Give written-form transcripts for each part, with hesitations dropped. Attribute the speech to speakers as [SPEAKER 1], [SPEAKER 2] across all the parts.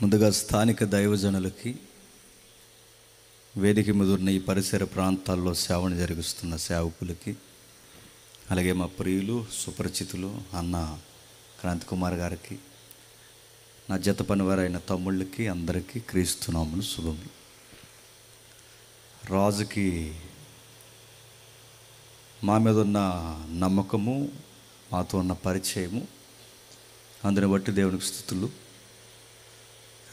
[SPEAKER 1] ముందుగా స్థానిక దైవజనులకి, వేదిక మీద ఉన్న ఈ పరిసర ప్రాంతాల్లో సేవను జరిగిస్తున్న సేవకులకి, అలాగే మా ప్రియులు సుపరిచితులు అన్న క్రాంతి కుమార్ గారికి, నా జత పనివారైన తమ్ముళ్ళకి అందరికీ క్రీస్తునామములు శుభములు. రాజుకి మా మీద ఉన్న నమ్మకము, మాతో ఉన్న పరిచయము, అందుని బట్టి దేవునికి స్తుతులు.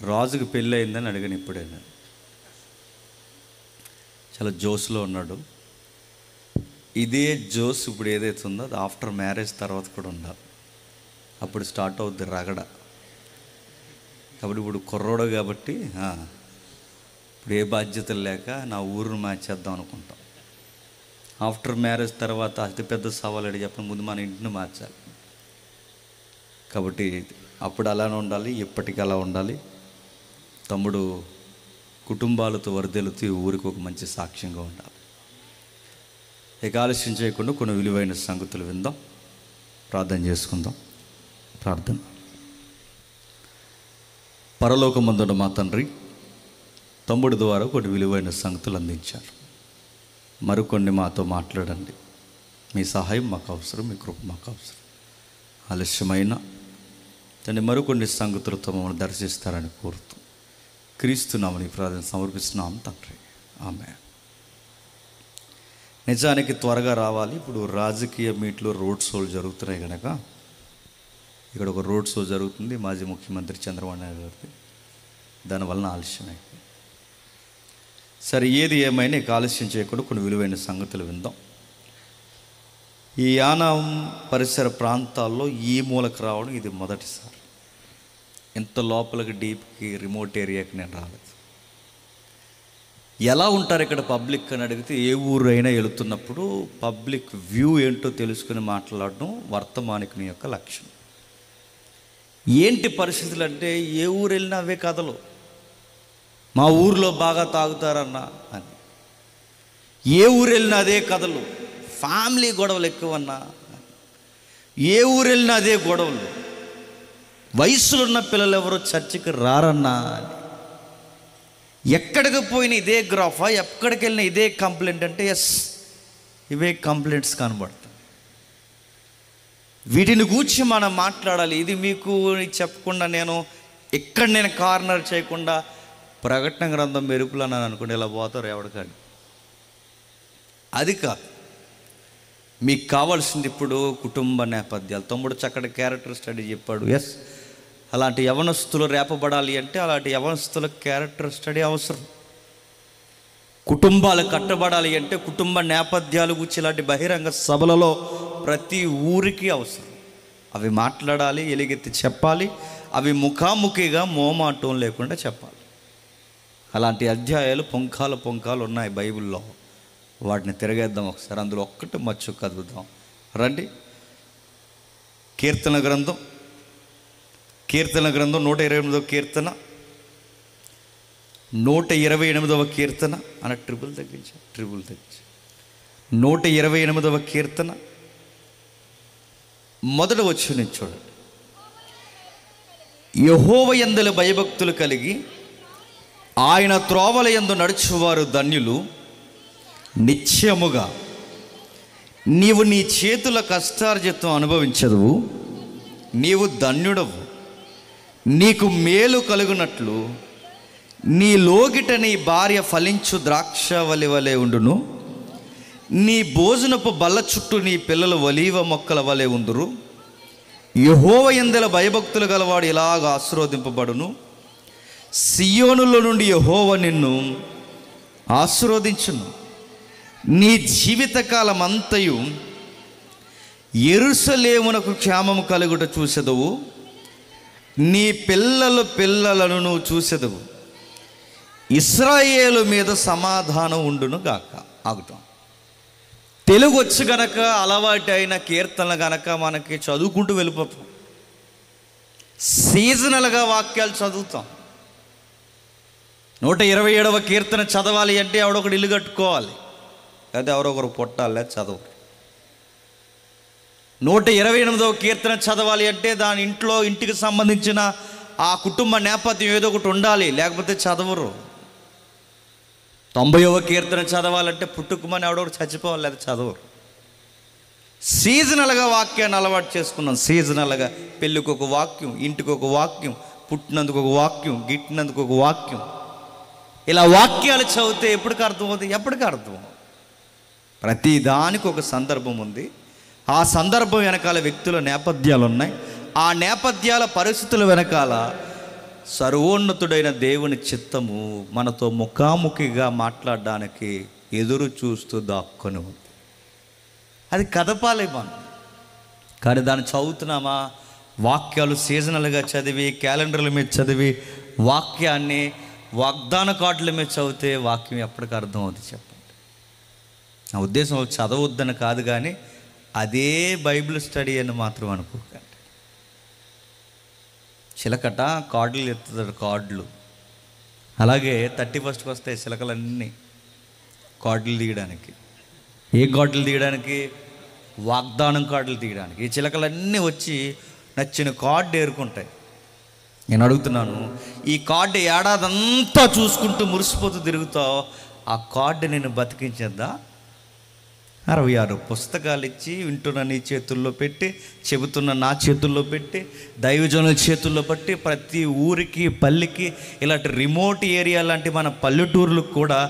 [SPEAKER 1] రాజుకి పెళ్ళి అయిందని అడిగాను ఇప్పుడైనా. చాలా జోస్లో ఉన్నాడు. ఇదే జోస్ ఇప్పుడు ఏదైతే ఉందో అది ఆఫ్టర్ మ్యారేజ్ తర్వాత కూడా ఉండాలి. అప్పుడు స్టార్ట్ అవుద్ది రగడ. కాబట్టి ఇప్పుడు కుర్రోడు కాబట్టి ఇప్పుడు ఏ బాధ్యతలు లేక నా ఊరును మార్చేద్దాం అనుకుంటాం. ఆఫ్టర్ మ్యారేజ్ తర్వాత అతిపెద్ద సవాలు అడిగి చెప్పిన ముందు మన ఇంటిని మార్చాలి. కాబట్టి అప్పుడు అలానే ఉండాలి, ఇప్పటికీ అలా ఉండాలి. తమ్ముడు కుటుంబాలతో వరదలుతూ ఊరికి ఒక మంచి సాక్ష్యంగా ఉండాలి. ఇక ఆలస్యం చేయకుండా కొన్ని విలువైన సంగతులు విందాం, ప్రార్థన చేసుకుందాం. ప్రార్థన. పరలోకమందున్న మా తండ్రి, తమ్ముడు ద్వారా కొన్ని విలువైన సంగతులు అందించారు. మరికొన్ని మాతో మాట్లాడండి. మీ సహాయం మాకు అవసరం, మీ కృప మాకు అవసరం. ఆలస్యమైన దాన్ని మరికొన్ని సంగతులతో మమ్మల్ని దర్శిస్తారని కోరుతూ క్రీస్తునామని ప్రార్థన సమర్పిస్తున్నాం తండ్రి, ఆమేన్. నిజానికి త్వరగా రావాలి. ఇప్పుడు రాజకీయ మీట్లు, రోడ్ షోలు జరుగుతున్నాయి కనుక ఇక్కడ ఒక రోడ్ షో జరుగుతుంది, మాజీ ముఖ్యమంత్రి చంద్రబాబు నాయుడు గారిది. దానివలన ఆలస్యమైంది. సరే, ఏది ఏమైనా ఇక ఆలస్యం చేయకుండా కొన్ని విలువైన సంగతులు విందాం. ఈ యానాం పరిసర ప్రాంతాల్లో ఈ మూలకు రావడం ఇది మొదటిసారి. ఎంత లోపలికి డీప్కి రిమోట్ ఏరియాకి నేను రాలేదు. ఎలా ఉంటారు ఇక్కడ పబ్లిక్ అని అడిగితే, ఏ ఊరైనా వెళుతున్నప్పుడు పబ్లిక్ వ్యూ ఏంటో తెలుసుకుని మాట్లాడడం వర్తమానికుని యొక్క లక్ష్యం. ఏంటి పరిస్థితులు అంటే, ఏ ఊరు వెళ్ళినా అవే కథలు. మా ఊరిలో బాగా తాగుతారన్నా అని, ఏ ఊరు వెళ్ళినా అదే కథలు. ఫ్యామిలీ గొడవలు ఎక్కువన్నా, ఏ ఊరు వెళ్ళినా అదే గొడవలు. వయసులో ఉన్న పిల్లలు ఎవరో చర్చికి రారన్నా అని, ఎక్కడికి పోయినా ఇదే గ్రాఫా, ఎక్కడికి వెళ్ళినా ఇదే కంప్లైంట్ అంటే ఎస్, ఇవే కంప్లైంట్స్ కనబడతాయి. వీటిని గూర్చి మనం మాట్లాడాలి. ఇది మీకు చెప్పకుండా నేను కార్నర్ చేయకుండా ప్రకటన గ్రంథం మెరుపులు అని అనుకుంటే ఇలా పోతారు ఎవరికాడి. అది కాదు మీకు కావాల్సింది. ఇప్పుడు కుటుంబ నేపథ్యాలు, తమ్ముడు చక్కటి క్యారెక్టర్ స్టడీ చెప్పాడు. ఎస్, అలాంటి యవనస్తులు రేపబడాలి అంటే అలాంటి యవనస్తుల క్యారెక్టర్ స్టడీ అవసరం. కుటుంబాలు కట్టబడాలి అంటే కుటుంబ నేపథ్యాలు గురించి ఇలాంటి బహిరంగ సభలలో ప్రతి ఊరికి అవసరం. అవి మాట్లాడాలి, ఎలుగెత్తి చెప్పాలి. అవి ముఖాముఖిగా మోమాటం లేకుండా చెప్పాలి. అలాంటి అధ్యాయాలు పొంకాలు ఉన్నాయి బైబిల్లో. వాటిని తిరగేద్దాం ఒకసారి. అందులో ఒక్కటి మచ్చు కదులుదాం రండి. కీర్తన గ్రంథం 128వ కీర్తన, 128వ కీర్తన అన్న ట్రిపుల్ తగ్గించి 128వ కీర్తన మొదటి వచనం చూడండి. యెహోవా యందు భయభక్తులు కలిగి ఆయన త్రోవల యందు నడుచువారు ధన్యులు. నిత్యముగా నీవు నీ చేతుల కష్టార్జితం అనుభవించదువు. నీవు ధన్యుడవు. నీకు మేలు కలుగునట్లు నీ లోగిట నీ భార్య ఫలించు ద్రాక్షవల్లి వలె ఉండును. నీ భోజనపు బల్ల చుట్టూ నీ పిల్లలు ఒలీవ మొక్కల వలె ఉందురు. యెహోవా యందు భయభక్తులు గలవాడు ఇలాగ ఆశీర్వదింపబడును. సియోనులో నుండి యెహోవా నిన్ను ఆశీర్వదించును. నీ జీవితకాలం అంతయు యెరూషలేమునకు క్షేమము కలుగుట చూసెదవు. నీ పిల్లలను నువ్వు చూసెదవు. ఇశ్రాయేలు మీద సమాధానం ఉండును గాక. ఆగుతాం. తెలుగు వచ్చి గనక అలవాటు అయిన కీర్తనలు గనక మనకి చదువుకుంటూ వెళ్ళిపోతాం. సీజనల్గా వాక్యాలు చదువుతాం. 127వ కీర్తన చదవాలి అంటే ఎవడొకడు ఇల్లు కట్టుకోవాలి, లేదా ఎవరొకరు పొట్టాలి, చదవరు. 128వ కీర్తన చదవాలి అంటే దాని ఇంటికి సంబంధించిన ఆ కుటుంబ నేపథ్యం ఏదో ఒకటి ఉండాలి, లేకపోతే చదవరు. 90వ కీర్తన చదవాలంటే పుట్టుకుమని ఎవడొకటి చచ్చిపోవాలి, లేదా చదవరు. సీజనల్గా వాక్యాన్ని అలవాటు చేసుకున్నాం. సీజనల్గా పెళ్ళికి ఒక వాక్యం, ఇంటికి ఒక వాక్యం, పుట్టినందుకు ఒక వాక్యం, గిట్టినందుకు ఒక వాక్యం. ఇలా వాక్యాలు చదివితే ఎప్పటికి అర్థమవుతుంది? ఎప్పటికీ అర్థం. ప్రతి దానికి ఒక సందర్భం ఉంది. ఆ సందర్భం వెనకాల వ్యక్తుల నేపథ్యాలు ఉన్నాయి. ఆ నేపథ్యాల పరిస్థితుల వెనకాల సర్వోన్నతుడైన దేవుని చిత్తము మనతో ముఖాముఖిగా మాట్లాడడానికి ఎదురు చూస్తూ దాక్కొని ఉంది. అది కదపాలి మనం. కానీ దాన్ని చదువుతున్నామా? వాక్యాలు సీజనల్గా చదివి, క్యాలెండర్ల మీద చదివి, వాక్యాన్ని వాగ్దాన కార్డుల మీద చదివితే వాక్యం ఎప్పటికి అర్థం అవుతుంది చెప్పండి. నా ఉద్దేశం చదవద్దని కాదు, కానీ అదే బైబిల్ స్టడీ అని మాత్రం అనుకోకండి. చిలకట కార్డులు ఎత్తుతాడు, కార్డులు. అలాగే 31st వస్తాయి చిలకలన్నీ కార్డులు తీయడానికి. ఏ కార్డులు తీయడానికి? వాగ్దానం కార్డులు తీయడానికి. ఈ చిలకలన్నీ వచ్చి నచ్చిన కార్డు ఏరుకుంటాయి. నేను అడుగుతున్నాను, ఈ కార్డు ఏడాదంతా చూసుకుంటూ మురిసిపోతూ తిరుగుతావు, ఆ కార్డు నేను బతికించేద్దా? 66 పుస్తకాలు ఇచ్చి వింటున్న నీ చేతుల్లో పెట్టి, చెబుతున్న నా చేతుల్లో పెట్టి, దైవజనుల చేతుల్లో పట్టి, ప్రతి ఊరికి పల్లెకి, ఇలాంటి రిమోట్ ఏరియా లాంటి మన పల్లెటూర్లకు కూడా,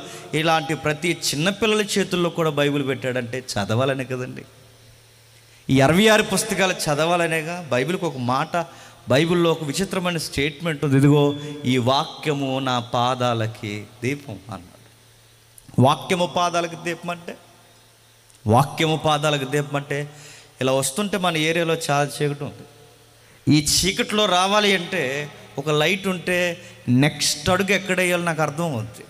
[SPEAKER 1] ఇలాంటి ప్రతి చిన్నపిల్లల చేతుల్లో కూడా బైబిల్ పెట్టాడంటే చదవాలనే కదండి. ఈ 66 పుస్తకాలు చదవాలనేగా. బైబిల్కి ఒక మాట, బైబిల్లో ఒక విచిత్రమైన స్టేట్మెంట్ ఉంది. ఇదిగో ఈ వాక్యము నా పాదాలకి దీపం అన్నాడు. వాక్యము పాదాలకి దీపం అంటే, వాక్యము పాదాలకు దీపం అంటే, ఇలా వస్తుంటే మన ఏరియాలో చాలా చీకటి ఉంది. ఈ చీకట్లో రావాలి అంటే ఒక లైట్ ఉంటే నెక్స్ట్ అడుగు ఎక్కడ వేయాలో నాకు అర్థం అవుతుంది.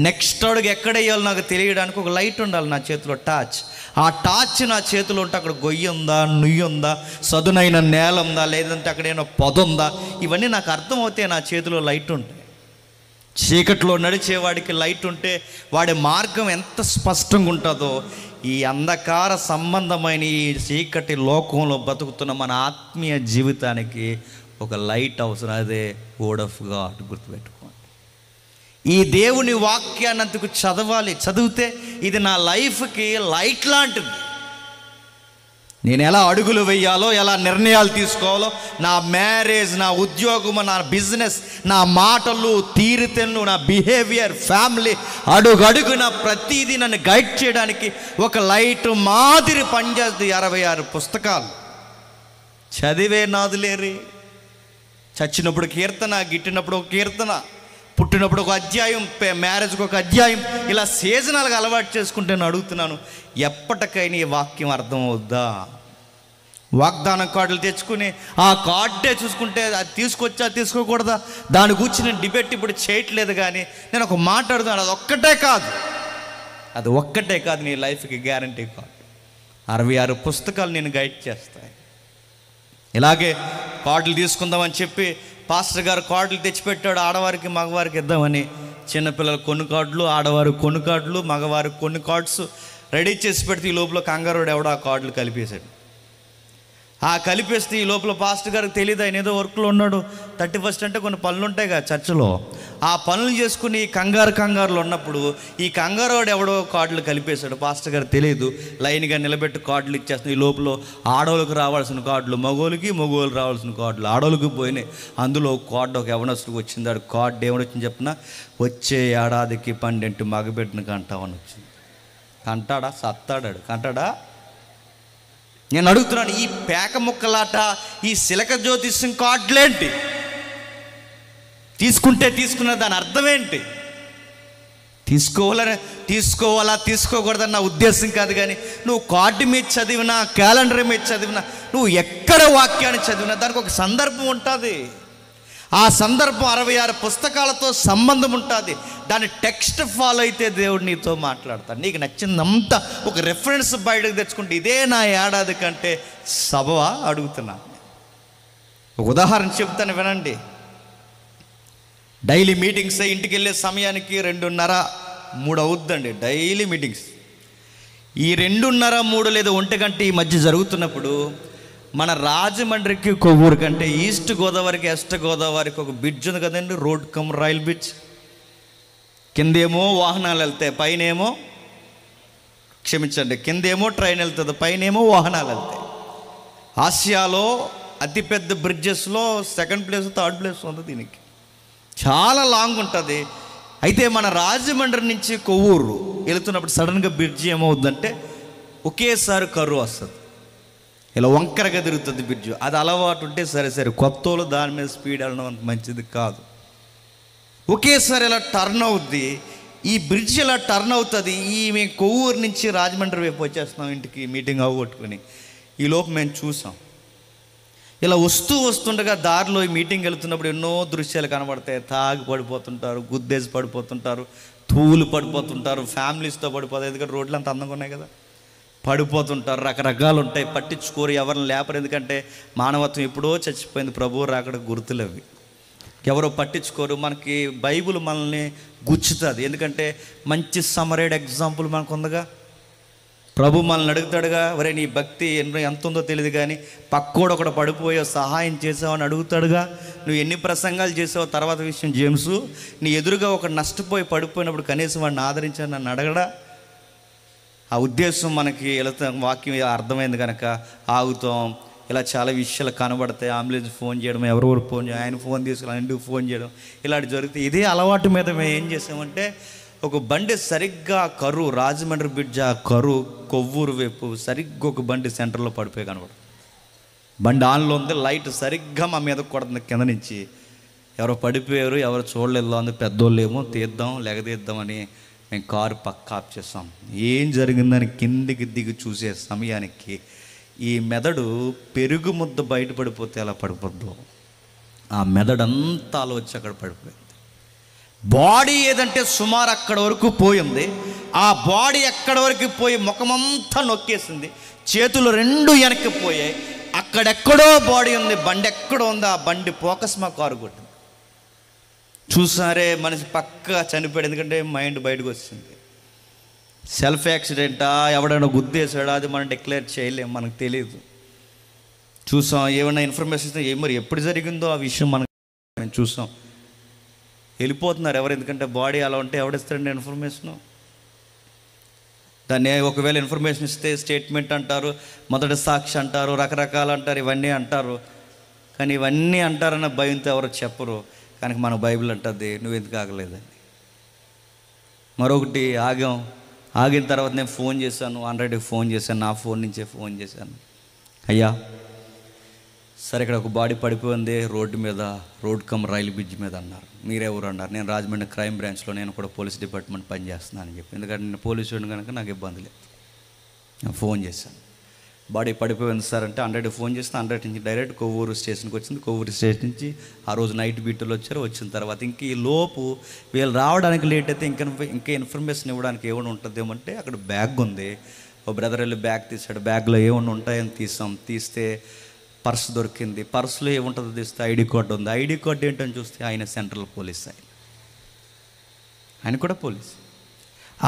[SPEAKER 1] నెక్స్ట్ అడుగు ఎక్కడ వేయాలో నాకు తెలియడానికి ఒక లైట్ ఉండాలి నా చేతిలో, టార్చ్. ఆ టార్చ్ నా చేతిలో ఉంటే అక్కడ గొయ్యి ఉందా, నుయ్యి ఉందా, సదునైన నేల ఉందా, లేదంటే అక్కడైనా పొద ఉందా, ఇవన్నీ నాకు అర్థం అవుతాయి నా చేతిలో లైట్ ఉంటే. చీకట్లో నడిచేవాడికి లైట్ ఉంటే వాడి మార్గం ఎంత స్పష్టంగా ఉంటుందో, ఈ అంధకార సంబంధమైన ఈ చీకటి లోకంలో బతుకుతున్న మన ఆత్మీయ జీవితానికి ఒక లైట్ అవసరం. అదే వర్డ్ ఆఫ్ గాడ్. గుర్తుపెట్టుకోండి. ఈ దేవుని వాక్యాన్ని అందుకు చదవాలి. చదివితే ఇది నా లైఫ్కి లైట్ లాంటిది. నేను ఎలా అడుగులు వేయాలో, ఎలా నిర్ణయాలు తీసుకోవాలో, నా మ్యారేజ్, నా ఉద్యోగము, నా బిజినెస్, నా మాటలు, తీరుతెన్ను, నా బిహేవియర్, ఫ్యామిలీ, అడుగడుగున ప్రతిదీ నన్ను గైడ్ చేయడానికి ఒక లైట్ మాదిరి పనిచేస్తుంది. 66 పుస్తకాలు చదివే నాదులేరి. చచ్చినప్పుడు కీర్తన, గిట్టినప్పుడు ఒక కీర్తన, పుట్టినప్పుడు ఒక అధ్యాయం, మ్యారేజ్కి ఒక అధ్యాయం, ఇలా సీజనల్గా అలవాటు చేసుకుంటే నేను అడుగుతున్నాను, ఎప్పటికైనా ఈ వాక్యం అర్థం అవుద్దా? వాగ్దానం కార్డులు తెచ్చుకుని ఆ కార్డే చూసుకుంటే అది తీసుకొచ్చా తీసుకోకూడదా, దాని గురించి నేను డిబేట్ ఇప్పుడు చేయట్లేదు. కానీ నేను ఒక మాట అడుగుతాను, అది ఒక్కటే కాదు నీ లైఫ్కి గ్యారంటీ కాదు. 66 పుస్తకాలు నేను గైడ్ చేస్తాయి. ఇలాగే కార్డులు తీసుకుందామని చెప్పి పాస్టర్ గారు కార్డులు తెచ్చిపెట్టాడు. ఆడవారికి మగవారికి ఇద్దామని. చిన్నపిల్లలు కొన్ని కార్డులు, ఆడవారు కొన్ని కార్డులు, మగవారు కొన్ని కార్డ్స్ రెడీ చేసి పెడితే ఈ లోపల కంగారుడు ఎవడో ఆ కార్డులు కలిపేశాడు. ఆ కలిపేస్తే ఈ లోపల పాస్టర్ గారికి తెలియదు, ఆయన ఏదో వర్క్లో ఉన్నాడు. 31st అంటే కొన్ని పనులు ఉంటాయి కదా చర్చిలో, ఆ పనులు చేసుకుని కంగారులో ఉన్నప్పుడు ఈ కంగారోడు ఎవడో కార్డులు కలిపేశాడు. పాస్టర్ గారు తెలియదు, లైన్గా నిలబెట్టి కార్డులు ఇచ్చేస్తున్నాయి. ఈ లోపల ఆడవాళ్ళకి రావాల్సిన కార్డులు మగోళ్ళకి, మగోళ్ళు రావాల్సిన కార్డులు ఆడవాళ్ళకి పోయినాయి. అందులో కార్డు ఒక యవనస్తుడికి వచ్చింది. ఆడు కార్డు ఏమనొచ్చింది చెప్పిన, వచ్చే ఏడాదికి 12 మగబెట్టిన కంటామని వచ్చింది. కంటాడా? సత్తాడాడు. కంటాడా? నేను అడుగుతున్నాను, ఈ పేక ముక్కలాట, ఈ శిలక జ్యోతిష్యం కార్డులేంటి? తీసుకుంటే తీసుకున్న దాని అర్థం ఏంటి? తీసుకోవాలా తీసుకోకూడదని నా ఉద్దేశం కాదు. కానీ నువ్వు కార్డు మీద చదివినా, క్యాలెండర్ మీద చదివినా, నువ్వు ఎక్కడ వాక్యాన్ని చదివినా దానికి ఒక సందర్భం ఉంటుంది. ఆ సందర్భం 66 పుస్తకాలతో సంబంధం ఉంటుంది. దాని టెక్స్ట్ ఫాలో అయితే దేవుడు నీతో మాట్లాడతాడు. నీకు నచ్చిందంతా ఒక రెఫరెన్స్ బయటకు తెచ్చుకుంటే ఇదే నా ఏడాది కంటే సబవా అడుగుతున్నా. ఒక ఉదాహరణ చెప్తాను వినండి. డైలీ మీటింగ్స్ ఇంటికి వెళ్ళే సమయానికి 2:30-3 అవుద్దండి డైలీ మీటింగ్స్. ఈ 2:30-3 లేదా 1 గంట ఈ మధ్య జరుగుతున్నప్పుడు మన రాజమండ్రికి కొవ్వూరు కంటే ఈస్ట్ గోదావరికి వెస్ట్ గోదావరికి ఒక బ్రిడ్జ్ ఉంది కదండి, రోడ్ కమ్ రైల్ బ్రిడ్జ్. కిందేమో వాహనాలు వెళ్తాయి, పైనేమో కిందేమో ట్రైన్ వెళ్తుంది, పైనేమో వాహనాలు వెళ్తాయి. ఆసియాలో అతిపెద్ద బ్రిడ్జెస్లో సెకండ్ ప్లేస్ థర్డ్ ప్లేస్ ఉంది దీనికి, చాలా లాంగ్ ఉంటుంది. అయితే మన రాజమండ్రి నుంచి కొవ్వూరు వెళుతున్నప్పుడు సడన్గా బ్రిడ్జ్ ఏమవుద్దంటే ఒకేసారి కరువు వస్తుంది, ఇలా వంకరగా తిరుగుతుంది బ్రిడ్జ్. అది అలవాటు ఉంటే సరే, కొత్త వాళ్ళు దాని మీద స్పీడ్ వెళ్ళడం అంత మంచిది కాదు. ఒకేసారి ఇలా టర్న్ అవుద్ది, ఈ బ్రిడ్జ్ ఇలా టర్న్ అవుతుంది. మేము కొవ్వూరు నుంచి రాజమండ్రి వైపు వచ్చేస్తున్నాం ఇంటికి మీటింగ్ అవ్వగొట్టుకుని. ఈ లోపు మేము చూసాం, ఇలా వస్తుండగా దారిలో ఈ మీటింగ్ వెళ్తున్నప్పుడు ఎన్నో దృశ్యాలు కనబడతాయి. తాగి పడిపోతుంటారు, గుద్దేసి పడిపోతుంటారు, తూలు పడిపోతుంటారు, ఫ్యామిలీస్తో పడిపోతారు. ఎందుకంటే రోడ్లు అంత అందంగా ఉన్నాయి కదా, పడిపోతుంటారు. రకరకాలు ఉంటాయి, పట్టించుకోరు, ఎవరిని లేపరు. ఎందుకంటే మానవత్వం ఎప్పుడో చచ్చిపోయింది, ప్రభువు రాకడ గుర్తులు అవి, ఎవరో పట్టించుకోరు. మనకి బైబిల్ మనల్ని గుచ్చుతుంది, ఎందుకంటే మంచి సమరేడ్ ఎగ్జాంపుల్ మనకు ఉందిగా. ప్రభు మనల్ని అడుగుతాడుగా, ఒరే నీ భక్తి ఎంత ఉందో తెలియదు కానీ పక్కోడు ఒకడు పడిపోయో సహాయం చేసావు అని అడుగుతాడుగా. నువ్వు ఎన్ని ప్రసంగాలు చేసావు తర్వాత విషయం జేమ్సు, నీ ఎదురుగా ఒక నష్టపోయి పడిపోయినప్పుడు కనీసం వాడిని ఆదరించాను నన్ను అడగడా. ఆ ఉద్దేశం మనకి వెళుతాం, వాక్యం అర్థమైంది కనుక ఆగుతాం. ఇలా చాలా విషయాలు కనబడతాయి. అంబులెన్స్ ఫోన్ చేయడం, ఎవరెవరు ఫోన్ చేయడం, ఆయన ఫోన్ తీసుకుని ఇంటికి ఫోన్ చేయడం, ఇలాంటి జరుగుతాయి. ఇదే అలవాటు మీద మేము ఏం చేసామంటే, ఒక బండి సరిగ్గా కరువు రాజమండ్రి బ్రిడ్జ్ ఆ కరువు కొవ్వూరు వైపు సరిగ్గా ఒక బండి సెంటర్లో పడిపోయి కనబడు. బండి ఆన్లో ఉంది, లైట్ సరిగ్గా మా మీద కొడుతుంది కింద నుంచి. ఎవరో పడిపోయారు, ఎవరు చూడలేదు, అందు పెద్దోళ్ళు ఏమో తీద్దాం లెగదీద్దామని మేము కారు పక్క ఆఫ్ చేస్తాం. ఏం జరిగిందని కిందికి దిగి చూసే సమయానికి ఈ మెదడు పెరుగు ముద్ద బయటపడిపోతే ఎలా పడిపోద్దో ఆ మెదడంతా వచ్చి అక్కడ పడిపోయింది. బాడీ ఏదంటే సుమారు అక్కడ వరకు పోయింది. ఆ బాడీ ఎక్కడ వరకు పోయి ముఖమంతా నొక్కేసింది, చేతులు రెండు వెనక్కి పోయాయి. అక్కడెక్కడో బాడీ ఉంది, బండి ఎక్కడో ఉంది, ఆ బండి ఫోకస్ మా కారు కొట్టింది. చూసారే మనిషి పక్కా చనిపోయాడు, ఎందుకంటే మైండ్ బయటకు వచ్చింది. సెల్ఫ్ యాక్సిడెంటా, ఎవడైనా గుద్దేశాడా, అది మనం డిక్లేర్ చేయలేము, మనకు తెలియదు. చూసాం, ఏమైనా ఇన్ఫర్మేషన్ ఇస్తే మరి ఎప్పుడు జరిగిందో ఆ విషయం మనం చూసాం. వెళ్ళిపోతున్నారు ఎవరు, ఎందుకంటే బాడీ అలా ఉంటే ఎవడిస్తాడండి ఇన్ఫర్మేషను. దాన్ని ఒకవేళ ఇన్ఫర్మేషన్ ఇస్తే స్టేట్మెంట్ అంటారు, మొదటి సాక్షి అంటారు, రకరకాలు అంటారు, ఇవన్నీ అంటారు. కానీ ఇవన్నీ అంటారన్న భయంతో ఎవరు చెప్పరు. కనుక మన బైబిల్ అంటుంది నువ్వు ఎందుకు ఆగలేదని. మరొకటి ఆగిన తర్వాత నేను ఫోన్ చేశాను, ఆల్రెడీకి ఫోన్ చేశాను, నా ఫోన్ నుంచే ఫోన్ చేశాను. అయ్యా సరే ఇక్కడ ఒక బాడీ పడిపోయింది రోడ్డు మీద, రోడ్ కమ్ రైలు బ్రిడ్జ్ మీద అన్నారు. మీరెవరు అన్నారు. నేను రాజమండ్రి క్రైమ్ బ్రాంచ్లో నేను కూడా పోలీస్ డిపార్ట్మెంట్ పనిచేస్తున్నాను అని చెప్పి, ఎందుకంటే నేను పోలీసు కనుక నాకు ఇబ్బంది లేదు. నేను ఫోన్ చేశాను, బాడీ పడిపోయింది సార్ అంటే 100 ఫోన్ చేస్తే 100 నుంచి డైరెక్ట్ కొవ్వూరు స్టేషన్కి వచ్చింది. కొవ్వూరు స్టేషన్ నుంచి ఆ రోజు నైట్ బీట్లో వచ్చారు. వచ్చిన తర్వాత ఇంక ఈ లోపు వీళ్ళు రావడానికి లేట్ అయితే ఇంకా ఇన్ఫర్మేషన్ ఇవ్వడానికి ఏమైనా ఉంటుందేమో అంటే అక్కడ బ్యాగ్ ఉంది. ఓ బ్రదర్ వెళ్ళి బ్యాగ్ తీసాడు, బ్యాగ్లో ఏమైనా ఉంటాయని తీస్తే పర్స్ దొరికింది. పర్సులో ఏముంటుందో తీస్తే ఐడి కార్డు ఉంది. ఐడి కార్డు ఏంటని చూస్తే ఆయన సెంట్రల్ పోలీస్, ఆయన కూడా పోలీస్.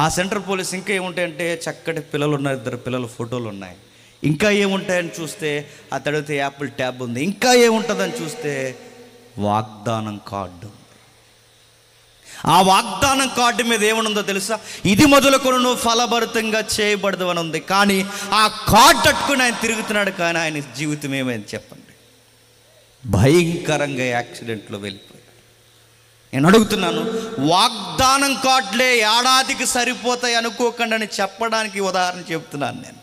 [SPEAKER 1] ఆ సెంట్రల్ పోలీస్ ఇంకా ఏముంటాయంటే చక్కటి పిల్లలు ఉన్నారు, 2 పిల్లల ఫోటోలు ఉన్నాయి. ఇంకా ఏముంటాయని చూస్తే అతడితే యాపిల్ ట్యాబ్ ఉంది. ఇంకా ఏముంటుందని చూస్తే వాగ్దానం కార్డు. ఆ వాగ్దానం కార్డు మీద ఏమనుందో తెలుసా, ఇది మొదలుకొని నువ్వు ఫలభరితంగా చేయబడదు అని ఉంది. కానీ ఆ కార్డు అట్టుకుని ఆయన తిరుగుతున్నాడు, కానీ ఆయన జీవితం ఏమైంది చెప్పండి, భయంకరంగా యాక్సిడెంట్లో వెళ్ళిపోయాడు. నేను అడుగుతున్నాను, వాగ్దానం కార్డులే ఏడాదికి సరిపోతాయి అనుకోకండి అని చెప్పడానికి ఉదాహరణ చెప్తున్నాను. నేను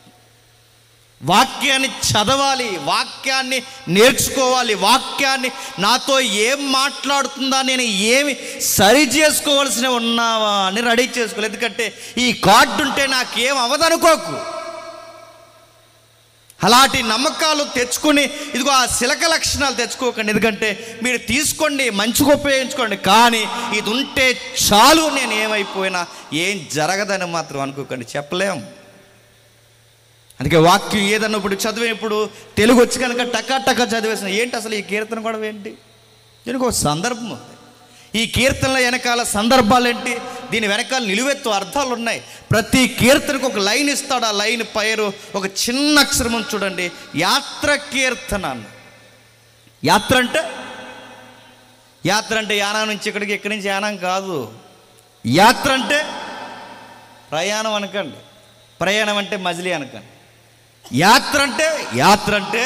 [SPEAKER 1] వాక్యాన్ని చదవాలి, వాక్యాన్ని నేర్చుకోవాలి, వాక్యాన్ని నాతో ఏం మాట్లాడుతుందా, నేను ఏమి సరి చేసుకోవాల్సిన ఉన్నావా అని రెడీ చేసుకోవాలి. ఎందుకంటే ఈ కార్డు ఉంటే నాకేం అవ్వదనుకోకు. అలాంటి నమ్మకాలు తెచ్చుకొని ఇదిగో ఆ శిలక లక్షణాలు తెచ్చుకోకండి. ఎందుకంటే మీరు తీసుకోండి, మంచిగా ఉపయోగించుకోండి, కానీ ఇది ఉంటే చాలు, నేను ఏమైపోయినా ఏం జరగదని మాత్రం అనుకోకండి, చెప్పలేం. అందుకే వాక్యం ఏదన్నా ఇప్పుడు చదివేప్పుడు తెలుగు వచ్చి కనుక టకా చదివేసిన ఏంటి అసలు ఈ కీర్తన కూడా ఏంటి, దీనికి ఒక సందర్భం ఉంది. ఈ కీర్తనల వెనకాల సందర్భాలు ఏంటి, దీని వెనకాల నిలువెత్తు అర్థాలు ఉన్నాయి. ప్రతి కీర్తనకు ఒక లైన్ ఇస్తాడు. ఆ లైన్ పైరు ఒక చిన్న అక్షరం చూడండి, యాత్ర కీర్తన అన్న. యాత్ర అంటే యానం నుంచి ఇక్కడికి, ఇక్కడి నుంచి యానం కాదు. యాత్ర అంటే ప్రయాణం అనకండి, ప్రయాణం అంటే మజిలీ అనకండి. యాత్ర అంటే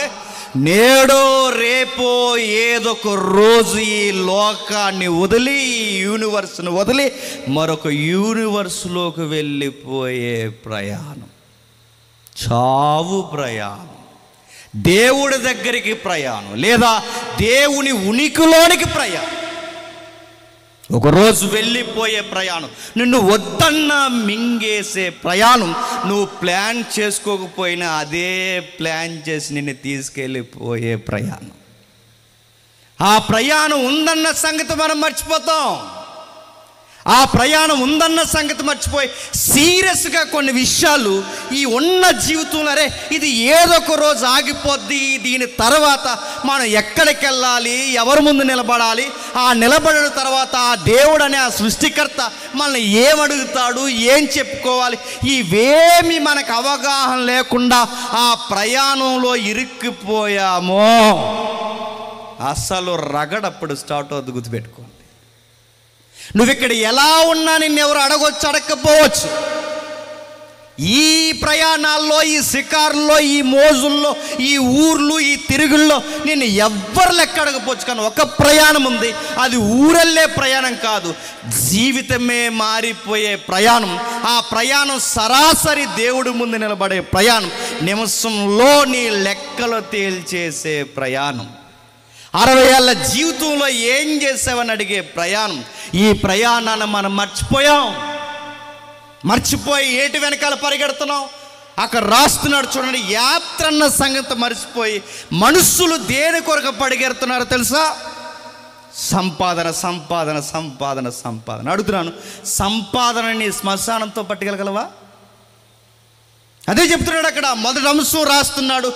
[SPEAKER 1] నేడో రేపో ఏదొక రోజు ఈ లోకాన్ని వదిలి, ఈ యూనివర్స్ని వదిలి మరొక యూనివర్స్లోకి వెళ్ళిపోయే ప్రయాణం, చావు ప్రయాణం, దేవుడి దగ్గరికి ప్రయాణం, లేదా దేవుని ఉనికిలోనికి ప్రయాణం, ఒకరోజు వెళ్ళిపోయే ప్రయాణం, నిన్ను వద్దన్నా మింగేసే ప్రయాణం. నువ్వు ప్లాన్ చేసుకోకపోయినా అదే ప్లాన్ చేసి నిన్ను తీసుకెళ్ళిపోయే ప్రయాణం. ఆ ప్రయాణం ఉందన్న సంగతి మనం మర్చిపోతాం. ఆ ప్రయాణం ఉందన్న సంగతి మర్చిపోయి సీరియస్గా కొన్ని విషయాలు ఈ ఉన్న జీవితంలో, అరే ఇది ఏదొక రోజు ఆగిపోద్ది, దీని తర్వాత మనం ఎక్కడికి వెళ్ళాలి, ఎవరి ముందు నిలబడాలి, ఆ నిలబడిన తర్వాత ఆ దేవుడు అనే ఆ సృష్టికర్త మనల్ని ఏమడుగుతాడు, ఏం చెప్పుకోవాలి, ఇవేమి మనకు అవగాహన లేకుండా ఆ ప్రయాణంలో ఇరుక్కుపోయామో అసలు రగడప్పుడు స్టార్ట్ అవుతుంది. గుర్తుపెట్టుకోండి, నువ్వు ఇక్కడ ఎలా ఉన్నా నిన్నెవరు అడగకపోవచ్చు. ఈ ప్రయాణాల్లో, ఈ షికారుల్లో, ఈ మోజుల్లో, ఈ ఊర్లు, ఈ తిరుగుల్లో నిన్ను ఎవ్వరు లెక్క అడగపోవచ్చు. కానీ ఒక ప్రయాణం ఉంది, అది ఊరెళ్ళే ప్రయాణం కాదు, జీవితమే మారిపోయే ప్రయాణం. ఆ ప్రయాణం సరాసరి దేవుడి ముందు నిలబడే ప్రయాణం, నిమిషంలో నీ లెక్కలు తేల్చేసే ప్రయాణం, 60 ఏళ్ళ జీవితంలో ఏం చేసావని అడిగే ప్రయాణం. ఈ ప్రయాణాన్ని మనం మర్చిపోయి ఏటి వెనకాల పరిగెడుతున్నాం. అక్కడ రాస్తున్నాడు చూడండి, యాత్ర అన్న సంగతి మర్చిపోయి మనుషులు దేని కొరకు పరిగెడుతున్నారో తెలుసా? సంపాదన, సంపాదన, సంపాదన, సంపాదన. అడుగుతున్నాను, సంపాదనని శ్మశానంతో పట్టుకెళ్ళగలవా? అదే చెప్తున్నాడు అక్కడ. మొదటి అంశం రాస్తున్నాడు,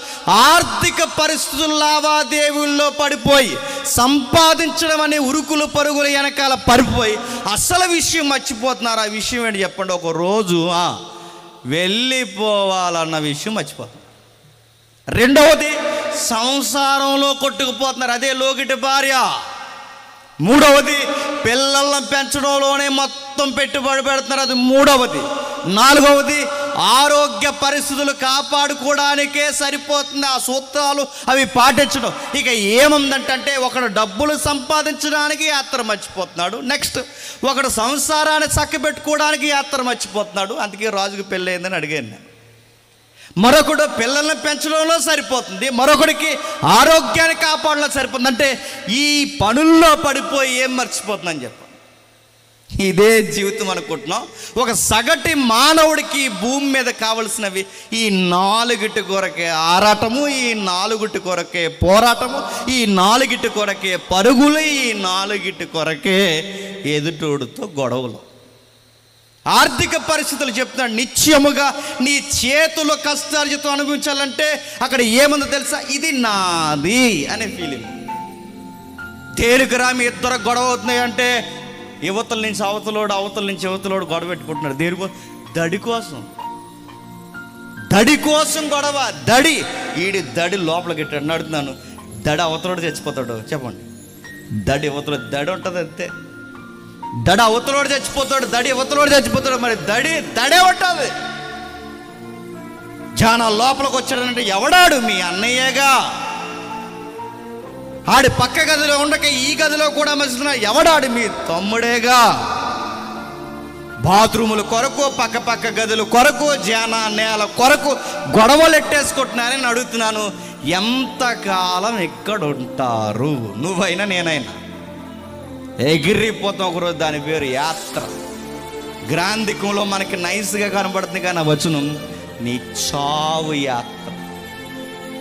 [SPEAKER 1] ఆర్థిక పరిస్థితుల లావాదేవీల్లో పడిపోయి సంపాదించడం అనే ఉరుకులు పరుగుల వెనకాల పడిపోయి అసలు విషయం మర్చిపోతున్నారు. ఆ విషయం ఏంటి చెప్పండి? ఒక రోజు వెళ్ళిపోవాలన్న విషయం మర్చిపోతున్నారు. రెండవది, సంసారంలో కొట్టుకుపోతున్నారు, అదే లోకిటి భార్య. మూడవది, పిల్లలను పెంచడంలోనే మొత్తం పెట్టుబడి పెడుతున్నారు, అది మూడవది. నాలుగవది, ఆరోగ్య పరిస్థితులు కాపాడుకోవడానికే సరిపోతుంది ఆ సూత్రాలు అవి పాటించడం. ఇక ఏముందంటే, ఒకడు డబ్బులు సంపాదించడానికి యాత్ర మర్చిపోతున్నాడు, నెక్స్ట్ ఒకడు సంసారాన్ని చక్కబెట్టుకోవడానికి యాత్ర మర్చిపోతున్నాడు. అందుకే రాజుకు పెళ్ళి అయిందని అడిగాను నేను. మరొకడు పిల్లల్ని పెంచడంలో సరిపోతుంది, మరొకడికి ఆరోగ్యాన్ని కాపాడడంలో సరిపోతుంది. అంటే ఈ పనుల్లో పడిపోయి ఏం మర్చిపోతుందని చెప్పండి. ఇదే జీవితం అనుకుంటున్నాం. ఒక సగటి మానవుడికి భూమి మీద కావలసినవి ఈ 4 కొరకే ఆరాటము, ఈ 4 కొరకే పోరాటము, ఈ 4 కొరకే పరుగులు, ఈ 4 కొరకే ఎదుటోడుతో గొడవలు. ఆర్థిక పరిస్థితులు చెప్తున్నాడు, నిత్యముగా నీ చేతుల కష్టార్జితం అనుభవించాలంటే అక్కడ ఏముందో తెలుసా? ఇది నాది అనే ఫీలింగ్. తేలికరా మీ ఇద్దరు గొడవ అవుతున్నాయి అంటే, యువతల నుంచి అవతలోడు, అవతల నుంచి యువతలోడు గొడవ పెట్టుకుంటున్నాడు. దేనికోసం? దడి కోసం గొడవ. ఈడి దడి లోపలికి పెట్టాడు. అడుగుతున్నాను, దడి అవతలోడు చచ్చిపోతాడు చెప్పండి? దడి అవతల దడి ఉంటుంది అంతే. దడ అవతలోడు చచ్చిపోతాడు, దడి అవతలోడు చచ్చిపోతాడు. మరి దడే ఉంటుంది. జానా లోపలికి వచ్చాడంటే ఎవడాడు? మీ అన్నయ్యగా. ఆడి పక్క గదిలో ఉండక ఈ గదిలో కూడా మస్తున్నా, ఎవడాడు? మీ తమ్ముడేగా. బాత్రూముల కొరకు, పక్క గదుల కొరకు, జానా నేల కొరకు గొడవలు ఎట్టేసుకుంటున్నారని అడుగుతున్నాను. ఎంతకాలం ఇక్కడ ఉంటారు? నువ్వైనా నేనైనా ఎగిరిపోతాం ఒకరోజు. దాని పేరు యాత్ర. గ్రాంధికంలో మనకి నైస్గా కనబడుతుంది కానీ వచనం నీ చావు యాత్ర,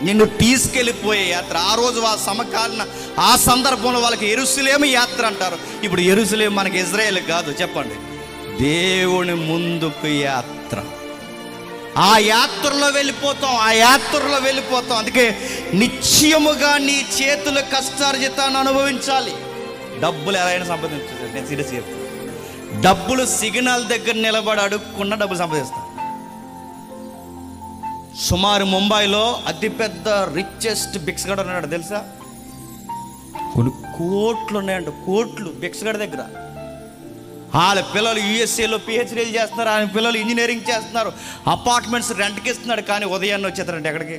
[SPEAKER 1] నిన్ను తీసుకెళ్ళిపోయే యాత్ర. ఆ రోజు ఆ సమకాలీన ఆ సందర్భంలో వాళ్ళకి యెరూషలేము యాత్ర అంటారు. ఇప్పుడు యెరూషలేము మనకి ఇజ్రాయేల్ కాదు చెప్పండి, దేవుని ముందుకు యాత్ర. ఆ యాత్రలో వెళ్ళిపోతాం. అందుకే నిశ్చయముగా నీ చేతుల కష్టార్జితాన్ని అనుభవించాలి. డబ్బులు ఎలా అయినా సంపాదించాలి, నేను సీరియస్ చెప్తాను. డబ్బులు సిగ్నల్ దగ్గర నిలబడి అడుక్కున్న డబ్బులు సంపాదిస్తారు. సుమారు ముంబైలో అతిపెద్ద రిచెస్ట్ భిక్షగాడు ఉన్నాడు తెలుసా? కొన్ని కోట్లు ఉన్నాయంట, కోట్లు భిక్షగాడి దగ్గర. వాళ్ళ పిల్లలు యూఎస్ఏలో పిహెచ్డీలు చేస్తున్నారు, ఆయన పిల్లలు ఇంజనీరింగ్ చేస్తున్నారు, అపార్ట్మెంట్స్ రెంట్కి ఇస్తున్నాడు. కానీ ఉదయాన్నే వచ్చేస్తారంటే ఎక్కడికి,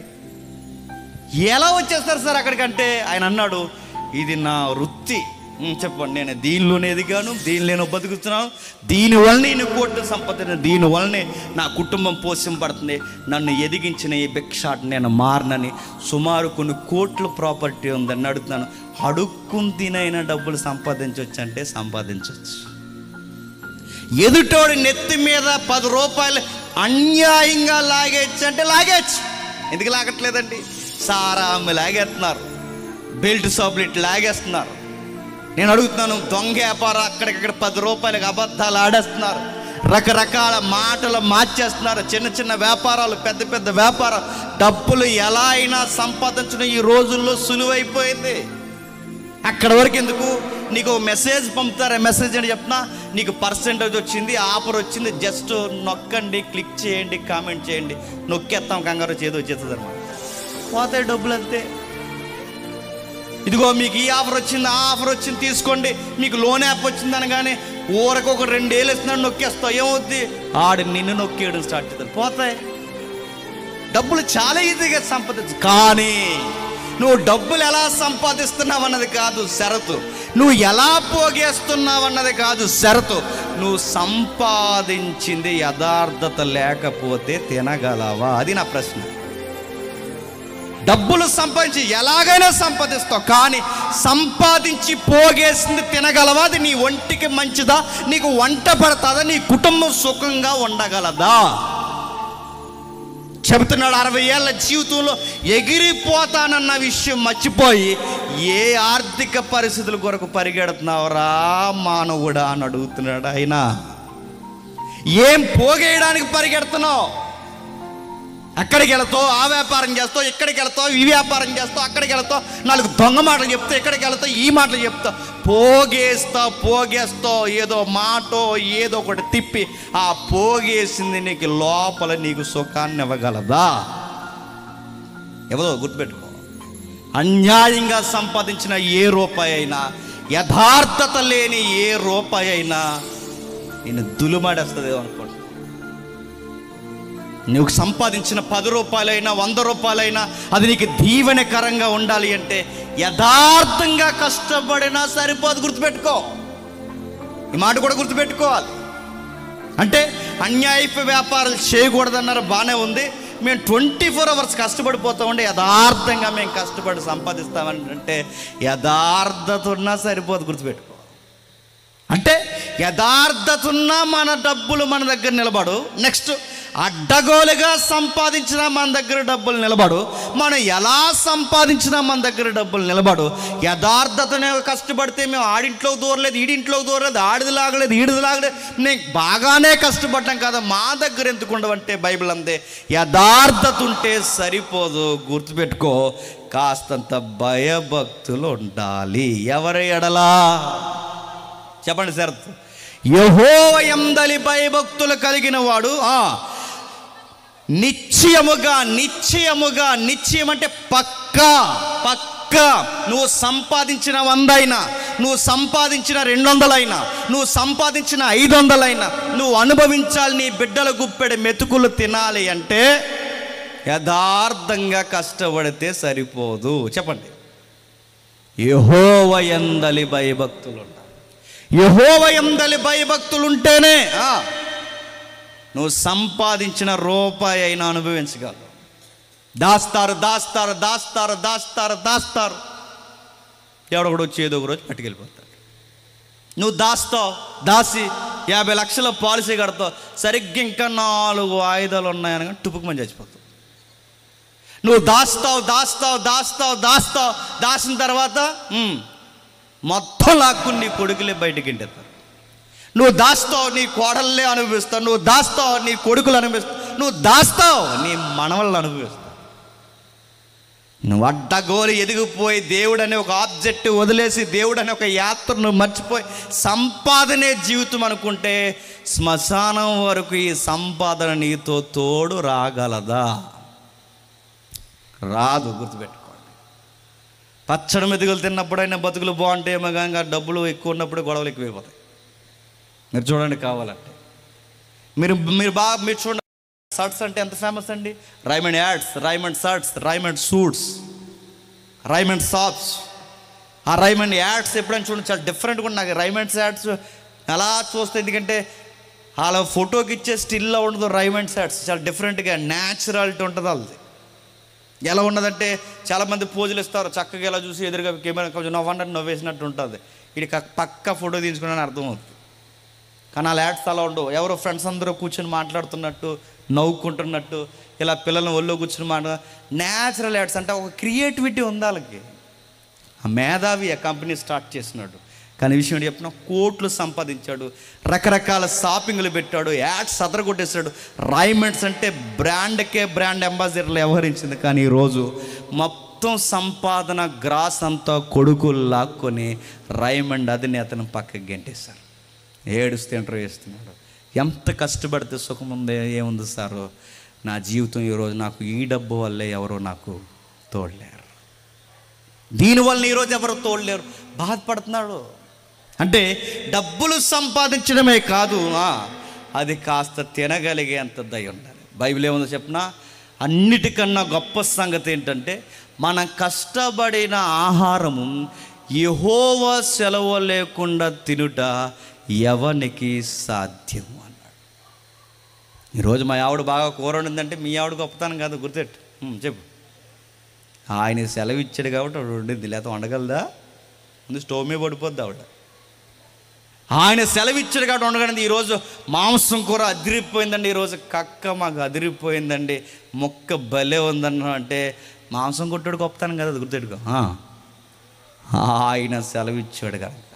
[SPEAKER 1] ఎలా వచ్చేస్తారు సార్ అక్కడికంటే? ఆయన అన్నాడు, ఇది నా వృత్తి. చెప్పండి, నేను దీనిలోనే ఎదిగాను, దీనిలోనే బతుకుతున్నాను, దీనివల్లనే నేను కోట్లు సంపాదించిన, దీనివల్లనే నా కుటుంబం పోషింపడుతుంది. నన్ను ఎదిగించిన ఈ భిక్షాట్ నేను మారనని. సుమారు కొన్ని కోట్ల ప్రాపర్టీ ఉందని అడుగుతున్నాను. అడుక్కుని తినైనా డబ్బులు సంపాదించవచ్చు అంటే సంపాదించవచ్చు. ఎదుటోడి నెత్తి మీద 10 రూపాయలు అన్యాయంగా లాగేచ్చు అంటే లాగేచ్చు. ఎందుకు లాగట్లేదండి? సారా అమ్మి లాగేస్తున్నారు, బెల్ట్ షాపులు ఇట్లా లాగేస్తున్నారు. నేను అడుగుతున్నాను, దొంగ వ్యాపారం అక్కడికక్కడ 10 రూపాయలకు అబద్ధాలు ఆడేస్తున్నారు, రకరకాల మాటలు మార్చేస్తున్నారు. చిన్న చిన్న వ్యాపారాలు, పెద్ద పెద్ద వ్యాపారం, డబ్బులు ఎలా అయినా సంపాదించడం ఈ రోజుల్లో సులువైపోయింది. అక్కడ వరకు ఎందుకు? నీకు మెసేజ్ పంపుతారా? మెసేజ్ అని చెప్పినా నీకు పర్సెంటేజ్ వచ్చింది, ఆఫర్ వచ్చింది, జస్ట్ నొక్కండి, క్లిక్ చేయండి, కామెంట్ చేయండి, నొక్కేస్తాం, కంగారు చేతి వచ్చేస్తుంది అనమాట. పోతాయి డబ్బులు అంతే. ఇదిగో మీకు ఈ ఆఫర్ వచ్చింది, ఆ ఆఫర్ వచ్చింది, తీసుకోండి, మీకు లోన్ యాప్ వచ్చింది అనగానే ఊరకు ఒక 2 ఏళ్ళు ఇస్తున్నాడు, నొక్కేస్తావు. ఏమవుద్ది? ఆడు నిన్ను నొక్కేయడం స్టార్ట్ చేస్తాడు. పోతాయి డబ్బులు. చాలా ఈజీగా సంపాదించు. కానీ నువ్వు డబ్బులు ఎలా సంపాదిస్తున్నావు అన్నది కాదు షరతు, నువ్వు ఎలా పోగేస్తున్నావు అన్నది కాదు షరతు. నువ్వు సంపాదించింది యథార్థత లేకపోతే తినగలవా? అది నా ప్రశ్న. డబ్బులు సంపాదించి ఎలాగైనా సంపాదిస్తావు, కానీ సంపాదించి పోగేసింది తినగలవా? అది నీ ఒంటికి మంచిదా? నీకు వంట పడుతుందా? నీ కుటుంబం సుఖంగా ఉండగలదా? చెబుతున్నాడు, 60 ఏళ్ళ జీవితంలో ఎగిరిపోతానన్న విషయం మర్చిపోయి ఏ ఆర్థిక పరిస్థితుల కొరకు పరిగెడుతున్నావురా మానవుడా అని అడుగుతున్నాడు ఆయన. ఏం పోగేయడానికి పరిగెడుతున్నావు? అక్కడికి వెళతావు, ఆ వ్యాపారం చేస్తావు, ఇక్కడికి వెళతావు, ఈ వ్యాపారం చేస్తావు, అక్కడికి వెళతావు, 4 దొంగ మాటలు చెప్తావు, ఇక్కడికి వెళతావు, ఈ మాటలు చెప్తావు, పోగేస్తావు. ఏదో మాటో ఏదో ఒకటి తిప్పి ఆ పోగేసింది నీకు లోపల నీకు సుఖాన్ని ఇవ్వగలదా? ఎవరో గుర్తుపెట్టుకో. అన్యాయంగా సంపాదించిన ఏ రూపాయి అయినా, యథార్థత లేని ఏ రూపాయి అయినా నేను దులుమాడేస్తుంది అనుకోండి. నువ్వు సంపాదించిన 10 రూపాయలైనా 100 రూపాయలైనా అది నీకు దీవెనకరంగా ఉండాలి అంటే యథార్థంగా కష్టపడినా సరిపోదు. గుర్తుపెట్టుకో, ఈ మాట కూడా గుర్తుపెట్టుకోవాలి. అంటే అన్యాయపు వ్యాపారాలు చేయకూడదన్నారు, బాగానే ఉంది. మేము 24 అవర్స్ కష్టపడిపోతామండి, యథార్థంగా మేము కష్టపడి సంపాదిస్తామని అంటే యథార్థత ఉన్నా సరిపోదు. గుర్తుపెట్టుకో. అంటే యథార్థత ఉన్నా మన డబ్బులు మన దగ్గర నిలబడు. నెక్స్ట్, అడ్డగోలుగా సంపాదించినా మన దగ్గర డబ్బులు నిలబడు. మనం ఎలా సంపాదించినా మన దగ్గర డబ్బులు నిలబడు. యథార్థతనే కష్టపడితే మేము ఆడింట్లోకి దూరలేదు, ఈడింట్లోకి దూరలేదు, ఆడిది లాగలేదు, ఈడిది లాగలేదు, నేను బాగానే కష్టపడ్డాం కదా, మా దగ్గర ఎందుకు ఉండవంటే బైబిల్ అందే యథార్థత ఉంటే సరిపోదు. గుర్తుపెట్టుకో, కాస్తంత భయభక్తులు ఉండాలి. ఎవరి ఎడలా? చెప్పండి షరతు. యెహోవా యందలి భయభక్తులు కలిగిన వాడు నిశ్చయముగా నిశ్చయం అంటే పక్కా నువ్వు సంపాదించిన 100 అయినా, నువ్వు సంపాదించిన 200 అయినా, నువ్వు సంపాదించిన 500 అయినా నువ్వు అనుభవించాలి. నీ బిడ్డల గుప్పెడు మెతుకులు తినాలి అంటే యథార్థంగా కష్టపడితే సరిపోదు. చెప్పండి, యెహోవా యందలి భయభక్తులు ఉండాలి. యెహోవా యందలి భయభక్తులు ఉంటేనే నువ్వు సంపాదించిన రూపాయి అయినా అనుభవించగలవు. దాస్తారు ఎవడో కూడా వచ్చి ఏదో ఒక రోజు పట్టుకెళ్ళిపోతాడు. నువ్వు దాసి 50 లక్షల పాలసీ కడతావు, సరిగ్గా ఇంకా 4 వాయిదాలు ఉన్నాయని కానీ టుపుకుమని చచ్చిపోతావు. నువ్వు దాచిన తర్వాత మొత్తం లాక్కుని నీ కొడుకులే బయటికి ఇంటేస్తారు. నువ్వు దాస్తావు, నీ కోడళ్ళే అనుభవిస్తావు. నువ్వు దాస్తావు, నీ కొడుకులు అనుభవిస్తావు. నువ్వు దాస్తావు, నీ మనవళ్ళు అనుభవిస్తావు. నువ్వు అడ్డగోలు ఎదిగిపోయి దేవుడు అనే ఒక ఆబ్జెక్ట్ వదిలేసి దేవుడు అనే ఒక యాత్రను మర్చిపోయి సంపాదనే జీవితం అనుకుంటే శ్మశానం వరకు ఈ సంపాదన నీతో తోడు రాగలదా? రాదు. గుర్తుపెట్టుకోండి. పచ్చడి మెతుకులు తిన్నప్పుడైనా బతుకులు బాగుంటాయేమో కానీ డబ్బులు ఎక్కువ ఉన్నప్పుడు గొడవలు ఎక్కువైపోతాయి. మీరు చూడండి, కావాలంటే మీరు చూడండి. షర్ట్స్ అంటే ఎంత ఫేమస్ అండి? Raymond ads, Raymond shirts, Raymond suits, Raymond shops. ఆ రైమండ్ యాడ్స్ ఎప్పుడైనా చూడండి, చాలా డిఫరెంట్గా ఉంది. నాకు రైమండ్స్ యాడ్స్ అలా చూస్తే, ఎందుకంటే అలా ఫోటోకి ఇచ్చే స్టిల్లో ఉండదు. రైమండ్స్ యాడ్స్ చాలా డిఫరెంట్గా న్యాచురాలిటీ ఉంటుంది. వాళ్ళది ఎలా ఉన్నదంటే చాలామంది పోజులు ఇస్తారు, చక్కగా ఎలా చూసి ఎదురుగా కెమెరా కొంచెం నవ్వేసినట్టు ఉంటుంది. ఇది పక్క ఫోటో తీసుకున్నాను అర్థమవుతుంది. కానీ ఆ యాడ్స్ అలా ఉండవు. ఎవరో ఫ్రెండ్స్ అందరూ కూర్చొని మాట్లాడుతున్నట్టు, నవ్వుకుంటున్నట్టు, ఇలా పిల్లల్ని ఒళ్ళో కూర్చొని న్యాచురల్ యాడ్స్ అంటే ఒక క్రియేటివిటీ ఉంది వాళ్ళకి. ఆ మేధావి ఆ కంపెనీ స్టార్ట్ చేసినాడు. కానీ విషయం ఏంటి చెప్పిన, కోట్లు సంపాదించాడు, రకరకాల షాపింగ్లు పెట్టాడు, యాడ్స్ అదరగొట్టేశాడు. రైమండ్స్ అంటే బ్రాండ్కే బ్రాండ్ అంబాసిడర్లు వ్యవహరించింది. కానీ ఈరోజు మొత్తం సంపాదన గ్రాస్ అంతా కొడుకులు లాక్కొని రైమండ్ అధినేతను పక్కకి గెంటేశారు. ఏడుస్తే ఇంటర్వ్యూ చేస్తున్నాడు. ఎంత కష్టపడితే సుఖం ఉంది, ఏముంది సారు, నా జీవితం ఈరోజు నాకు ఈ డబ్బు వల్లే ఎవరో నాకు తోడలేరు, దీనివల్ల ఈరోజు ఎవరు తోడలేరు, బాధపడుతున్నాడు. అంటే డబ్బులు సంపాదించడమే కాదు, అది కాస్త తినగలిగేంత దయ ఉండాలి. బైబిల్ ఏముందో చెప్పినా, అన్నిటికన్నా గొప్ప సంగతి ఏంటంటే మనం కష్టపడిన ఆహారము యెహోవా సెలవు లేకుండా తినుట ఎవనికి సాధ్యము అన్నాడు. ఈరోజు మా ఆవిడ బాగా కూర వండిందంటే మీ ఆవిడ గొప్పతనం కాదు, గుర్తెట్టు చెప్పు. ఆయన సెలవు ఇచ్చాడు కాబట్టి ఆవిడ వండింది, లేకపోతే వండగలదా? ముందు స్టవ్ మీద పడిపోద్ది ఆవిడ. ఆయన సెలవు ఇచ్చాడు కాబట్టి వండగలిగింది. ఈరోజు మాంసం కూర అదిరిపోయిందండి, ఈరోజు కక్క మాకు అదిరిపోయిందండి, మొక్క భలే ఉందన్న అంటే మాంసం కొట్టాడు గొప్పతనం కదా, అది గుర్తెట్టుకో. ఆయన సెలవు ఇచ్చాడు కనుక,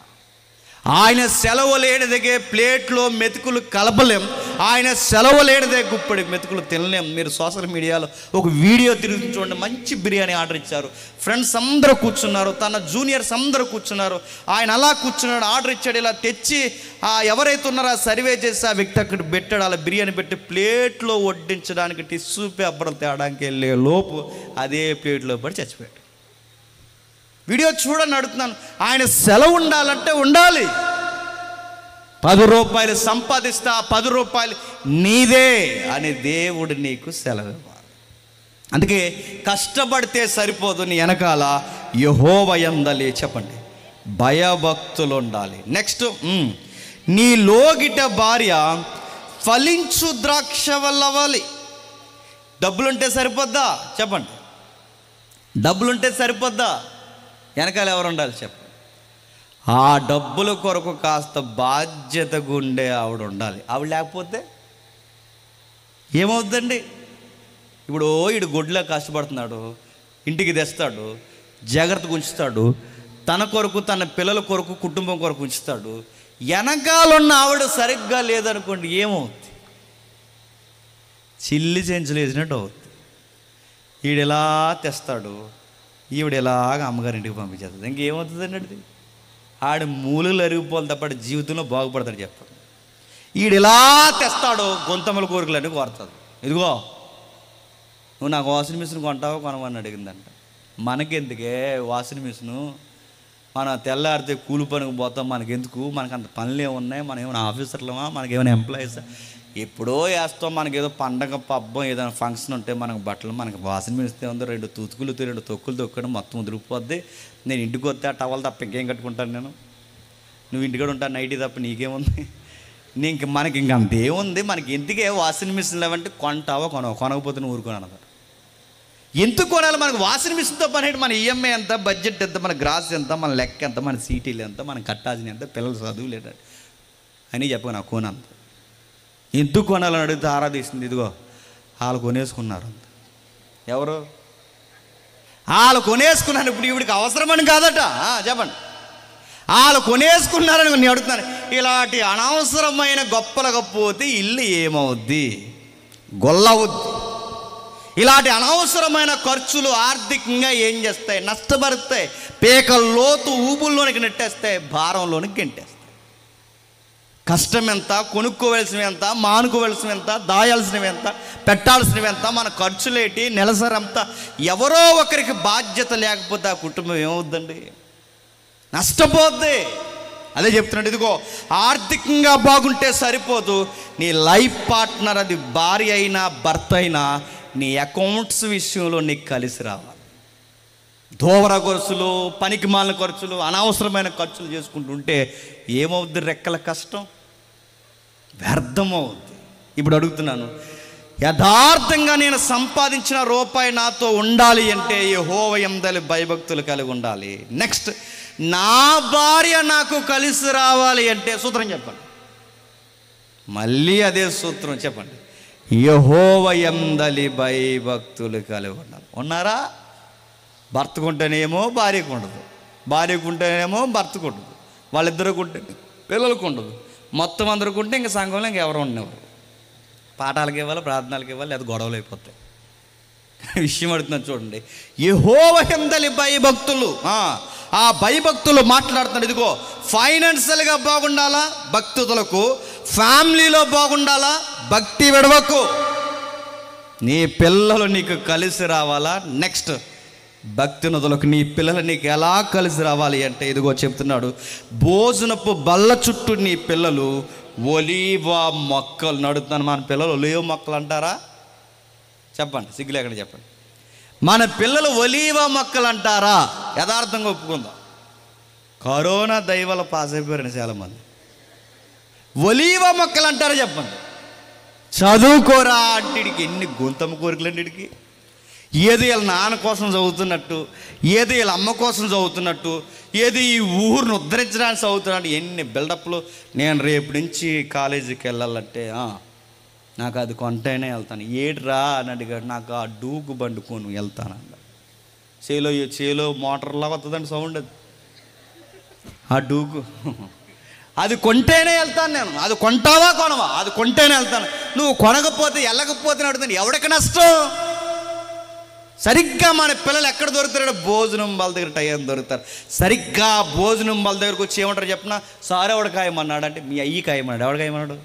[SPEAKER 1] ఆయన సెలవు లేనిదిగే ప్లేట్లో మెతుకులు కలపలేం, ఆయన సెలవు లేనిదే గుప్పడి మెతుకులు తినలేం. మీరు సోషల్ మీడియాలో ఒక వీడియో తిరిగి చూడండి, మంచి బిర్యానీ ఆర్డర్ ఇచ్చారు, ఫ్రెండ్స్ అందరూ కూర్చున్నారు, తన జూనియర్స్ అందరూ కూర్చున్నారు, ఆయన అలా కూర్చున్నాడు, ఆర్డర్ ఇచ్చాడు, ఇలా తెచ్చి ఎవరైతే ఉన్నారో ఆ సర్వే చేసి ఆ వ్యక్తి అక్కడ పెట్టాడు, అలా బిర్యానీ పెట్టి ప్లేట్లో వడ్డించడానికి టిష్యూ పేపర్లు తేడానికి వెళ్ళే లోపు అదే ప్లేట్లో పడి చచ్చిపోయాడు. వీడియో చూడని అడుగుతున్నాను. ఆయన సెలవు ఉండాలంటే ఉండాలి. 10 రూపాయలు సంపాదిస్తా, 10 రూపాయలు నీదే అని దేవుడు నీకు సెలవు ఇవ్వాలి. అందుకే కష్టపడితే సరిపోదు, నీ వెనకాల యెహోవా యందలి చెప్పండి భయభక్తులు ఉండాలి. నెక్స్ట్, నీ లోగిట భార్య ఫలించు ద్రాక్ష వల్లవాలి. డబ్బులుంటే సరిపోద్దా? చెప్పండి. డబ్బులుంటే సరిపోద్దా? వెనకాల ఎవరు ఉండాలి చెప్పండి. ఆ డబ్బుల కొరకు కాస్త బాధ్యతగా ఉండే ఆవిడ ఉండాలి. ఆవిడ లేకపోతే ఏమవుద్దండి? ఇప్పుడు ఈడు గొడ్లా కష్టపడుతున్నాడు, ఇంటికి తెస్తాడు, జాగ్రత్తగా ఉంచుతాడు, తన కొరకు, తన పిల్లల కొరకు, కుటుంబం కొరకు ఉంచుతాడు. వెనకాలన్న ఆవిడ సరిగ్గా లేదనుకోండి, ఏమవుద్ది? చిల్లి చెంచులు వేసినట్టు అవుద్ది. ఈడెలా తెస్తాడు, ఈవిడ ఎలాగ అమ్మగారింటికి పంపించేస్తుంది. ఇంకేమవుతుందండి? అది ఆడి మూలలు అరిగిపోవాలి తప్ప జీవితంలో బాగుపడతాడు చెప్పండి. ఈడు ఎలా తెస్తాడో గొంతమ్మల కోరికలన్నీ కోరుతుంది. ఇదిగో నువ్వు నాకు వాషింగ్ మిషన్ కొంటావో కొనమని అడిగిందంట. మనకెందుకే వాషింగ్ మిషను, మన తెల్లారితే కూలి పనికి పోతాం, మనకెందుకు, మనకు అంత పనులు ఏమున్నాయి, మనం ఏమైనా ఆఫీసర్లమా, మనకేమైనా ఎంప్లాయీసా, ఎప్పుడో వేస్తాం, మనకేదో పండగ పబ్బం ఏదైనా ఫంక్షన్ ఉంటే మనకు బట్టలు, మనకి వాషింగ్ మిషన్ ఉందో 2 తూతుకులు 2 తొక్కులు తొక్కడం మొత్తం ఉదిరిపోద్ది. నేను ఇంటికి వస్తే ఆ టవల్ తప్ప ఇంకేం కట్టుకుంటాను నేను, నువ్వు ఇంటికాడ ఉంటాను నైటీ తప్ప నీకేముంది, మనకి ఇంక అంతేముంది, మనకి ఎందుకే వాషింగ్ మిషన్ లేవంటే కొంటావో కొనకపోతే నువ్వు ఊరుకొని అన్నది. ఎందుకు కొనాలి? మనకు వాషింగ్ మిషన్తో పని ఏంటి? మన ఈఎంఐ ఎంత, బడ్జెట్ ఎంత, మన గ్రాస్ ఎంత, మన లెక్క ఎంత, మన సీటీలు ఎంత, మన కట్టాల్సిన ఎంత, పిల్లలు చదువు లేదా అని చెప్పక నాకు కొనంత. ఎందుకు కొనాలని అడిగితే ఆరాధిస్తుంది. ఇదిగో వాళ్ళు కొనేసుకున్నారు. ఎవరు? వాళ్ళు కొనేసుకున్నారు. ఇప్పుడు ఈవిడికి అవసరమని కాదట, చెప్పండి. వాళ్ళు కొనేసుకున్నారని నేను అడుగుతున్నాను. ఇలాంటి అనవసరమైన గొప్పలు గొప్పపోతే ఇల్లు ఏమవుద్ది? గొల్లవుద్ది. ఇలాంటి అనవసరమైన ఖర్చులు ఆర్థికంగా ఏం చేస్తాయి? నష్టపరుస్తాయి. పేక లోతు ఊబుల్లోనికి నెట్టేస్తాయి, భారంలోనికి గెంటేస్తాయి. కష్టం ఎంత, కొనుక్కోవలసినవి ఎంత, మానుకోవలసినవి ఎంత, దాయాల్సినవి ఎంత, పెట్టాల్సినవి ఎంత, మన ఖర్చులేటి, నెలసరంతా. ఎవరో ఒకరికి బాధ్యత లేకపోతే ఆ కుటుంబం ఏమవుద్దండి? నష్టపోద్ది. అదే చెప్తున్నాడు, ఇదిగో ఆర్థికంగా బాగుంటే సరిపోదు, నీ లైఫ్ పార్ట్నర్, అది భార్య అయినా భర్త అయినా, నీ అకౌంట్స్ విషయంలో నీకు కలిసి రావాలి. దోవర ఖర్చులు, పనికి మాలిన ఖర్చులు, అనవసరమైన ఖర్చులు చేసుకుంటుంటే ఏమవుద్ది? రెక్కల కష్టం వ్యర్థమవుద్ది. ఇప్పుడు అడుగుతున్నాను, యథార్థంగా నేను సంపాదించిన రూపాయి నాతో ఉండాలి అంటే యెహోవా యందలి భయభక్తులు కలిగి ఉండాలి. నెక్స్ట్, నా భార్య నాకు కలిసి రావాలి అంటే సూత్రం చెప్పండి. మళ్ళీ అదే సూత్రం చెప్పండి, యెహోవా యందలి భయభక్తులు కలిగి ఉండాలి. ఉన్నారా? భర్తకుంటేనేమో భార్యకు ఉండదు, భార్యకు ఉంటేనేమో భర్తకు ఉండదు, వాళ్ళిద్దరికి ఉంటే పిల్లలకు ఉండదు, మొత్తం అందరికి ఉంటే ఇంక సంఘంలో ఇంకెవరు ఉండేవారు. పాఠాలకు ఇవ్వాలి, ప్రార్థనలకు ఇవ్వాలి, అది గొడవలు అయిపోతాయి. విషయం అడుగుతున్నాను చూడండి, యెహోవా యందలి భయభక్తులు, ఆ భయభక్తులు మాట్లాడుతున్నాడు. ఇదిగో ఫైనాన్షియల్గా బాగుండాలా భక్తులకు, ఫ్యామిలీలో బాగుండాలా, భక్తి విడవకు, నీ పిల్లలు నీకు కలిసి రావాలా. నెక్స్ట్, భక్తి నదులకు నీ పిల్లలు నీకు ఎలా కలిసి రావాలి అంటే ఇదిగో చెప్తున్నాడు, భోజనపు బల్ల చుట్టూ నీ పిల్లలు ఒలీవ మొక్కలు నడుతున్నాను. మన పిల్లలు ఒలీవ మొక్కలు అంటారా? చెప్పండి, సిగ్గులేకుండా చెప్పండి. మన పిల్లలు ఒలీవ మొక్కలు అంటారా? యథార్థంగా ఒప్పుకుందాం. కరోనా దైవాల పాస్ అయిపోయారని చాలామంది. ఒలీవ మొక్కలు అంటారా? చెప్పండి. చదువుకోరా అంటే ఇడికి ఎన్ని గొంతమ్మ కోరికలండి ఇడికి. ఏది వీళ్ళ నాన్న కోసం చదువుతున్నట్టు, ఏది వీళ్ళ అమ్మ కోసం చదువుతున్నట్టు, ఏది ఈ ఊరిని ఉద్ధరించడానికి చదువుతున్నట్టు, ఎన్ని బిల్డప్లు. నేను రేపు నుంచి కాలేజీకి వెళ్ళాలంటే నాకు అది కొంటేనే వెళ్తాను. ఏడ్రా అని అడిగాడు. నాకు ఆ డూకు బండి కొను వెళ్తానంట. చేలో మోటార్లా వస్తుందండి సౌండ్, అది ఆ డూకు. అది కొంటేనే వెళ్తాను నేను. అది కొంటావా కొనవా? అది కొంటేనే వెళ్తాను. నువ్వు కొనకపోతే వెళ్ళకపోతే అడుగుతాను, ఎవరికి నష్టం? సరిగ్గా మన పిల్లలు ఎక్కడ దొరుకుతారో భోజనం వాళ్ళ దగ్గర టైం దొరుకుతారు. సరిగ్గా భోజనం వాళ్ళ దగ్గరకు వచ్చి ఏమంటారు చెప్పిన, సార్ ఎవడ కాయమన్నాడు అంటే మీ అయ్యి కాయమన్నాడు. ఎవడ కాయమన్నాడు?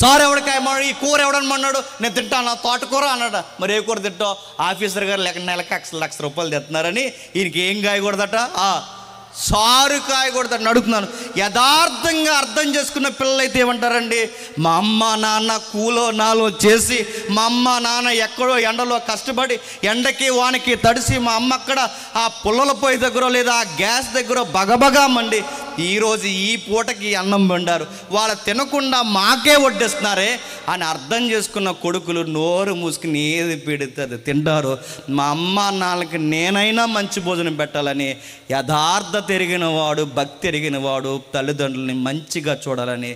[SPEAKER 1] సార్ ఎవడ కాయమన్నాడు? ఈ కూర ఎవడమన్నాడు? నేను తింటాను, నా తోటకూర అన్నాడు. మరి ఏ కూర తింటావు? ఆఫీసర్ గారు నెలకు లక్ష రూపాయలు తెస్తున్నారని ఈయనకి ఏం కాయకూడదట, సారు కాయకూడదని అడుగుతున్నాను. యథార్థంగా అర్థం చేసుకున్న పిల్లలైతే ఏమంటారండి, మా అమ్మ నాన్న కూలో నాలో చేసి, మా అమ్మ నాన్న ఎక్కడో ఎండలో కష్టపడి ఎండకి వానకి తడిసి, మా అమ్మ అక్కడ ఆ పుల్లల పొయ్యి దగ్గర లేదా ఆ గ్యాస్ దగ్గర బగబగా మండి ఈరోజు ఈ పూటకి అన్నం వండారు, వాళ్ళు తినకుండా మాకే వడ్డిస్తున్నారే అని అర్థం చేసుకున్న కొడుకులు నోరు మూసుకుని ఏది పెడితే అది తింటారు. మా అమ్మ నాన్నకి నేనైనా మంచి భోజనం పెట్టాలని యథార్థత ఎరిగిన వాడు, భక్తి ఎరిగిన వాడు తల్లిదండ్రులని మంచిగా చూడాలని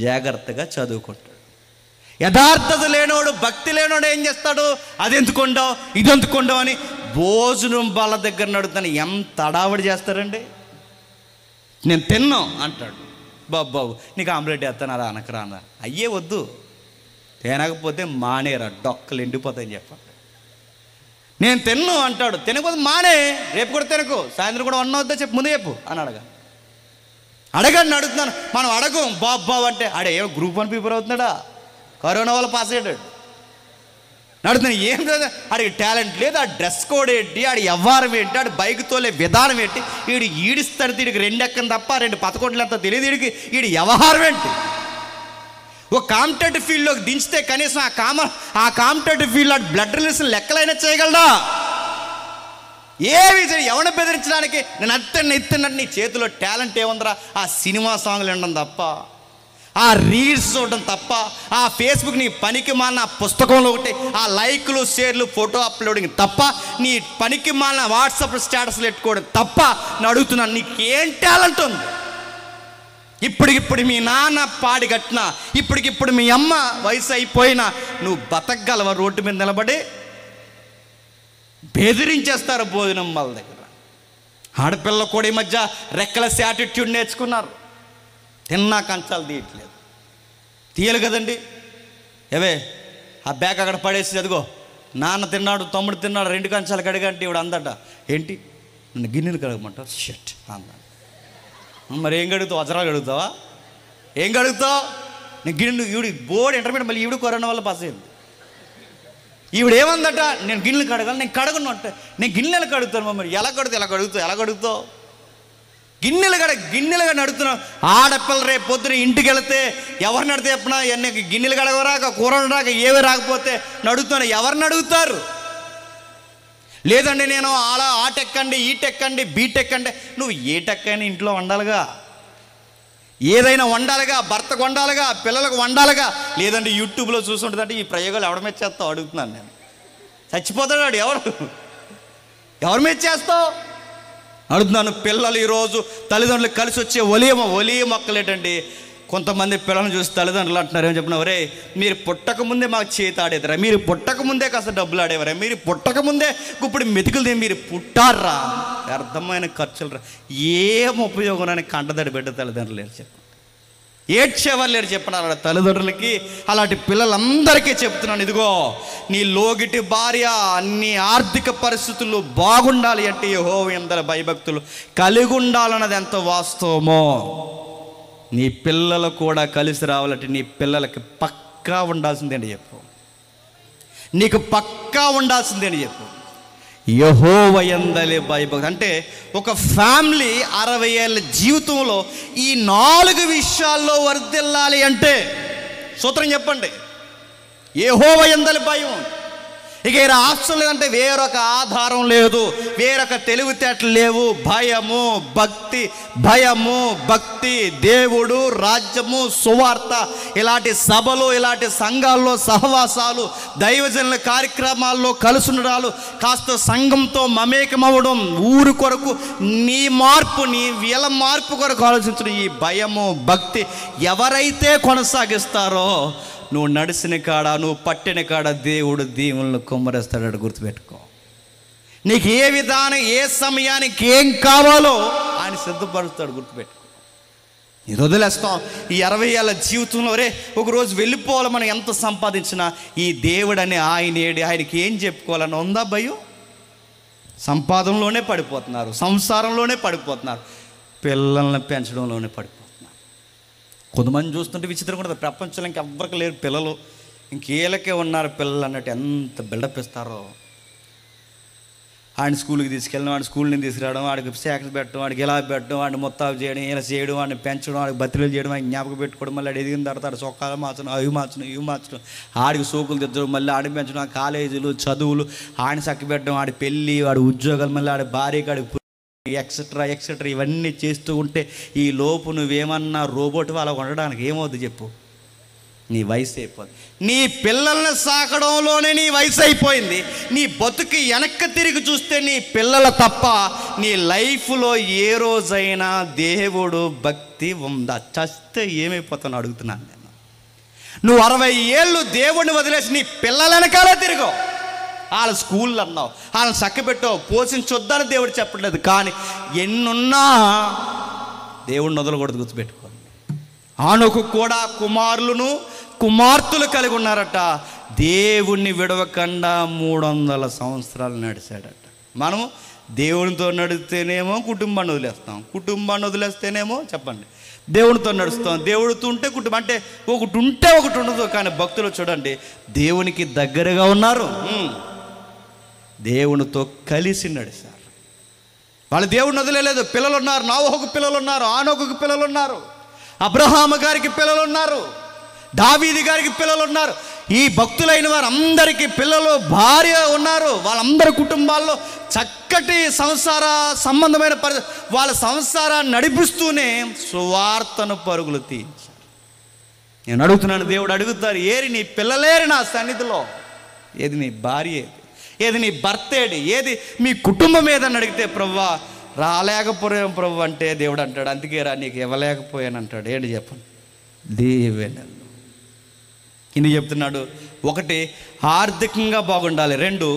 [SPEAKER 1] జాగ్రత్తగా చదువుకుంటాడు. యథార్థత లేనివాడు, భక్తి లేనివాడు ఏం చేస్తాడు? అది ఎందుకుంటావు, ఇది ఎందుకుంటావు అని భోజనం వాళ్ళ దగ్గర నడుతాను. ఎంత అడావడి చేస్తారండి. నేను తిన్నాం అంటాడు, బాబు నీకు ఆమ్లెట్ వేస్తాను, అలా అనకరా అన్న. అయ్యే వద్దు, తినకపోతే మానేరా, డొక్కలు ఎండిపోతాయని చెప్పండి. నేను తిన్ను అంటాడు, తినకపోతే మానే, రేపు కూడా తినకు, సాయంత్రం కూడా వద్దా చెప్పు, ముందు చెప్పు అని అడగండి అడుగుతున్నాను. మనం అడగం బాబు అంటే ఆడే ఏమో గ్రూప్ 1 ప్రిపేర్ అవుతున్నాడా, కరోనా వల్ల పాస్ అయ్యాడు నడుతున్నాను. ఏం లేదు, ఆడికి టాలెంట్ లేదు, ఆ డ్రెస్ కోడ్ ఏంటి, ఆడి వ్యవహారం ఏంటి, ఆడి బైక్ తోలే విధానం ఏంటి, వీడు ఈడిస్తాడు, వీడికి 2 ఎక్కని తప్ప 2 పతకొండలు అంతా తెలియదు, వీడి వ్యవహారం ఏంటి. ఒక కాంపిటేటివ్ ఫీల్డ్లోకి దించితే కనీసం ఆ కాంపిటేటివ్ ఫీల్డ్ బ్లడ్ రిలేషన్ లెక్కలైనా చేయగలడా? ఏమి ఎవరిని బెదిరించడానికి నేను ఇస్తున్నట్టు నీ చేతిలో టాలెంట్ ఏముందిరా? ఆ సినిమా సాంగ్లు వినడం తప్ప, ఆ రీల్స్ చూడడం తప్ప, ఆ ఫేస్బుక్ నీ పనికి మాలిన పుస్తకంలో ఒకటి ఆ లైక్లు షేర్లు ఫోటో అప్లోడింగ్ తప్ప, నీ పనికి మాలిన వాట్సాప్ స్టేటస్లు పెట్టుకోవడం తప్ప నేను అడుగుతున్నాను, నీకేం టాలెంట్ ఉంది? ఇప్పటికిప్పుడు మీ నాన్న పాడి కట్టినా, ఇప్పటికిప్పుడు మీ అమ్మ వయసు అయిపోయినా నువ్వు బతకగలవా? రోడ్డు మీద నిలబడి బెదిరించేస్తారు భోజనం వాళ్ళ దగ్గర. ఆడపిల్లలు కూడా ఈ మధ్య రెక్కలెస్ యాటిట్యూడ్ నేర్చుకున్నారు. తిన్నా కంచాలు తీయాలి కదండి. ఏవే ఆ బ్యాగ్ అక్కడ పడేసి అదిగో నాన్న తిన్నాడు, తమ్ముడు తిన్నాడు, 2 కంచాలు కడిగంటే ఇవిడు అందట, ఏంటి నన్ను గిన్నెలు కడగమంటావు? షట్ అన్నాడు. మరి ఏం కడుగుతావు? వజ్రాలు కడుగుతావా? ఏం కడుగుతావు? నేను గిన్నెలు, ఈవిడ బోర్డు ఇంటర్మీడియట్, మళ్ళీ ఈవిడ కరోనా వల్ల పాస్ అయింది. ఈవిడ ఏమందట, నేను గిన్నెలు కడగాలి, నేను కడగను అంటే, నేను గిన్నెలు కడుగుతాను. మమ్మల్ని ఎలా కడుగుతావు? గిన్నెలుగా నడుతున్నావు. ఆడపిల్ల రేపు పొద్దున ఇంటికి వెళితే ఎవరు నడితే చెప్పినా, నీకు గిన్నెలు కడగరాక, కూరలు రాక, ఏవి రాకపోతే నడుగుతాను, ఎవరిని అడుగుతారు? లేదండి నేను ఆ టెక్కండి, ఈ టెక్కండి, బీ టెక్కండి. నువ్వు ఏ టెక్కైనా ఇంట్లో వండాలిగా, ఏదైనా వండాలిగా, భర్తకు వండాలిగా, పిల్లలకు వండాలిగా. లేదంటే యూట్యూబ్లో చూసుంటుందంటే ఈ ప్రయోగాలు ఎవరి మీద చేస్తావు అడుగుతున్నాను నేను. చచ్చిపోతాడు వాడు. ఎవరి మీద చేస్తావు అడుగుతున్నాను. పిల్లలు ఈరోజు తల్లిదండ్రులు కలిసి వచ్చే ఒలియ మొక్కలు ఏంటండి, కొంతమంది పిల్లలను చూసి తల్లిదండ్రులు అంటున్నారు, ఏమని చెప్పిన, ఒరే మీరు పుట్టకముందే మాకు చేతి ఆడేదిరా, మీరు పుట్టకముందే కాస్త డబ్బులు ఆడేవరా, మీరు పుట్టకముందే ఇప్పుడు మెతుకులు మీరు పుట్టారా, వ్యర్థమైన ఖర్చులు రా, ఏం ఉపయోగం అని కంటదడి పెట్టే తల్లిదండ్రులు లేరు చెప్పండి. ఏడ్చేవాళ్ళు లేరు చెప్పినారు తల్లిదండ్రులకి. అలాంటి పిల్లలందరికీ చెప్తున్నాను, ఇదిగో నీ లోగిటి భార్య నీ ఆర్థిక పరిస్థితులు బాగుండాలి అంటే యెహోవా యందు భయభక్తులు కలిగి ఉండాలన్నది ఎంత వాస్తవమో, నీ పిల్లలు కూడా కలిసి రావాలంటే నీ పిల్లలకి పక్కా ఉండాల్సిందేంటి చెప్పు. నీకు పక్కా ఉండాల్సిందేంటి చెప్పు. యెహోవా యందు భయభక్తి అంటే ఒక ఫ్యామిలీ 60 ఏళ్ళ జీవితంలో ఈ 4 విషయాల్లో వర్ధిల్లాలి అంటే సూత్రం చెప్పండి. యెహోవా యందు భయం. ఇక ఏ ఆప్షన్ లేదంటే వేరొక ఆధారం లేదు, వేరొక తెలివితేటలు లేవు. భయము భక్తి, దేవుడు, రాజ్యము, సువార్త, ఇలాంటి సభలు, ఇలాంటి సంఘాల్లో సహవాసాలు, దైవజనుల కార్యక్రమాల్లో కలుసుండాలు, కాస్త సంఘంతో మమేకమవ్వడం, ఊరు కొరకు నీ మార్పు, నీ వీళ్ళ మార్పు కొరకు ఆలోచించడం, ఈ భయము భక్తి ఎవరైతే కొనసాగిస్తారో నువ్వు నడిచిన కాడ, నువ్వు పట్టిన కాడ దేవుడు దీవులను కుమ్మరిస్తాడు. గుర్తుపెట్టుకో. నీకు ఏ విధానం, ఏ సమయానికి ఏం కావాలో ఆయన సిద్ధపరుస్తాడు. గుర్తుపెట్టుకో. ఇది వదిలేస్తాం ఈ 60 ఏళ్ళ జీవితంలో. రే ఒకరోజు వెళ్ళిపోవాలి, మనం ఎంత సంపాదించినా ఈ దేవుడు అని ఆయనకి ఏం చెప్పుకోవాలని ఉందా భయం? సంపాదనలోనే పడిపోతున్నారు, సంసారంలోనే పడిపోతున్నారు, పిల్లల్ని పెంచడంలోనే పడిపోతున్నారు. కొంతమంది చూస్తుంటే విచిత్రం కూడా, ప్రపంచంలో ఇంకెవ్వరికి లేరు పిల్లలు, ఇంకేళ్ళకే ఉన్నారు పిల్లలు అన్నట్టు ఎంత బిల్డప్ ఇస్తారో. వాడిని స్కూల్కి తీసుకెళ్ళడం, వాడిని స్కూల్ నుంచి తీసుకురావడం, వాడికి శాఖలు పెట్టడం, వాడికి ఇలా పెట్టడం, వాడిని మొత్తాలు చేయడం, ఇలా చేయడం, వాడిని పెంచడం, వాడికి బతిలు చేయడం, వాడికి జ్ఞాపకం పెట్టుకోవడం, మళ్ళీ ఆడు ఎదిగిన తర్వాత చొక్కాలు మార్చడం, ఇవి మార్చడం, ఆడికి సోకులు తెచ్చడం, మళ్ళీ ఆడికి పెంచడం, కాలేజీలు, చదువులు, ఆడిని చక్కబెట్టడం, ఆడి పెళ్ళి, వాడి ఉద్యోగాలు, మళ్ళీ ఆడి భార్యకి, ఆడి ఎక్సెట్రా ఇవన్నీ చేస్తూ ఉంటే ఈ లోపు నువ్వేమన్నా రోబోట్ వాళ్ళ ఉండడానికి ఏమవుద్ది చెప్పు? నీ వయసు అయిపోయింది. నీ పిల్లల్ని సాకడంలోనే నీ వయసు అయిపోయింది. నీ బతుకి వెనక్కి తిరిగి చూస్తే నీ పిల్లల తప్ప నీ లైఫ్లో ఏ రోజైనా దేవుడు భక్తి ఉందా? చస్తే ఏమైపోతాను అడుగుతున్నాను నేను. నువ్వు 60 ఏళ్ళు దేవుడిని వదిలేసి నీ పిల్లల వెనకాలే తిరిగావు. వాళ్ళ స్కూళ్ళు అన్నావు, వాళ్ళని చక్కబెట్టావు, పోషించొద్దని దేవుడు చెప్పట్లేదు. కానీ ఎన్నున్నా దేవుడిని వదలకూడదు. గుర్తుపెట్టుకోండి. ఆనోకు కూడా కుమార్తెలు కలిగి ఉన్నారట. దేవుణ్ణి విడవకుండా 300 సంవత్సరాలు నడిచాడట. మనం దేవునితో నడిస్తేనేమో కుటుంబాన్ని వదిలేస్తాం, కుటుంబాన్ని వదిలేస్తేనేమో చెప్పండి దేవునితో నడుస్తాం. దేవుడితో ఉంటే కుటుంబం అంటే ఒకటి ఉంటే ఒకటి ఉండదు. కానీ భక్తులు చూడండి, దేవునికి దగ్గరగా ఉన్నారు, దేవునితో కలిసి నడిచారు. వాళ్ళు దేవుడిని వదిలేదు. పిల్లలు ఉన్నారు, నోవహుకు పిల్లలు ఉన్నారు, ఆనోకుకు పిల్లలు ఉన్నారు, అబ్రహాము గారికి పిల్లలు ఉన్నారు, దావీదు గారికి పిల్లలు ఉన్నారు. ఈ భక్తులైన వారు అందరికీ పిల్లలు, భార్య ఉన్నారు. వాళ్ళందరి కుటుంబాల్లో చక్కటి సంసార సంబంధమైన వాళ్ళ సంసారాన్ని నడిపిస్తూనే సువార్తను పరుగులు తీయించారు. నేను అడుగుతున్నాను, దేవుడు అడుగుతారు, ఏరి నీ పిల్లలేరు నా సన్నిధిలో? ఏది నీ భార్య, ఏది నీ భర్త, ఏది మీ కుటుంబం ఏదని అడిగితే, ప్రభువా రాలేకపోయాం ప్రభు అంటే దేవుడు అంటాడు, అందుకే రా నీకు ఇవ్వలేకపోయాను అంటాడు. ఏంటి చెప్పండి? దీవెనలు. ఇన్ని చెప్తున్నాడు. 1 ఆర్థికంగా బాగుండాలి, 2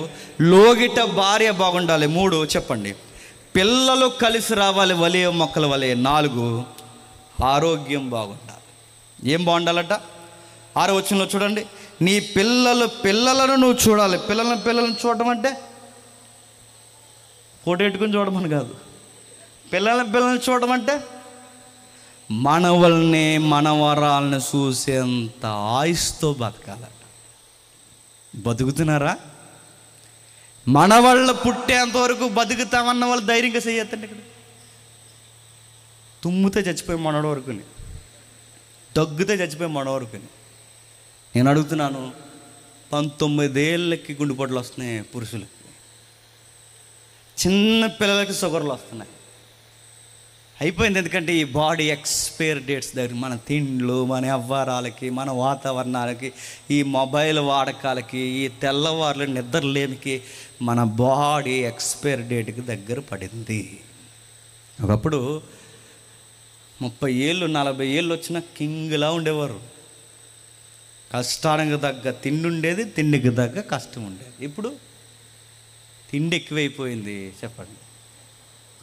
[SPEAKER 1] లోగిట భార్య బాగుండాలి, 3 చెప్పండి పిల్లలు కలిసి రావాలి వలే మొక్కల వలె, 4 ఆరోగ్యం బాగుండాలి. ఏం బాగుండాలట? 6వ వచనంలో చూడండి, నీ పిల్లలను నువ్వు చూడాలి. పిల్లలను చూడడం అంటే ఫోటో పెట్టుకుని చూడమని కాదు. పిల్లల్ని చూడడం అంటే మనవల్ని మనవరాలని చూసేంత ఆయుస్తో బతకాలి. బతుకుతున్నారా? మనవాళ్ళు పుట్టేంత వరకు బతుకుతామన్న వాళ్ళు ధైర్యంగా చేయొద్దండి. ఇక్కడ తుమ్మితే చచ్చిపోయి మనవడ వరకుని, దగ్గితే చచ్చిపోయి మనవ వరకుని. నేను అడుగుతున్నాను, 19 ఏళ్ళకి గుండెపోట్లు వస్తున్నాయి పురుషులకి, చిన్న పిల్లలకి షుగర్లు వస్తున్నాయి. అయిపోయింది. ఎందుకంటే ఈ బాడీ ఎక్స్పైర్ డేట్స్ దగ్గర, మన తిండ్లు, మన వ్యవహారాలకి, మన వాతావరణాలకి, ఈ మొబైల్ వాడకాలకి, ఈ తెల్లవారులు నిద్రలేమికి మన బాడీ ఎక్స్పైర్ డేట్కి దగ్గర పడింది. ఒకప్పుడు 30 ఏళ్ళు 40 ఏళ్ళు వచ్చిన కింగ్లా ఉండేవారు. కష్టానికి తగ్గ తిండి ఉండేది, తిండికి తగ్గ కష్టం ఉండేది. ఇప్పుడు తిండి ఎక్కువైపోయింది. చెప్పండి,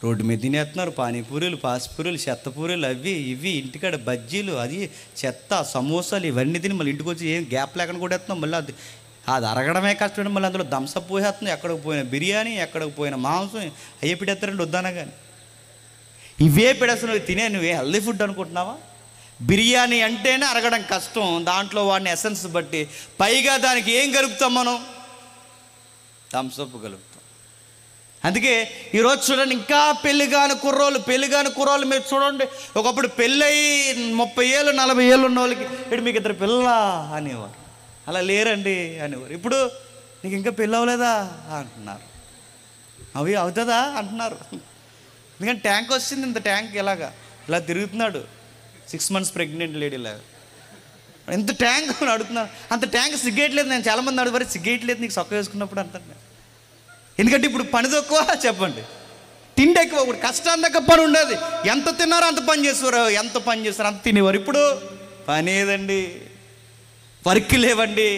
[SPEAKER 1] రోడ్డు మీద తినేస్తున్నారు. పానీపూరీలు, పాసిపూరీలు, చెత్తపూరీలు, అవి ఇవి, ఇంటికాడ బజ్జీలు, అది చెత్త, సమోసాలు, ఇవన్నీ తిని మళ్ళీ ఇంటికి వచ్చి ఏం గ్యాప్ లేకుండా కొట్టేస్తున్నాం. మళ్ళీ అది అరగడమే కష్టం. మళ్ళీ అందులో దంసప్ పోసేస్తున్నాం. ఎక్కడికి పోయిన బిర్యానీ, ఎక్కడికి పోయిన మాంసం, అయ్యే పెడతారండి వద్దానా కానీ. ఇవే పెడేస్తున్నావు. తినే నువ్వే హెల్దీ ఫుడ్ అనుకుంటున్నావా? బిర్యానీ అంటేనే అరగడం కష్టం, దాంట్లో వాడిని ఎసెన్స్ బట్టి. పైగా దానికి ఏం కలుపుతాం మనం? థమ్సప్ కలుపుతాం. అందుకే ఈరోజు చూడండి, ఇంకా పెళ్ళిగాని కుర్రోళ్ళు మీరు చూడండి. ఒకప్పుడు పెళ్ళయి 30 ఏళ్ళు 40 ఏళ్ళు ఉన్న వాళ్ళకి ఇప్పుడు మీకు 2 పిల్లలా అనేవారు. అలా లేరండి అనేవారు. ఇప్పుడు నీకు ఇంకా పెళ్ళి అవ్వలేదా అంటున్నారు. అవి అవుతుందా అంటున్నారు. ఎందుకంటే ట్యాంక్ వచ్చింది, ఇంత ట్యాంక్ ఇలా తిరుగుతున్నాడు. 6 months ప్రెగ్నెంట్ లేడీలాగా. ఎంత ట్యాంక్ అని అడుగుతున్నాను. అంత ట్యాంక్ సిగ్గేయట్లేదు. నేను చాలామంది అడుగుతారు, సిగ్గేయట్లేదు నీకు సొక్క వేసుకున్నప్పుడు అంటాను. ఎందుకంటే ఇప్పుడు పని తక్కువ, చెప్పండి, తిండి ఎక్కువ. ఇప్పుడు కష్టాన్ని తగ్గ పని ఉండేది. ఎంత తిన్నారో అంత పని చేసేవారు, అంత తినేవారు. ఇప్పుడు పని ఏదండి, వర్క్ లేవండి,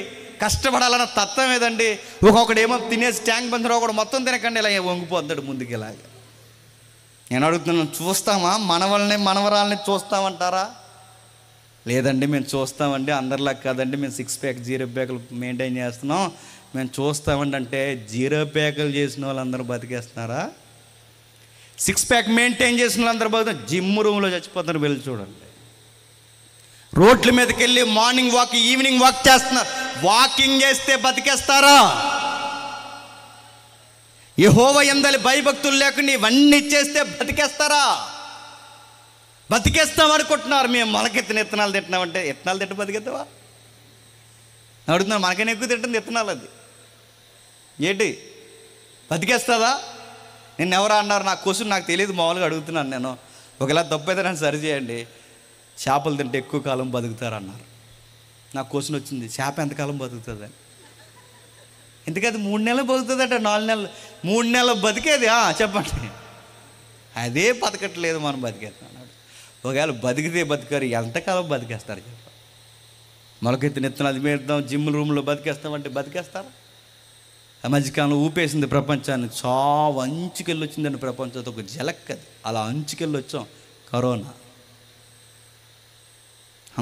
[SPEAKER 1] కష్టపడాలన్న తత్వం ఏదండి. ఒక్కొక్కడేమో తినేసి ట్యాంక్ బందరు, ఒకడు మొత్తం తినకండి ఇలా వంగిపోతాడు ముందుకు. ఇలాగా నేను అడుగుతున్నాను, చూస్తామా? మనవల్ని మనవరాలని చూస్తామంటారా? లేదండి మేము చూస్తామండి, అందరిలా కాదండి, మేము 6 ప్యాక్ 0 ప్యాకులు మెయింటైన్ చేస్తున్నాం, మేము చూస్తామండి. అంటే 0 ప్యాకులు చేసిన వాళ్ళందరూ బతికేస్తున్నారా? 6 ప్యాక్ మెయింటైన్ చేసిన వాళ్ళందరూ బతుకుతారు. జిమ్ రూమ్లో చచ్చిపోతారు. వెళ్ళి చూడండి. రోడ్ల మీదకి వెళ్ళి మార్నింగ్ వాక్, ఈవినింగ్ వాక్ చేస్తున్నారు. వాకింగ్ చేస్తే బతికేస్తారా? యెహోవా యందలి భయభక్తులు లేకుండా ఇవన్నీ చేస్తే బతికేస్తారా? బతికేస్తాం అనుకుంటున్నారు. మేము మొలకెత్తిన విత్తనాలు తింటున్నామంటే విత్తనాలు తింటే బతికేస్తావా? అడుగుతున్నాను. మనకైనా ఎక్కువ తింటుంది విత్తనాలు. అది ఏంటి బతికేస్తుందా? నేను ఎవరా అన్నారు. నా క్వశ్చన్ నాకు తెలియదు, మామూలుగా అడుగుతున్నాను నేను. ఒకవేళ తప్పు అయితే నన్ను సరి చేయండి. చేపలు తింటే ఎక్కువ కాలం బతుకుతారన్నారు. నాకు క్వశ్చన్ వచ్చింది, చేప ఎంతకాలం బతుకుతుంది అని. ఎందుకది 3 నెలలు బతుకుతుందట, 4 నెలలు, 3 నెలలు బతికేది. చెప్పండి, అదే బతకట్లేదు, మనం బతికేస్తున్నాడు. ఒకవేళ బతికితే బతికారు, ఎంతకాలం బతికేస్తారు చెప్పండి? మొలకెత్తిన విత్తనాలు మేద్దాం, జిమ్ రూమ్లో బతికేస్తామంటే బతికేస్తారా? ఆ మధ్యకాలంలో ఊపేసింది ప్రపంచాన్ని. చావు అంచుకెళ్ళి వచ్చిందండి ప్రపంచంతో. ఒక జలక్కది అలా అంచుకెళ్ళి వచ్చాం. కరోనా.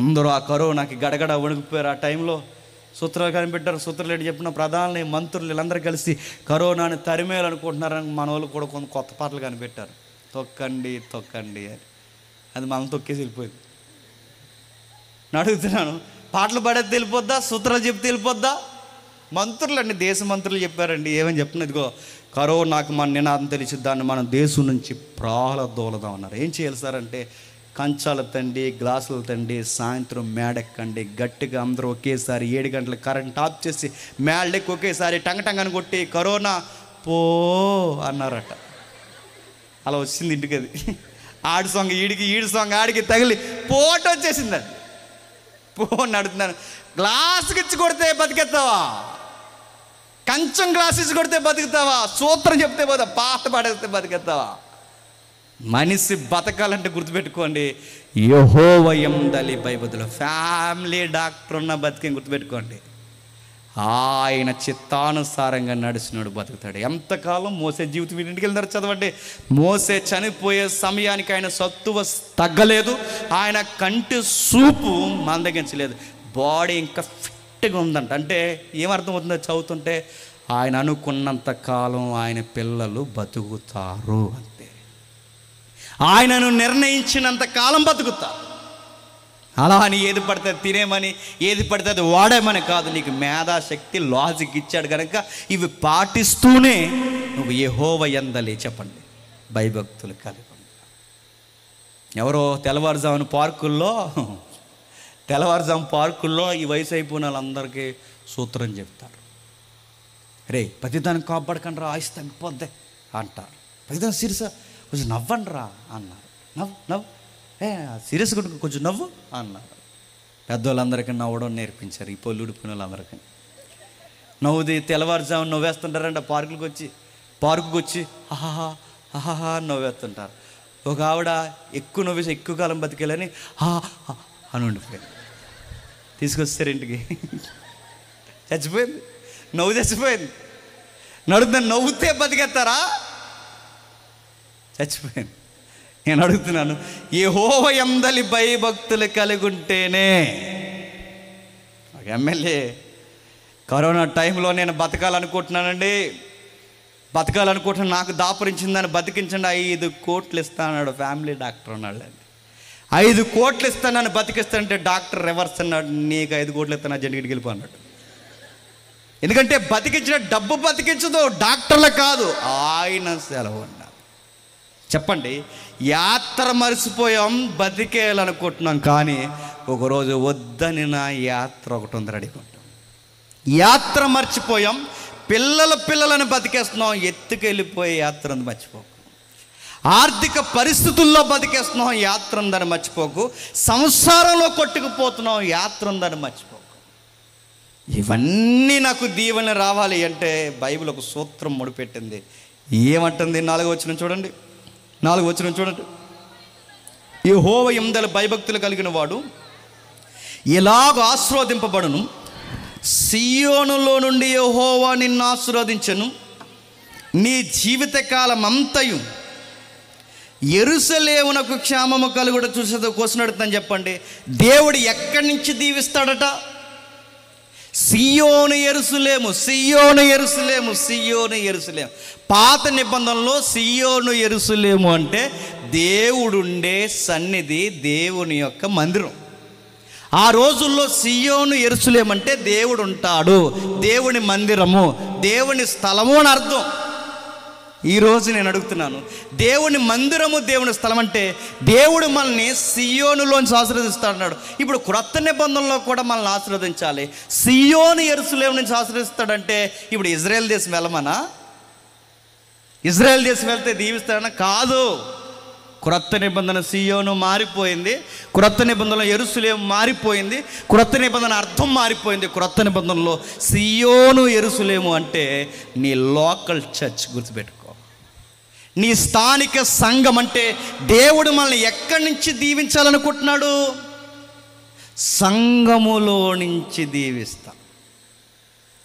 [SPEAKER 1] అందరూ ఆ కరోనాకి గడగడ వణికిపోయారు. ఆ టైంలో సూత్రాలు కనిపెట్టారు. సూత్రలేడు చెప్పిన ప్రధాని, మంత్రులు వీళ్ళందరూ కలిసి కరోనాని తరిమేయాలనుకుంటున్నారని మన వాళ్ళు కూడా కొన్ని కొత్త పాటలు కనిపెట్టారు. తొక్కండి తొక్కండి అని. అది మనం తొక్కేసి వెళ్ళిపోయింది. నేను అడుగుతున్నాను, పాటలు పాడేది వెళ్ళిపోద్దా? సూత్రాలు చెప్తే వెళ్ళిపోద్దా? మంత్రులు అండి, దేశ మంత్రులు చెప్పారండి. ఏమని చెప్తున్నా, ఇదిగో కరోనాకు మన నినాదం తెలిసి దాన్ని మనం దేశం నుంచి ప్రాళదోలదాం అన్నారు. ఏం చేయాలి సార్ అంటే, కంచాలు తండి, గ్లాసులు తండి, సాయంత్రం మేడెక్కండి, గట్టిగా అందరూ ఒకేసారి 7 గంటలకు కరెంట్ ఆఫ్ చేసి మేడెక్కి ఒకేసారి టంగ అని కొట్టి కరోనా పో అన్నారట. అలా వచ్చింది ఇంటికి. అది ఆడి సాంగ్ ఈడికి, ఈడి సాంగ్ ఆడికి తగిలి పోట వచ్చేసిందండి. పోని అడుగుతున్నాను, గ్లాసుకి ఇచ్చి కొడితే బతికేస్తావా? కంచం గ్లాస్ ఇచ్చి కొడితే బతుకుతావా? సూత్రం చెప్తే పోతా, పాట పాడేస్తే బతికేస్తావా? మనిషి బతకాలంటే గుర్తుపెట్టుకోండి, యెహోవా యందలి భయభక్తులు. ఫ్యామిలీ డాక్టర్ ఉన్న బతికే గుర్తుపెట్టుకోండి. ఆయన చిత్తానుసారంగా నడిచినాడు బతుకుతాడు. ఎంతకాలం మోసే జీవితం. ఇంటికి వెళ్తారు చదవండి. మోసే చనిపోయే సమయానికి ఆయన సత్తువ తగ్గలేదు, ఆయన కంటి చూపు మందగించలేదు. బాడీ ఇంకా ఫిట్ కరెక్ట్గా ఉందంట. అంటే ఏమర్థమవుతుందో చదువుతుంటే, ఆయన అనుకున్నంత కాలం ఆయన పిల్లలు బతుకుతారు అంతే. ఆయనను నిర్ణయించినంత కాలం బతుకుతారు. అలా అని ఏది పడితే తినేమని, ఏది పడితే అది వాడేమని కాదు. నీకు మేధాశక్తి, లాజిక్ ఇచ్చాడు కనుక ఇవి పాటిస్తూనే నువ్వు యెహోవా యందలి చెప్పండి భయభక్తులు కలిగి. ఎవరో తెల్లవారుజామున పార్కుల్లో ఈ వయసు అయిపోయిన వాళ్ళందరికీ సూత్రం చెప్తారు. రే ప్రతిదానికి కాపాడకండి రా, ఆయుష్ తగ్గిపోద్ది అంటారు. ప్రతిదాని సీరియస్ కొంచెం నవ్వండి రా అన్నారు. నవ్వు సీరియస్ కొంచెం నవ్వు అన్నారు. పెద్దవాళ్ళందరికీ నవ్వడం నేర్పించారు. ఈ పొల్లుడిపోయిన వాళ్ళందరికీ నవ్వుది తెల్లవారుజామున నవ్వేస్తుంటారంట. పార్కుకి వచ్చి ఆహాహా నవ్వేస్తుంటారు. ఒక ఆవిడ ఎక్కువ నవ్వేసి ఎక్కువ కాలం బతికేలని అని ఉండిపోయింది. తీసుకొస్తారు ఇంటికి, చచ్చిపోయింది. చచ్చిపోయింది. నవ్వుతే బతికేస్తారా? చచ్చిపోయింది. నేను అడుగుతున్నాను, యెహోవా యందలి భయభక్తులు కలిగి ఉంటేనే. ఒక ఎమ్మెల్యే కరోనా టైంలో నేను బతకాలనుకుంటున్నాను, నాకు దాపరించిందని బతికించండి, 5 కోట్లు ఇస్తానన్నాడు. ఫ్యామిలీ డాక్టర్ అన్నాడు. 5 కోట్లు ఇస్తానని బతికిస్తానంటే డాక్టర్ రివర్స్ అన్నాడు, నీకు 5 కోట్లు ఇస్తాను జనగిడికి వెళ్ళిపో అన్నాడు. ఎందుకంటే బతికించిన డబ్బు బతికించదు, డాక్టర్లు కాదు, ఆయన సెలవు అన్నారు. చెప్పండి, యాత్ర మర్చిపోయాం, బతికేయాలనుకుంటున్నాం, కానీ ఒకరోజు వద్దని నా యాత్ర ఒకటి ఉంది రెడీగా ఉంటాం. యాత్ర మర్చిపోయాం, పిల్లలను బతికేస్తున్నాం, ఎత్తుకెళ్ళిపోయే యాత్ర ఉంది మర్చిపోకు. ఆర్థిక పరిస్థితుల్లో బతికేస్తున్నాం, యాత్ర ఉందని మర్చిపోకు. సంసారంలో కొట్టుకుపోతున్నాం, యాత్ర ఉందని మర్చిపోకు. ఇవన్నీ నాకు దీవెన రావాలి అంటే బైబిల్ ఒక సూత్రం ముడిపెట్టింది. ఏమంటుంది? 4వ వచనం చూడండి. యెహోవా యందలి భయభక్తులు కలిగిన వాడు ఇలాగ ఆశీర్వదింపబడును. సియోనులో నుండి యెహోవా నిన్ను ఆశీర్వదించెను. నీ జీవితకాలం అంతయు యెరూషలేమునకు క్షేమము కలుగుట చూసేది కోసినడుతుందని చెప్పండి. దేవుడు ఎక్కడి నుంచి దీవిస్తాడట? సియోను యెరూషలేము. పాత నిబంధనలో సియోను యెరూషలేము అంటే దేవుడుండే సన్నిధి, దేవుని యొక్క మందిరం. ఆ రోజుల్లో సియోను యెరూషలేము అంటే దేవుడు ఉంటాడు, దేవుని మందిరము, దేవుని స్థలము అని అర్థం. ఈరోజు నేను అడుగుతున్నాను, దేవుని మందిరము, దేవుని స్థలం అంటే దేవుడు మనల్ని సియోనులోంచి ఆశీర్వదిస్తాడన్నాడు. ఇప్పుడు క్రొత్త నిబంధనలో కూడా మనల్ని ఆశీర్వదించాలి. సియోను యెరూషలేము నుంచి ఆశీర్వదిస్తాడంటే ఇప్పుడు ఇజ్రాయెల్ దేశం వెళ్ళమనా? ఇజ్రాయెల్ దేశం వెళ్తే దీవిస్తాడన్నా? కాదు. క్రొత్త నిబంధన సియోను మారిపోయింది, క్రొత్త నిబంధనలో యెరూషలేము మారిపోయింది, క్రొత్త నిబంధన అర్థం మారిపోయింది. క్రొత్త నిబంధనలో సియోను యెరూషలేము అంటే నీ లోకల్ చర్చ్, గుర్తుపెట్టుకో. నీ స్థానిక సంఘం అంటే దేవుడు మనల్ని ఎక్కడి నుంచి దీవించాలనుకుంటున్నాడు? సంఘములో నుంచి దీవిస్తా.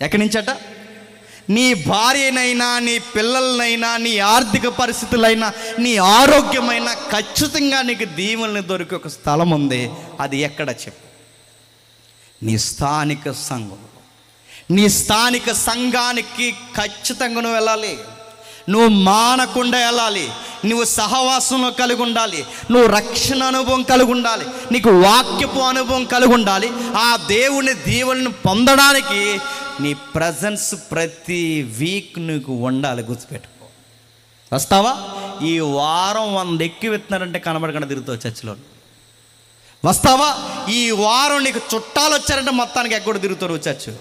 [SPEAKER 1] ఎక్కడి నుంచట? నీ భార్యనైనా, నీ పిల్లలనైనా, నీ ఆర్థిక పరిస్థితులైనా, నీ ఆరోగ్యమైనా ఖచ్చితంగా నీకు దీవెనలు దొరికే ఒక స్థలం ఉంది. అది ఎక్కడ చెప్పు? నీ స్థానిక సంఘం. నీ స్థానిక సంఘానికి ఖచ్చితంగా నువ్వు వెళ్ళాలి. నువ్వు మానకుండా వెళ్ళాలి. నువ్వు సహవాసంలో కలిగి ఉండాలి. నువ్వు రక్షణ అనుభవం కలిగి ఉండాలి. నీకు వాక్యపు అనుభవం కలిగి ఉండాలి. ఆ దేవుని దీవెనను పొందడానికి నీ ప్రజెన్స్ ప్రతి వీక్ నీకు ఉండాలి. గుర్తుపెట్టుకో. వస్తావా? ఈ వారం 100 ఎక్కువ ఎత్తున్నారంటే కనబడకుండా తిరుగుతావు చర్చిలో. వస్తావా? ఈ వారం నీకు చుట్టాలు వచ్చారంటే మొత్తానికి ఎక్కడ తిరుగుతావు చర్చ్.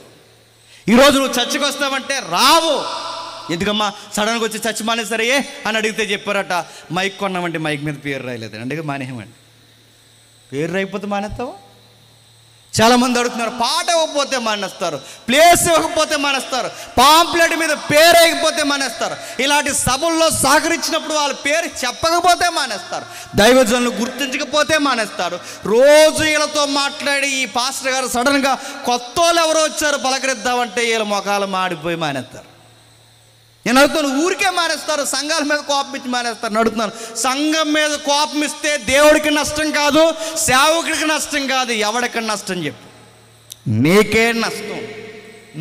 [SPEAKER 1] ఈరోజు నువ్వు చర్చికి వస్తావంటే రావు. ఎందుకమ్మా సడన్గా వచ్చి చర్చ్ మానేసరే అని అడిగితే చెప్పారట, మైక్ కొన్నామంటే మైక్ మీద పేరు రాయలేదు అంటే మానేయమండి. పేరు రాయిపోతే మానేస్తావా? చాలామంది అడుగుతున్నారు, పాట ఇవ్వకపోతే మానేస్తారు, ప్లేస్ ఇవ్వకపోతే మానేస్తారు, పాంప్లెట్ మీద పేరు వేయకపోతే మానేస్తారు. ఇలాంటి సభల్లో సహకరించినప్పుడు వాళ్ళ పేరు చెప్పకపోతే మానేస్తారు. దైవజనులు గుర్తించకపోతే మానేస్తారు. రోజు వీళ్ళతో మాట్లాడి ఈ పాస్టర్ గారు సడన్గా కొత్త వాళ్ళు ఎవరో వచ్చారు పలకరిద్దామంటే వీళ్ళ మొఖాలు మాడిపోయి మానేస్తారు. నేను అడుగుతాను, ఊరికే మానేస్తారు, సంఘాల మీద కోపం ఇచ్చి మానేస్తారు. అడుగుతున్నాను, సంఘం మీద కోపం ఇస్తే దేవుడికి నష్టం కాదు, సేవకుడికి నష్టం కాదు, ఎవడికి నష్టం చెప్పు? నీకే నష్టం,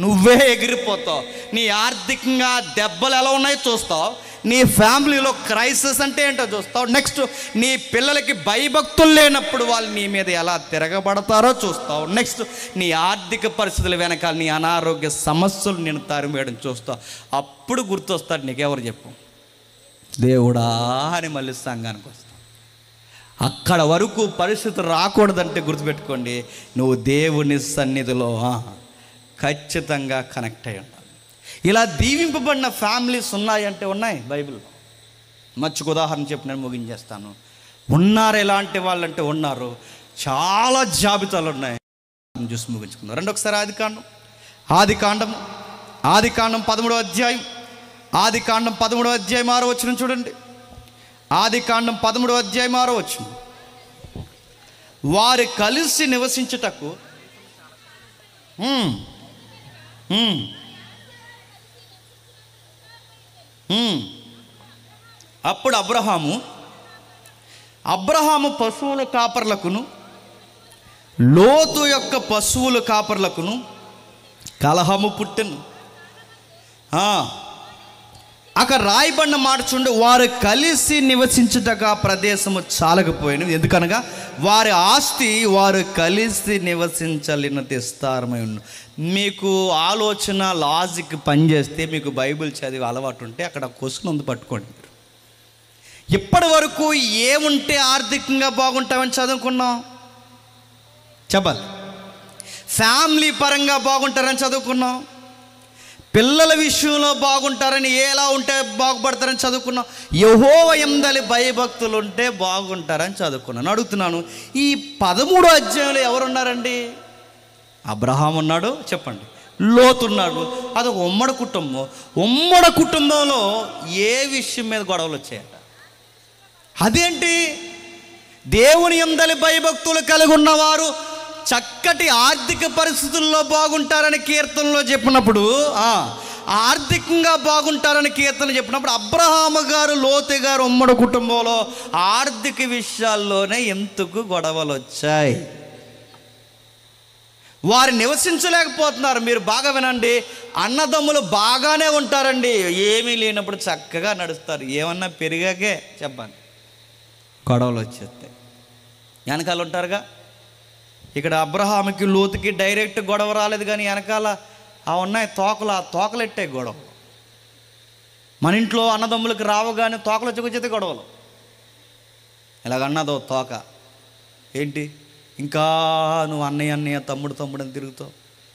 [SPEAKER 1] నువ్వే ఎగిరిపోతావు. నీ ఆర్థికంగా దెబ్బలు ఎలా ఉన్నాయో చూస్తావు, నీ ఫ్యామిలీలో క్రైసిస్ అంటే ఏంటో చూస్తావు. నెక్స్ట్ నీ పిల్లలకి భయభక్తులు లేనప్పుడు వాళ్ళు నీ మీద ఎలా తిరగబడతారో చూస్తావు. నెక్స్ట్ నీ ఆర్థిక పరిస్థితుల వెనకాల నీ అనారోగ్య సమస్యలు నేను తరిమేయడం చూస్తావు. అప్పుడు గుర్తొస్తాడు నీకెవరు చెప్పు, దేవుడా అని మళ్ళీ సంఘానికి వస్తావు. అక్కడ వరకు పరిస్థితి రాకూడదంటే గుర్తుపెట్టుకోండి, నువ్వు దేవుని సన్నిధిలో ఖచ్చితంగా కనెక్ట్ అయ్యి ఉండాలి. ఇలా దీవింపబడిన ఫ్యామిలీస్ ఉన్నాయంటే ఉన్నాయి బైబిల్లో. మంచిగా ఉదాహరణ చెప్పి నేను ముగించేస్తాను. ఉన్నారు, ఎలాంటి వాళ్ళంటే ఉన్నారు, చాలా జాబితాలు ఉన్నాయి. చూసి ముగించుకుందాం. రెండొకసారి ఆదికాండం 13వ అధ్యాయం, ఆదికాండం 13వ అధ్యాయం 6వ వచనం చూడండి. ఆదికాండం 13వ అధ్యాయం 6వ వచనం. వారు కలిసి నివసించుటకు అప్పుడు అబ్రహాము పశువుల కాపర్లకును లోతు యొక్క పశువుల కాపర్లకును కలహము పుట్టెను. అక్కడ రాయబడిన మాట చూడండి, వారు కలిసి నివసించుటగా ప్రదేశము చాలకపోయినది, ఎందుకనగా వారి ఆస్తి వారు కలిసి నివసించలేనంత విస్తారమై ఉన్న. మీకు ఆలోచన లాజిక్ పనిచేస్తే, మీకు బైబిల్ చదివే అలవాటు ఉంటే అక్కడ క్వశ్చన్ ఉంది, పట్టుకోండి. ఇప్పటి వరకు ఏముంటే ఆర్థికంగా బాగుంటామని చదువుకున్నాం, చెప్పాలి. ఫ్యామిలీ పరంగా బాగుంటారని చదువుకున్నాం, పిల్లల విషయంలో బాగుంటారని, ఎలా ఉంటే బాగుపడతారని చదువుకున్నాం, యెహోవా యందలి భయభక్తులు ఉంటే బాగుంటారని చదువుకున్నాను. అడుగుతున్నాను, ఈ 13వ అధ్యాయంలో ఎవరున్నారండి? అబ్రహాం ఉన్నాడు, చెప్పండి. లోతు ఉన్నాడు. అదొక ఉమ్మడి కుటుంబం. ఉమ్మడి కుటుంబంలో ఏ విషయం మీద గొడవలు వచ్చాయట? అదేంటి? దేవుని యందలి భయభక్తులు కలిగి ఉన్నవారు చక్కటి ఆర్థిక పరిస్థితుల్లో బాగుంటారని కీర్తనలో చెప్పినప్పుడు, ఆర్థికంగా బాగుంటారని కీర్తన చెప్పినప్పుడు, అబ్రహాము గారు లోతు గారు ఉమ్మడి కుటుంబంలో ఆర్థిక విషయాల్లోనే ఎందుకు గొడవలు వచ్చాయి? వారు నివసించలేకపోతున్నారు. మీరు బాగా వినండి, అన్నదమ్ములు బాగానే ఉంటారండి, ఏమీ లేనప్పుడు చక్కగా నడుస్తారు. ఏమన్నా పెరిగాకే చెప్పండి గొడవలు వచ్చేస్తాయి. వెనకాల ఉంటారుగా. ఇక్కడ అబ్రహాముకి లోతుకి డైరెక్ట్ గొడవ రాలేదు, కానీ వెనకాల ఉన్నాయి తోకలు. ఆ తోకలెట్టే గొడవ. మన ఇంట్లో అన్నదమ్ములకు రావగానే తోకలు వచ్చి గొడవలు. ఇలాగన్నదో తోక ఏంటి, ఇంకా నువ్వు అన్నయ్య తమ్ముడు అని తిరుగుతావు,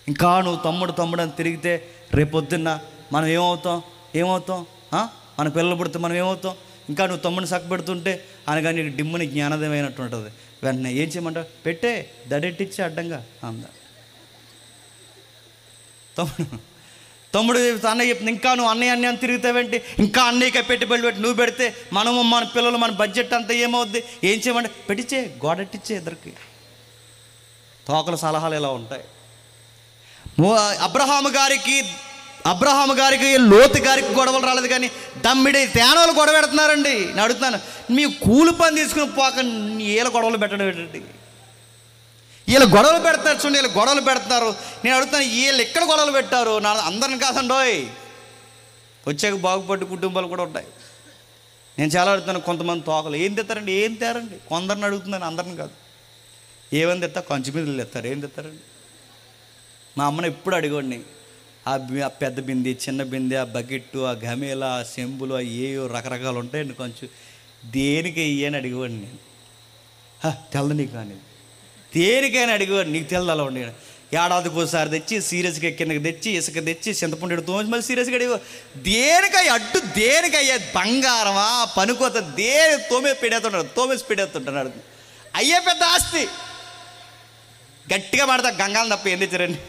[SPEAKER 1] ఇంకా నువ్వు తమ్ముడు అని తిరిగితే రేపొద్దున్న మనం ఏమవుతాం? మన పిల్లలు పుడితే మనం ఏమవుతాం? ఇంకా నువ్వు తమ్ముడిని సక్కబెడుతుంటే అనగా నీకు డిమ్ముని జ్ఞానోదయం అయినట్టు ఉంటుంది. వెంటనే ఏం చేయమంటావు? పెట్టే దడెట్టించి అడ్డంగా తమ్ముడు అన్నయ్య చెప్తుంది, ఇంకా నువ్వు అన్నయ్య అని తిరుగుతావేంటి? ఇంకా అన్నయ్యకే పెట్టుబడి పెట్టి నువ్వు పెడితే మనము మన పిల్లలు మన బడ్జెట్ అంతా ఏమవుద్ది? ఏం చేయమంటే పెట్టించే, గోడెట్టించే. ఇద్దరికి తోకల సలహాలు ఎలా ఉంటాయి. అబ్రహాము గారికి లోతు గారికి గొడవలు రాలేదు, కానీ దమ్మిడి తేనోలు గొడవ పెడుతున్నారండి. నేను అడుగుతున్నాను, మీ కూలి పని తీసుకుని పోక వీళ్ళ గొడవలు పెట్టడం ఏంటండి? వీళ్ళు గొడవలు పెడతారు చూడండి, వీళ్ళు గొడవలు పెడుతున్నారు. నేను అడుగుతాను, వీళ్ళు ఎక్కడ గొడవలు పెట్టారు? అందరిని కాదండోయ్, వచ్చాక బాగుపడ్డ కుటుంబాలు కూడా ఉంటాయి. నేను చాలా అడుగుతాను, కొంతమంది తోకలు ఏం తెస్తారండి? ఏం తేరండి? కొందరిని అడుగుతున్నాను, అందరిని కాదు. ఏమని తెస్తా? కొంచెం మీద తెస్తారు. ఏం తెస్తారండి? మా అమ్మని ఎప్పుడు అడిగోండి, ఆ పెద్ద బింది, చిన్న బింది, ఆ బకెట్టు, ఆ గమేల, ఆ చెంబులు, ఏయో రకరకాలు ఉంటాయండి. కొంచెం దేనికి అని అడిగేవాడిని నేను. తెల్ల నీకు కానీ దేనికైనా అడిగేవాడిని, నీకు తెల్లలా ఉండి. ఏడాదికి ఒకసారి తెచ్చి సీరియస్గా కిందకి తెచ్చి ఇసుక తెచ్చి చింతపండు తోమి మళ్ళీ సీరియస్గా అడిగేవాడు. దేనికయ్య అడ్డు, దేనికయ్యా బంగారమా పనికోత, తోమేసి పెడేస్తుంటాడు. అయ్యే పెద్ద ఆస్తి గట్టిగా పడతా, గంగాలు తప్ప ఏం తెచ్చారండి?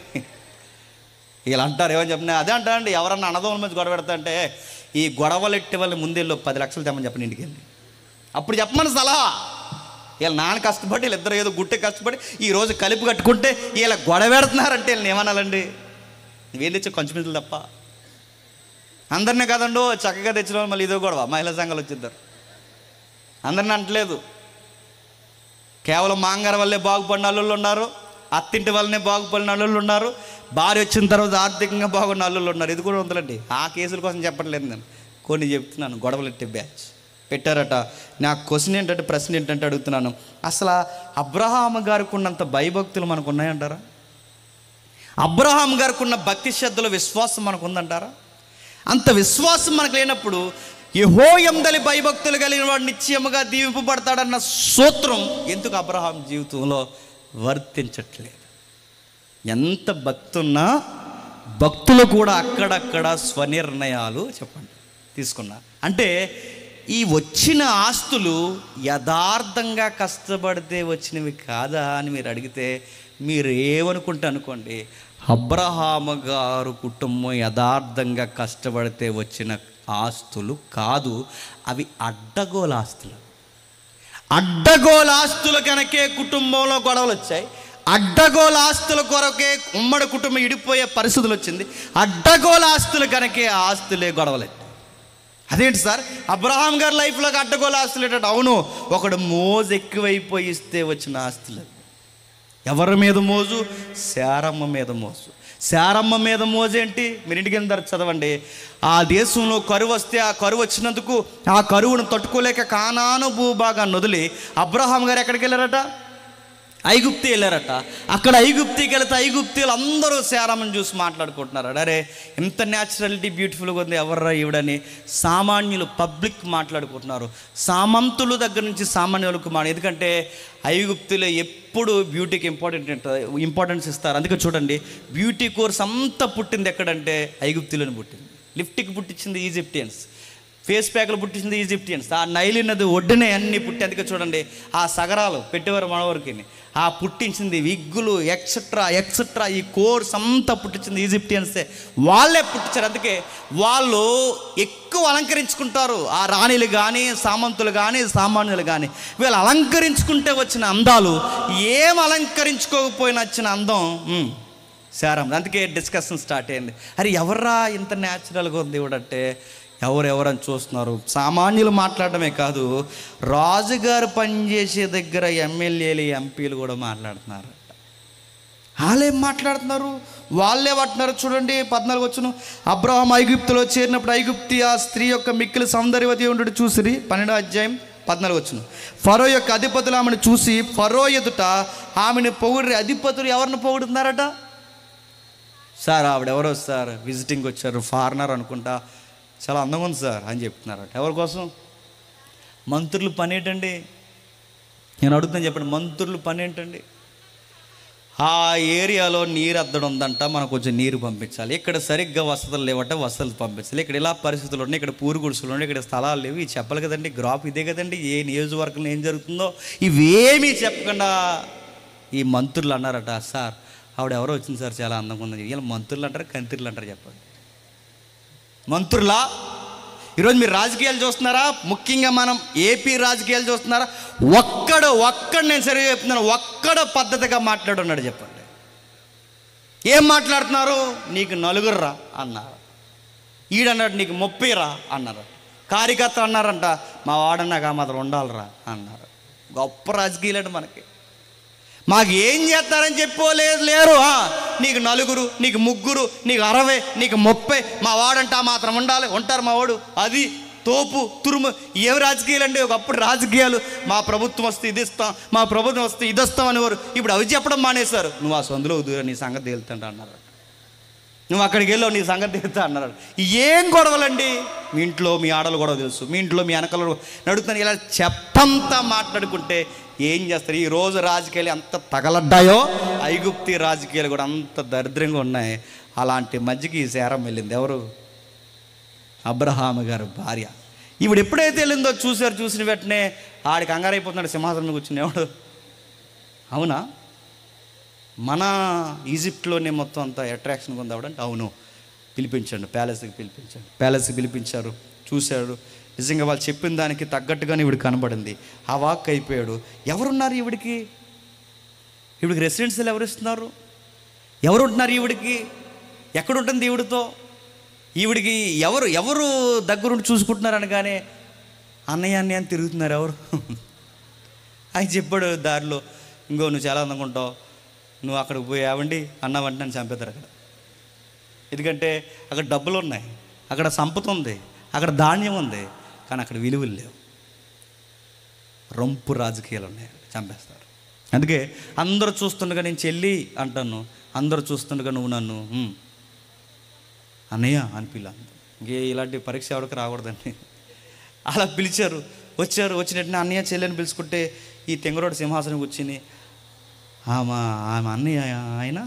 [SPEAKER 1] వీళ్ళు అంటారు, ఏమని చెప్పినా అదే అంటారండి. ఎవరన్నా అన్నదమ్ముల మధ్య గొడవ పెడతా అంటే, ఈ గొడవలు ఎట్టి వాళ్ళ ముందేళ్ళు 10 లక్షలు తెమ్మని చెప్పండి ఇంటికి వెళ్ళి. అప్పుడు చెప్పమని సలహా. వీళ్ళ నాన్న కష్టపడి, వీళ్ళిద్దరు ఏదో గుట్టే కష్టపడి ఈరోజు కలిపి కట్టుకుంటే వీళ్ళ గొడవ పెడుతున్నారంటే వీళ్ళని ఏమనాలండి? నువ్వేం తెచ్చా? కొంచెం మించులు తప్ప. అందరినీ కాదండో చక్కగా తెచ్చిన వాళ్ళు మళ్ళీ ఇదో గొడవ, మహిళా సంఘాలు వచ్చిద్దరు. అందరిని అంటలేదు, కేవలం మాంగారు వల్లే బాగుపడిన వాళ్ళు ఉన్నారు, అత్తింటి వల్లనే బాగుపడిన అల్లుళ్ళు ఉన్నారు, భార్య వచ్చిన తర్వాత ఆర్థికంగా బాగున్న అల్లుళ్ళు ఉన్నారు. ఇది కూడా ఉందండి. ఆ కేసుల కోసం చెప్పట్లేదు నేను, కొన్ని చెప్తున్నాను. గొడవలెట్టే బ్యాచ్ పెట్టారట. నా క్వశ్చన్ ఏంటంటే, ప్రశ్న ఏంటంటే అడుగుతున్నాను, అసలు అబ్రహాం గారికి ఉన్నంత భయభక్తులు మనకు ఉన్నాయంటారా? అబ్రహాం గారికి ఉన్న భక్తి శ్రద్ధలో విశ్వాసం మనకు ఉందంటారా? అంత విశ్వాసం మనకు లేనప్పుడు యెహోయందలి భయభక్తులు కలిగిన వాడు నిశ్చయముగా దీవింపబడతాడన్న సూత్రం ఎందుకు అబ్రహాం జీవితంలో వర్తించట్లేదు? ఎంత భక్తున్నా భక్తులు కూడా అక్కడక్కడ స్వనిర్ణయాలు చెప్పండి తీసుకున్నారు. అంటే ఈ వచ్చిన ఆస్తులు యథార్థంగా కష్టపడితే వచ్చినవి కాదా అని మీరు అడిగితే మీరు ఏమనుకుంటే అనుకోండి, అబ్రహాము గారు కుటుంబం యథార్థంగా కష్టపడితే వచ్చిన ఆస్తులు కాదు, అవి అడ్డగోలు ఆస్తులు. అడ్డగోలు ఆస్తుల కనుకే కుటుంబంలో గొడవలు వచ్చాయి. అడ్డగోలు ఆస్తుల కొరకే ఉమ్మడి కుటుంబం ఇడిపోయే పరిస్థితులు వచ్చింది. అడ్డగోలు ఆస్తుల కనుకే ఆస్తులే గొడవలు. అదేంటి సార్ అబ్రహాం గారి లైఫ్లోకి అడ్డగోలు ఆస్తులు ఏంటంటే, అవును, ఒకడు మోజు ఎక్కువైపోయి ఇస్తే వచ్చిన ఆస్తులు. ఎవరి మీద మోజు? శారమ్మ మీద మోజు. శారమ్మ మీద మోజు ఏంటి? మీరు ఇంటికి అందరు చదవండి. ఆ దేశంలో కరువు వస్తే ఆ కరువు వచ్చినందుకు ఆ కరువును తట్టుకోలేక కానాను భూభాగాన్ని వదిలి అబ్రహాం గారు ఎక్కడికి వెళ్ళారట? ఐగుప్తి వెళ్ళారట. అక్కడ ఐగుప్తికి వెళితే ఐగుప్తీలు అందరూ శారమ్మని చూసి మాట్లాడుకుంటున్నారు. అరే ఎంత న్యాచురాలిటీ బ్యూటిఫుల్గా ఉంది, ఎవర్రా ఈవిడని సామాన్యులు పబ్లిక్ మాట్లాడుకుంటున్నారు. సామంతుల దగ్గర నుంచి సామాన్యులకు ఎందుకంటే ఐగుప్తులో ఎప్పుడు బ్యూటీకి ఇంపార్టెన్స్ ఇస్తారు. అందుకే చూడండి, బ్యూటీ కోర్స్ అంతా పుట్టింది ఎక్కడంటే ఐగుప్తులోని పుట్టింది. లిఫ్ట్కి పుట్టించింది ఈజిప్టియన్స్, ఫేస్ ప్యాక్లు పుట్టించింది ఈజిప్టియన్స్, ఆ నైలి నది ఒడ్డునే అన్నీ పుట్టి. అందుకే చూడండి, ఆ సగరాలు పెట్టేవారు మనవరికి, ఆ పుట్టించింది విగ్గులు ఎక్సెట్రా ఎక్సెట్రా, ఈ కోర్స్ అంతా పుట్టించింది ఈజిప్టియన్సే. వాళ్ళే పుట్టించారు. అందుకే వాళ్ళు ఎక్కువ అలంకరించుకుంటారు. ఆ రాణిలు కానీ సామంతులు కానీ సామాన్యులు కానీ వీళ్ళు అలంకరించుకుంటే వచ్చిన అందాలు, ఏం అలంకరించుకోకపోయినా వచ్చిన అందం శారమ్మ. అందుకే డిస్కషన్ స్టార్ట్ అయింది. అరే ఎవర్రా ఇంత న్యాచురల్గా ఉంది ఇవిడంటే, ఎవరెవరని చూస్తున్నారు. సామాన్యులు మాట్లాడటమే కాదు, రాజుగారు పనిచేసే దగ్గర ఎమ్మెల్యేలు ఎంపీలు కూడా మాట్లాడుతున్నారు. వాళ్ళేం మాట్లాడుతున్నారు, వాళ్ళే పట్టున్నారు. చూడండి 14 వచ్చును. అబ్రహాం ఐగుప్తులో చేరినప్పుడు ఐగుప్తి ఆ స్త్రీ యొక్క మిక్కిలి సౌందర్యవతి ఉండి చూసిరి. 12వ అధ్యాయం 14 వచ్చును. ఫరో యొక్క అధిపతులు ఆమెను చూసి ఫరో ఎదుట ఆమెను పొగిడి. అధిపతులు ఎవరిని పొగుడుతున్నారట? సార్ ఆవిడెవరో సార్ విజిటింగ్ వచ్చారు, ఫారినర్ అనుకుంటా, చాలా అందంగా ఉంది సార్ అని చెప్తున్నారట. ఎవరి కోసం? మంత్రులు పని ఏంటండి? నేను అడుగుతాను చెప్పండి, మంత్రులు పని ఏంటండి? ఆ ఏరియాలో నీరు అద్దడం ఉందంట, మనకు కొంచెం నీరు పంపించాలి. ఇక్కడ సరిగ్గా వసతులు లేవట, వసతులు పంపించాలి. ఇక్కడ ఇలా పరిస్థితులు ఉన్నాయి, ఇక్కడ పూరు గుడిసెలు ఉన్నాయి, ఇక్కడ స్థలాలు లేవు. ఇవి చెప్పాలి కదండి. గ్రాఫ్ ఇదే కదండి. ఏ నియోజకవర్గంలో ఏం జరుగుతుందో ఇవేమీ చెప్పకుండా ఈ మంత్రులు అన్నారట, సార్ ఆవిడ ఎవరో వచ్చింది సార్, చాలా అందంగా ఉంది. ఇలా మంత్రులు అంటారు, కంత్రులు అంటారు చెప్పండి. మంత్రులా? ఈరోజు మీరు రాజకీయాలు చూస్తున్నారా? ముఖ్యంగా మనం ఏపీ రాజకీయాలు చూస్తున్నారా? ఒక్కడు నేను సరిగా చెప్తున్నాను, ఒక్కడు పద్ధతిగా మాట్లాడున్నాడు చెప్పండి. ఏం మాట్లాడుతున్నారు? నీకు 4 రా అన్నారు. ఈడన్నాడు నీకు 30 రా అన్నారు. కార్యకర్త అన్నారంట, మా వాడన్నాక ఆ మాత్రం ఉండాలిరా అన్నారు. గొప్ప రాజకీయాలు అంటే మనకి. మాకు ఏం చేస్తారని చెప్పుకోలేదు లేరు. నీకు 4, నీకు 3, నీకు 60, నీకు 30, మా వాడంటే ఆ మాత్రం ఉండాలి, ఉంటారు మా వాడు, అది తోపు తురుము. ఏం రాజకీయాలు అండి? ఒకప్పుడు రాజకీయాలు మా ప్రభుత్వం వస్తే ఇది ఇస్తాం, మా ప్రభుత్వం వస్తే ఇది వస్తాం అనేవారు. ఇప్పుడు అవి చెప్పడం మానేశారు. నువ్వు ఆ సందులో దూరం నీ సంగతి తేలుతుంటా అన్నారు. నువ్వు అక్కడికి వెళ్ళావు నీ సంగతి తేలుతా అన్నారు. ఏం గొడవలండి? మీ ఇంట్లో మీ ఆడలు గొడవ తెలుసు, మీ ఇంట్లో మీ వెనకలు నడుగుతాను. ఇలా చెప్పంతా మాట్లాడుకుంటే ఏం చేస్తారు? ఈరోజు రాజకీయాలు ఎంత తగలడ్డాయో ఐగుప్తి రాజకీయాలు కూడా అంత దరిద్రంగా ఉన్నాయి. అలాంటి మధ్యకి ఈ శారమ్మ వెళ్ళింది. ఎవరు? అబ్రహాము గారు భార్య. ఈవిడ ఎప్పుడైతే వెళ్ళిందో చూసిన వెంటనే ఆడికి కంగారైపోతున్నాడు సింహాసనం కూర్చుని. ఎవడు? అవునా, మన ఈజిప్ట్లోనే మొత్తం అంత అట్రాక్షన్గా ఉంది ఆవిడంటే, అవును పిలిపించండి, ప్యాలెస్కి పిలిపించారు. చూశాడు, నిజంగా వాళ్ళు చెప్పిన దానికి తగ్గట్టుగానే ఈవిడ కనబడింది. ఆ వాక్ అయిపోయాడు. ఎవరున్నారు ఈవిడికి? రెసిడెన్షియల్ ఎవరు ఇస్తున్నారు? ఎవరు ఉంటున్నారు ఈవిడికి? ఎక్కడుంటుంది ఈవిడితో? ఈవిడికి ఎవరు దగ్గరుండి చూసుకుంటున్నారు అనగానే అన్నయ్య అని తిరుగుతున్నారు. ఎవరు? ఆయన చెప్పాడు దారిలో, ఇంకో నువ్వు చాలా అందంగా ఉంటావు, నువ్వు అక్కడికి పోయి ఏవండి అన్నావంటే నన్ను చంపేస్తారు అక్కడ. ఎందుకంటే అక్కడ డబ్బులు ఉన్నాయి, అక్కడ సంపద ఉంది, అక్కడ ధాన్యం ఉంది, కానీ అక్కడ విలువలు లేవు. రొంపు రాజకీయాలు ఉన్నాయి, చంపేస్తారు. అందుకే అందరూ చూస్తుండగా నేను చెల్లి అంటాను, అందరూ చూస్తుండగా నువ్వు నన్ను అన్నయ్య అని పిల్లాను. ఇంకే ఇలాంటి పరీక్ష ఎవరికి రాకూడదండి. అలా పిలిచారు, వచ్చినట్టునే అన్నయ్య చెల్లి అని పిలుచుకుంటే ఈ తెంగరోడు సింహాసనం కూర్చుని ఆమె అన్నయ్య ఆయన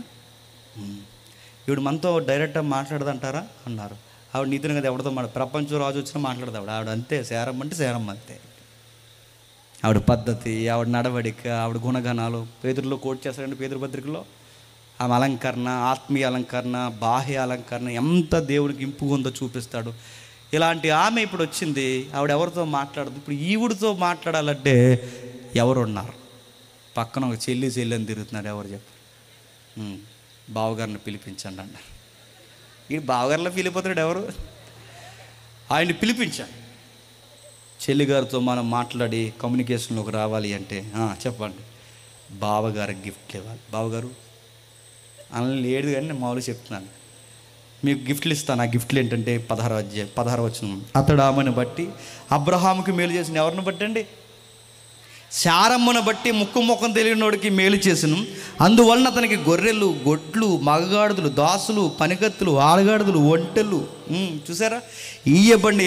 [SPEAKER 1] ఈవిడ మనతో డైరెక్ట్గా మాట్లాడదంటారా అన్నారు. ఆవిడ నీతిని కదా ఎవరితో ప్రపంచం రాజు వచ్చినా మాట్లాడదు ఆవిడ అంతే. సేరమ్మ అంటే సేరమ్మ అంతే. ఆవిడ పద్ధతి, ఆవిడ నడవడిక, ఆవిడ గుణగణాలు పేదరులో కోట్ చేస్తారండి. పేదరు పత్రికలో ఆమె అలంకరణ, ఆత్మీయ అలంకరణ, బాహ్య అలంకరణ ఎంత దేవునికి ఇంపుగా ఉందో చూపిస్తాడు. ఇలాంటి ఆమె ఇప్పుడు వచ్చింది, ఆవిడ ఎవరితో మాట్లాడదు. ఇప్పుడు ఈవిడితో మాట్లాడాలంటే ఎవరు ఉన్నారు? పక్కన ఒక చెల్లి అని తిరుగుతున్నారు. ఎవరు చెప్పు? బావగారిని పిలిపించండి అన్నారు. ఈ బావగారిలో పిలిపోతాడు ఎవరు? ఆయన్ని పిలిపించాడు. చెల్లిగారితో మనం మాట్లాడి కమ్యూనికేషన్లోకి రావాలి అంటే చెప్పండి, బావగారికి గిఫ్ట్లు ఇవ్వాలి. బావగారు అని లేదు కానీ నేను మామూలుగా చెప్తున్నాను, మీకు గిఫ్ట్లు ఇస్తాను. ఆ గిఫ్ట్లు ఏంటంటే 16 వచనం, అతడు ఆమెను బట్టి అబ్రహాముకి మేలు చేసిన ఎవరిని బట్టి అండి? శారమ్మను బట్టి ముఖం తెలియనోడికి మేలు చేసను. అందువలన అతనికి గొర్రెలు, గొడ్లు, మగగాడుదులు, దాసులు, పనికత్తులు, ఆడగాడుదులు, ఒంటెలు చూసారా ఇయ్యబండి.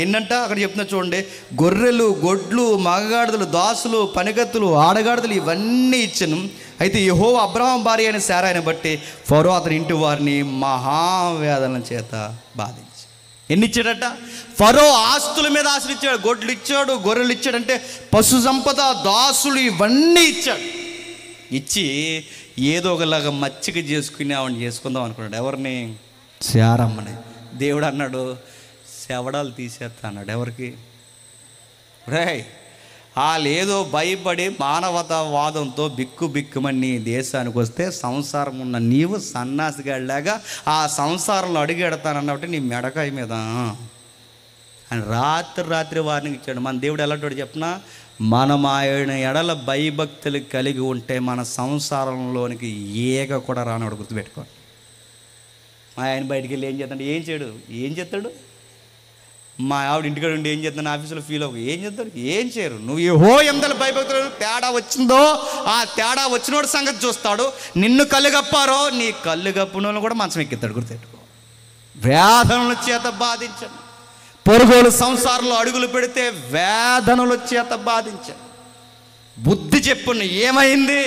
[SPEAKER 1] ఎన్నంట అక్కడ చెప్తున్నా చూడండి. గొర్రెలు, గొడ్లు, మగగాడుదులు, దాసులు, పనికత్తులు, ఆడగాడుదులు ఇవన్నీ ఇచ్చను. అయితే యెహోవా అబ్రహాం భార్య అయిన శారాయిని బట్టి ఫరో అతని ఇంటి వారిని మహావేదన చేత బాధించి ఎన్ని ఇచ్చాడట? ఫరో ఆస్తుల మీద ఆశలు ఇచ్చాడు. గొడ్లు ఇచ్చాడు, గొర్రెలు ఇచ్చాడు, అంటే పశు సంపద, దాసులు ఇవన్నీ ఇచ్చాడు. ఇచ్చి ఏదో ఒకలాగా మచ్చిక చేసుకుని ఆవిడని చేసుకుందాం అనుకున్నాడు. ఎవరిని? శారమ్మని. దేవుడు అన్నాడు శవడాలు తీసేస్తా అన్నాడు. ఎవరికి? వాళ్ళేదో భయపడి మానవతావాదంతో బిక్కుమని దేశానికి వస్తే సంసారం ఉన్న నీవు సన్నాసిగాడిలాగా ఆ సంసారంలో అడుగెడతానన్నట్టు నీ మెడకాయ మీద అని రాత్రి వార్నింగ్ ఇచ్చాడు. మన దేవుడు ఎలాంటి చెప్పినా మనం ఆయన ఎడల భయభక్తులు కలిగి ఉంటే మన సంసారంలోనికి ఏక కూడా రానోడు గుర్తుపెట్టుకోండి. ఆయన బయటికి వెళ్ళి ఏం చేస్తాడు? మా ఆవిడ ఇంటికాడ ఉండి ఏం చేస్తాను? ఆఫీసులో ఫీల్ అవ్వ ఏం చేస్తారు? ఏం చేయరు. నువ్వు యెహో ఎందల భయభక్తులు తేడా వచ్చిందో ఆ తేడా వచ్చినోడు సంగతి చూస్తాడు. నిన్ను కళ్ళు కప్పారో నీ కళ్ళు కప్పునోళ్ళు కూడా మంచం ఎక్కిస్తాడు. గుర్తెట్టుకో. వేదనల చేత బాధించండి. పొరుగులు సంసారంలో అడుగులు పెడితే వేదనల చేత బాధించండి. బుద్ధి చెప్పును. ఏమైంది?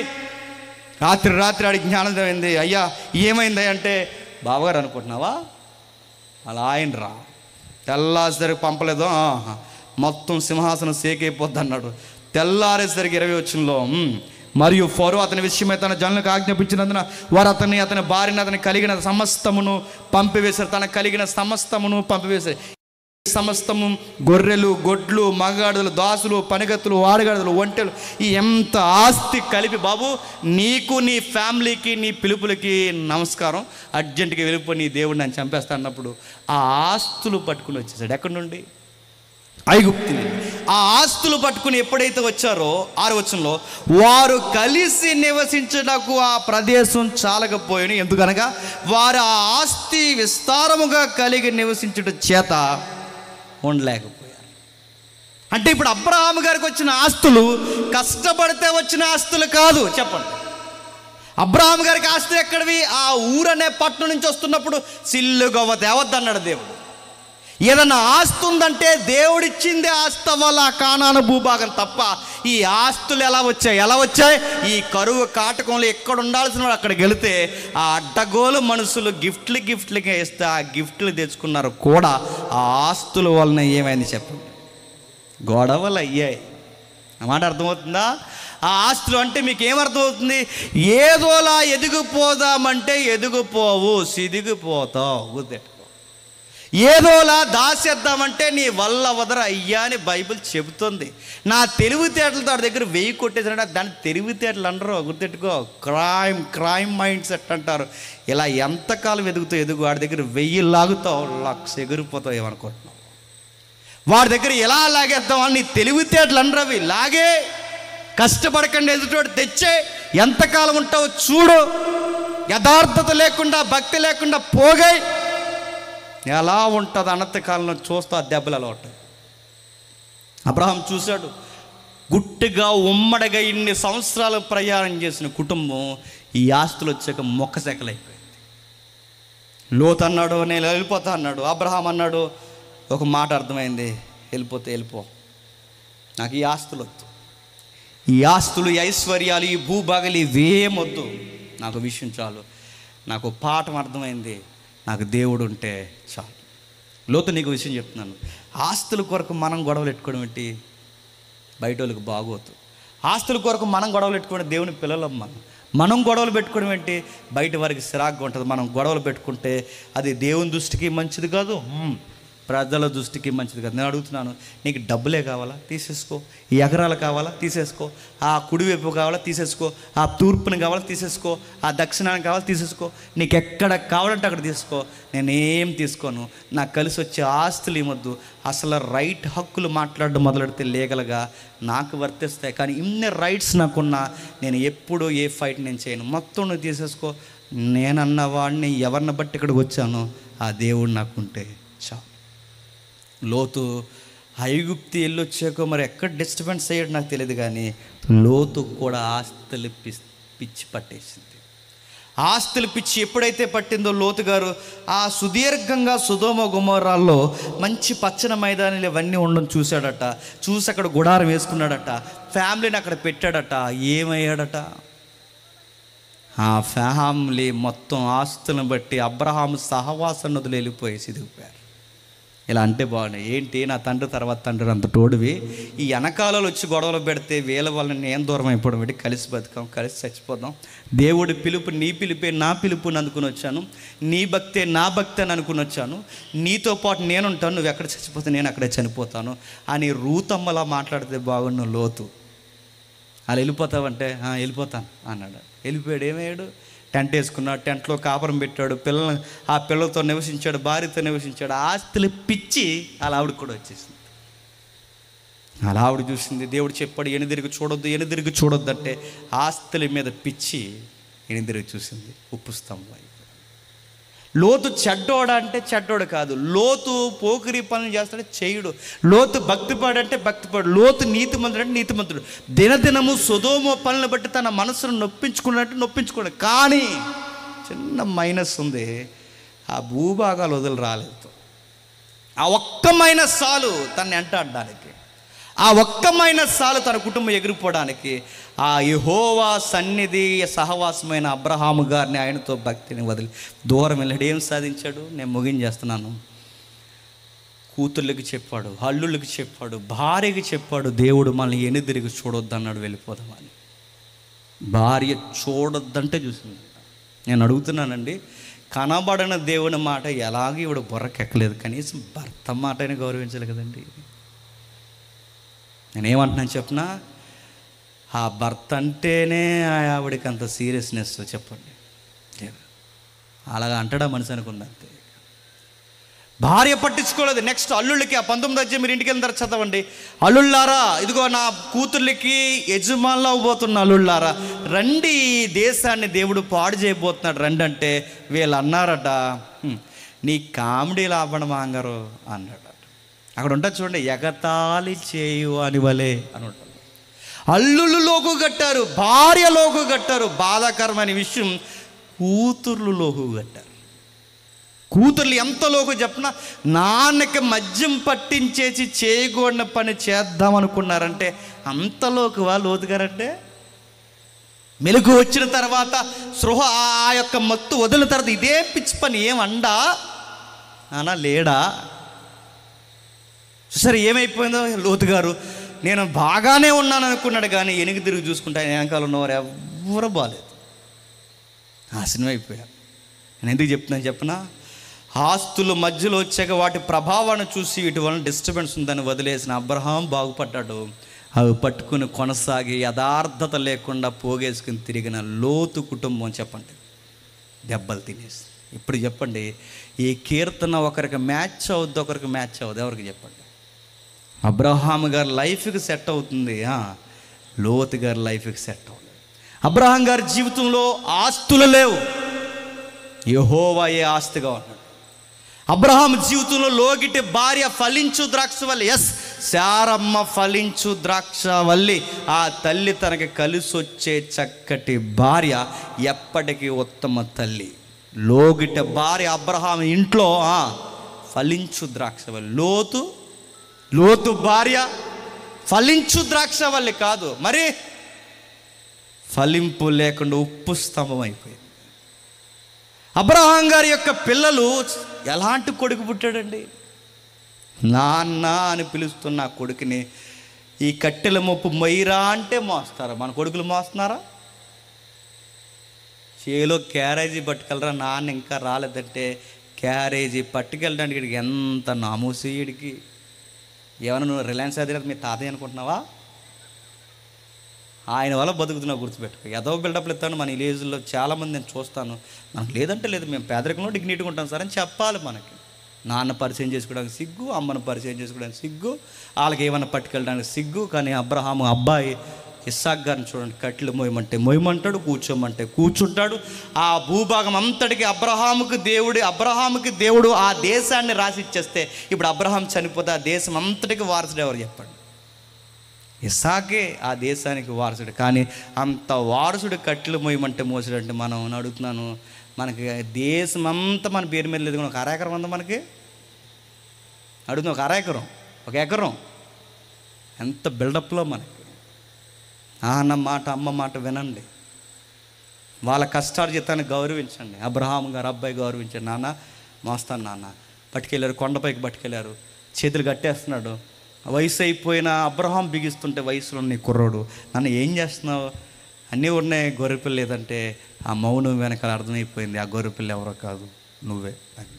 [SPEAKER 1] రాత్రి ఆడికి జ్ఞానం అయింది. అయ్యా ఏమైంది అంటే, బావగారు అనుకుంటున్నావా? అలా ఆయన రా తెల్లారేసరికి పంపలేదు, మొత్తం సింహాసనం సేకైపోద్ది అన్నాడు. తెల్లారేసరికి 20 వచనంలో మరియు ఫరో అతని విషయమై తన జనులకు ఆజ్ఞాపించినందున వారు అతని భార్యను అతని కలిగిన సమస్తమును పంపివేశారు. తనకు కలిగిన సమస్తమును పంపివేశారు. సమస్తము గొర్రెలు, గొడ్లు, మగాడులు, దాసులు, పనిగత్తులు, ఆడగాడులు, ఒంటెలు, ఈ ఎంత ఆస్తి కలిపి బాబు నీకు, నీ ఫ్యామిలీకి, నీ పిలుపులకి నమస్కారం, అర్జెంటుగా వెళ్ళిపోయి నీ దేవుడిని నేను చంపేస్తా అన్నప్పుడు ఆ ఆస్తులు పట్టుకుని వచ్చేసాడు. ఎక్కడి నుండి? ఐగుప్తు. ఆ ఆస్తులు పట్టుకుని ఎప్పుడైతే వచ్చారో 6వ వచనంలో వారు కలిసి నివసించడానికి ఆ ప్రదేశం చాలకపోయాను. ఎందుకనగా వారు ఆ ఆస్తి విస్తారముగా కలిగి నివసించుట చేత ఉండలేకపోయారు. అంటే ఇప్పుడు అబ్రహాము గారికి వచ్చిన ఆస్తులు కష్టపడితే వచ్చిన ఆస్తులు కాదు. చెప్పండి, అబ్రహాము గారికి ఆస్తులు ఎక్కడివి? ఆ ఊరనే పట్టణం నుంచి వస్తున్నప్పుడు సిల్లుగవ్వ తేవద్దన్నాడు దేవుడు. ఏదన్నా ఆస్తి ఉందంటే దేవుడిచ్చింది ఆస్తి వల్ల కానాను భూభాగం తప్ప ఈ ఆస్తులు ఎలా వచ్చాయి? ఈ కరువు కాటకంలో ఎక్కడ ఉండాల్సిన వాడు అక్కడికి వెళితే ఆ అడ్డగోలు మనుషులు గిఫ్ట్లుగా ఇస్తే ఆ గిఫ్ట్లు తెచ్చుకున్నారు కూడా. ఆ ఆస్తుల వలన ఏమైంది చెప్పండి? గొడవలు అయ్యాయి. అన్నమాట అర్థమవుతుందా? ఆ ఆస్తులు అంటే మీకు ఏమర్థమవుతుంది? ఏదోలా ఎదిగిపోదామంటే ఎదిగిపోవు, సిదిగిపోతావు. గుర్తెట్టుకో. ఏదోలా దాచేద్దామంటే నీ వల్ల వదర అయ్యా అని బైబిల్ చెబుతుంది. నా తెలివితేటలతో వాడి దగ్గర 1000 కొట్టేసాడు. దాని తెలివితేటలు అనరు. గుర్తెట్టుకో. క్రైమ్ మైండ్ సెట్ అంటారు. ఇలా ఎంతకాలం ఎదుగు వాడి దగ్గర 1000 లాగుతావు, 1,00,000 ఎగిరిపోతావు. ఏమనుకుంటున్నావు? వాడి దగ్గర ఎలా లాగేద్దాం అని నీ తెలివితేటలు అనరు. అవి లాగే. కష్టపడకండి, ఎదుటోడు తెచ్చే, ఎంతకాలం ఉంటావో చూడు, యథార్థత లేకుండా భక్తి లేకుండా పోగై ఎలా ఉంటుంది అనంతకాలంలో చూస్తా దెబ్బలు అలా ఉంటాయి. అబ్రహాం చూశాడు, గుట్టుగా ఉమ్మడిగా ఇన్ని సంవత్సరాలు ప్రయాణం చేసిన కుటుంబం ఈ ఆస్తులు వచ్చాక మొక్కసెక్కలైపోయింది. లోతు అన్నాడు నేను వెళ్ళిపోతా అన్నాడు. అబ్రహాం అన్నాడు ఒక మాట అర్థమైంది, వెళ్ళిపోతే వెళ్ళిపో, నాకు ఈ ఆస్తులు వద్దు, ఈ ఆస్తులు, ఈ ఐశ్వర్యాలు, ఈ భూభాగాలు ఇవేమొద్దు, నాకు విషయం చాలు, నాకు పాఠం అర్థమైంది, నాకు దేవుడు ఉంటే చాలు. లోతు నీకు విషయం చెప్తున్నాను, ఆస్తుల కొరకు మనం గొడవలు పెట్టుకోవడం ఏంటి? బయట వాళ్ళకి బాగోదు. ఆస్తుల కొరకు మనం గొడవలు పెట్టుకోవడం, దేవుని పిల్లలం మనం గొడవలు పెట్టుకోవడం ఏంటి? బయట వారికి సిరాగ్గా ఉంటుంది. మనం గొడవలు పెట్టుకుంటే అది దేవుని దృష్టికి మంచిది కాదు, ప్రజల దృష్టికి మంచిది కాదు. నేను అడుగుతున్నాను, నీకు డబ్బులే కావాలా? తీసేసుకో. ఈ ఎకరాలు కావాలా? తీసేసుకో. ఆ కుడివైపు కావాలా? తీసేసుకో. ఆ తూర్పుని కావాలా? తీసేసుకో. ఆ దక్షిణానికి కావాలా? తీసేసుకో. నీకు ఎక్కడ కావాలంటే అక్కడ తీసుకో. నేనేం తీసుకోను. నాకు కలిసి వచ్చే ఆస్తులు ఏమొద్దు. అసలు రైట్ హక్కులు మాట్లాడడం మొదలెడితే లీగల్గా నాకు వర్తిస్తాయి, కానీ ఇన్ని రైట్స్ నాకున్నా నేను ఎప్పుడు ఏ ఫైట్ నేను చేయను. మొత్తం నువ్వు తీసేసుకో. నేనన్న వాడిని ఎవరిని బట్టి ఇక్కడికి వచ్చానో ఆ దేవుడు నాకుంటే చాలు. లోతు ఐగుప్తు వెళ్ళొచ్చాక మరి ఎక్కడ డిస్టర్బెన్స్ అయ్యాడు నాకు తెలియదు, కానీ లోతు కూడా ఆస్తులు పిచ్చి పట్టేసింది. ఆస్తుల పిచ్చి ఎప్పుడైతే పట్టిందో లోతు గారు ఆ సుదీర్ఘంగా సొదొమ గొమొర్రాల్లో మంచి పచ్చని మైదానాలు ఇవన్నీ ఉండడం చూశాడట. చూసి అక్కడ గుడారం వేసుకున్నాడట, ఫ్యామిలీని అక్కడ పెట్టాడట. ఏమయ్యాడట? ఆ ఫ్యామిలీ మొత్తం ఆస్తులను బట్టి అబ్రహాము సహవాసం వదిలి వెళ్ళిపోయి సిదిగిపోయారు. ఇలా అంటే బాగున్నాయి. ఏంటి నా తండ్రి తర్వాత తండ్రి అంత తోడువి, ఈ వెనకాలలో వచ్చి గొడవలు పెడితే వీళ్ళ వల్ల నేను దూరం అయిపోవడం పెట్టి కలిసి బతుకాం, కలిసి చచ్చిపోదాం. దేవుడి పిలుపు నీ పిలుపే నా పిలుపుని అనుకుని వచ్చాను, నీ భక్తే నా భక్తి అని అనుకుని వచ్చాను, నీతో పాటు నేను ఉంటాను, నువ్వు ఎక్కడ చచ్చిపోతే నేను అక్కడే చనిపోతాను అని రూతమ్మలా మాట్లాడితే బాగున్న లోతు అలా వెళ్ళిపోతావంటే వెళ్ళిపోతాను అన్నాడు. వెళ్ళిపోయాడు. ఏమయ్యాడు? టెంట్ వేసుకున్నాడు, టెంట్లో కాపురం పెట్టాడు, ఆ పిల్లలతో నివసించాడు, భార్యతో నివసించాడు. ఆస్తులు పిచ్చి అలా ఆవిడకి కూడా వచ్చేసింది. అలా ఆవిడ చూసింది. దేవుడు చెప్పాడు ఎనిదిరిగి చూడొద్దు, ఎనిదిరిగి చూడొద్దు అంటే ఆస్తుల మీద పిచ్చి ఎనిదిరిగి చూసింది. ఉప్పు స్తంభం. లోతు చెడ్డోడా అంటే చెడ్డోడు కాదు. లోతు పోకిరి పనులు చేస్తాడే చేయుడు. లోతు భక్తిపాడు అంటే భక్తిపాడు. లోతు నీతిమంతుడు అంటే నీతిమంతుడు. దినదినము సొదొమ పనులను బట్టి తన మనసును నొప్పించుకున్నట్టు నొప్పించుకోడు. కానీ చిన్న మైనస్ ఉంది, ఆ భూభాగాలు వదిలి రాలేదు. ఆ ఒక్క మైనస్ చాలు తన్ని వెంటాడడానికి, ఆ ఒక్క మైనస్ చాలు తన కుటుంబం ఎగిరిపోవడానికి. ఆ యెహోవా సన్నిధి సహవాసమైన అబ్రహాము గారిని, ఆయనతో భక్తిని వదిలి దూరం వెళ్ళాడు. ఏం సాధించాడు? నేను ముగించేస్తున్నాను. కూతుర్లకి చెప్పాడు, అల్లుళ్ళకి చెప్పాడు, భార్యకి చెప్పాడు, దేవుడు మనల్ని ఎనిదిరిగి చూడొద్దు అన్నాడు, వెళ్ళిపోదామని. భార్య చూడొద్దంటే చూసింది. నేను అడుగుతున్నానండి, కనబడిన దేవుని మాట ఎలాగో ఇవిడ బుర్రకెక్కలేదు, కనీసం భర్త మాటని గౌరవించాలి కదండి. నేనేమంటున్నాను చెప్పనా? ఆ భర్త అంటేనే ఆవిడకి అంత సీరియస్నెస్ చెప్పండి. అలాగా అంటాడా మనిషి అనుకుంది అంతే. భార్య పట్టించుకోలేదు. నెక్స్ట్ అల్లుళ్ళకి, ఆ 19వ అధ్యాయం మీరు ఇంటికి వెళ్ళిన తర్వాత చదవండి. అల్లుళ్ళారా, ఇదిగో నా కూతుర్లకి యజమానులు అవ్వబోతున్న అల్లుళ్ళారా, రండి, దేశాన్ని దేవుడు పాడు చేయబోతున్నాడు రండి అంటే వీళ్ళు అన్నారట, నీ కామెడీ లాభం మాంగారు అన్నాడు. అక్కడ ఉంటుంది చూడండి, ఎగతాళి చేయు అని వలే అని ఉంటుంది. అల్లుళ్ళు లోకు కట్టారు, భార్య లోకు కట్టారు. బాధాకరమైన విషయం, కూతుర్లు లోకు కట్టారు. కూతుర్లు ఎంత లోకు చెప్పినా, నాన్నకి మద్యం పట్టించేసి చేయకూడని పని చేద్దాం అనుకున్నారంటే అంతలోకి వాళ్ళు లోతుగారంటే. మెలుగు వచ్చిన తర్వాత సృహ ఆ యొక్క మత్తు వదిలిన తర్వాత ఇదే పిచ్చి పని ఏమండా అనా లేడా? సరే ఏమైపోయిందో లోతు గారు, నేను బాగానే ఉన్నాను అనుకున్నాడు, కానీ వెనక్కి తిరిగి చూసుకుంటే వెనకాల ఉన్నవారు ఎవరు బాగాలేదు, నాశనం అయిపోయారు. నేను ఎందుకు చెప్తున్నాను చెప్పనా? ఆస్తులు మధ్యలో వచ్చాక వాటి ప్రభావాన్ని చూసి వీటి వలన డిస్టర్బెన్స్ ఉందని వదిలేసిన అబ్రహాం బాగుపడ్డాడు. అవి పట్టుకుని కొనసాగి యథార్థత లేకుండా పోగేసుకుని తిరిగిన లోతు కుటుంబం చెప్పండి దెబ్బలు తినేసి. ఇప్పుడు చెప్పండి, ఈ కీర్తన ఒకరికి మ్యాచ్ అవుద్ది, ఒకరికి మ్యాచ్ అవుద్ది? ఎవరికి చెప్పండి? అబ్రహాం గారి లైఫ్కి సెట్ అవుతుంది, లోతు గారి లైఫ్కి సెట్ అవ్వలేదు. అబ్రహాం గారి జీవితంలో ఆస్తులు లేవు, యెహోవాయే ఆస్తిగా ఉన్నాడు. అబ్రహాం జీవితంలో లోగిటి భార్య ఫలించు ద్రాక్షవల్లి, శారమ్మ ఫలించు ద్రాక్షవల్లి. ఆ తల్లి తనకి కలిసి వచ్చే చక్కటి భార్య, ఎప్పటికీ ఉత్తమ తల్లి. లోగిట భార్య అబ్రహాం ఇంట్లో ఫలించు ద్రాక్షవల్లి. లోతు భార్య ఫలించు ద్రాక్షవల్లి కాదు, మరి ఫలింపు లేకుండా ఉప్పు స్తంభం అయిపోయింది. అబ్రహాం గారి యొక్క పిల్లలు ఎలాంటి కొడుకు పుట్టాడండి? నాన్న అని పిలుస్తున్న ఆ కొడుకుని ఈ కట్టెల మొప్పు మొయ్యరా అంటే మోస్తారా? మన కొడుకులు మోస్తున్నారా? చేలో క్యారేజీ పట్టుకెళ్ళరా, నాన్న ఇంకా రాలేదంటే క్యారేజీ పట్టుకెళ్ళడానికి వీడికి ఎంత నామూసి. వీడికి ఏమన్నా నువ్వు రిలయన్స్ అధినేత మీ తాతయ్య అనుకుంటున్నావా? ఆయన వల్ల బతుకుతున్నావు, గుర్తుపెట్టుకో. ఏదో బిల్డప్లు ఇస్తాను మన విలేజ్లో చాలామంది నేను చూస్తాను. మనకు లేదంటే లేదు, మేము పేదరికంలో డిగ్నిటీగా ఉంటాం సార్ అని చెప్పాలి. మనకి నాన్న పరిచయం చేసుకోవడానికి సిగ్గు, అమ్మను పరిచయం చేసుకోవడానికి సిగ్గు, వాళ్ళకి ఏమన్నా పట్టుకెళ్ళడానికి సిగ్గు. కానీ అబ్రహాము అబ్బాయి ఇస్సాక్ గారిని చూడండి, కట్టెలు మోయమంటే మోయమంటాడు, కూర్చోమంటే కూర్చుంటాడు. ఆ భూభాగం అంతటికి అబ్రహాముకి దేవుడు ఆ దేశాన్ని రాసి ఇచ్చేస్తే, ఇప్పుడు అబ్రహాం చనిపోతే ఆ దేశం అంతటికి వారసుడు ఎవరు చెప్పండి? ఇస్సాకే ఆ దేశానికి వారసుడు. కానీ అంత వారసుడు కట్టెలు మోయమంటే మోసాడంటే మనం అడుగుతున్నాను, మనకి దేశం అంతా మన పేరు మీద లేదు, ఒక అరెకరం ఉందా మనకి? అడుగుతున్నా, ఒక ఎకరం ఎంత బిల్డప్లో మనకి. నాన్న మాట అమ్మ మాట వినండి, వాళ్ళ కష్టాలు జీతాన్ని గౌరవించండి. అబ్రహాం గారు అబ్బాయి గౌరవించండి. నాన్న మోస్తాను నాన్న, పట్టుకెళ్ళారు, కొండపైకి పట్టుకెళ్ళారు, చేతులు కట్టేస్తున్నాడు. వయసు అయిపోయిన అబ్రహాం బిగిస్తుంటే వయసులో నీ కుర్రోడు, నన్ను ఏం చేస్తున్నావు? అన్నీ ఉన్నాయి, గొర్రెపిల్ల లేదంటే ఆ మౌనం వెనకాల అర్థమైపోయింది, ఆ గొర్రెపిల్ల ఎవరో కాదు నువ్వే అని.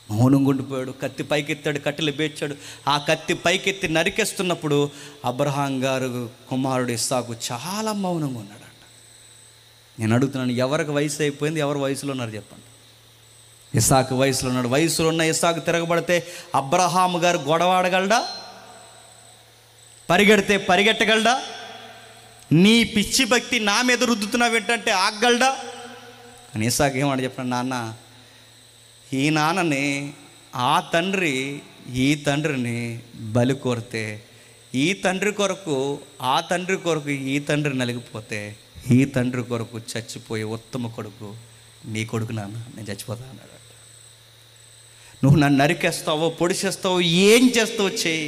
[SPEAKER 1] మౌనం గుండిపోయాడు. కత్తి పైకెత్తాడు, కట్టెలు పేర్చాడు. ఆ కత్తి పైకెత్తి నరికేస్తున్నప్పుడు అబ్రహాం గారు కుమారుడు ఇస్సాకు చాలా మౌనంగా ఉన్నాడంట. నేను అడుగుతున్నాను, ఎవరికి వయసు అయిపోయింది, ఎవరు వయసులో ఉన్నారు చెప్పండి? ఇస్సాకు వయసులో ఉన్నాడు. వయసులో ఉన్న ఇస్సాకు తిరగబడితే అబ్రహాము గారు గొడవాడగలడా? పరిగెట్టగలడా? నీ పిచ్చి భక్తి నా మీద రుద్దుతున్నావు ఏంటంటే ఆగలడా? కానీ ఇస్సాకు ఏమని చెప్పాడు, నాన్న ఈ నాన్నని ఆ తండ్రి ఈ తండ్రిని బలి కోరితే, ఈ తండ్రి కొరకు ఆ తండ్రి కొరకు ఈ తండ్రి నలిగిపోతే, ఈ తండ్రి కొరకు చచ్చిపోయే ఉత్తమ కొడుకు నీ కొడుకు నాన్న, నేను చచ్చిపోతా అన్నాడు. నువ్వు నన్ను నరికేస్తావో పొడిచేస్తావో ఏం చేస్తావో చేయి,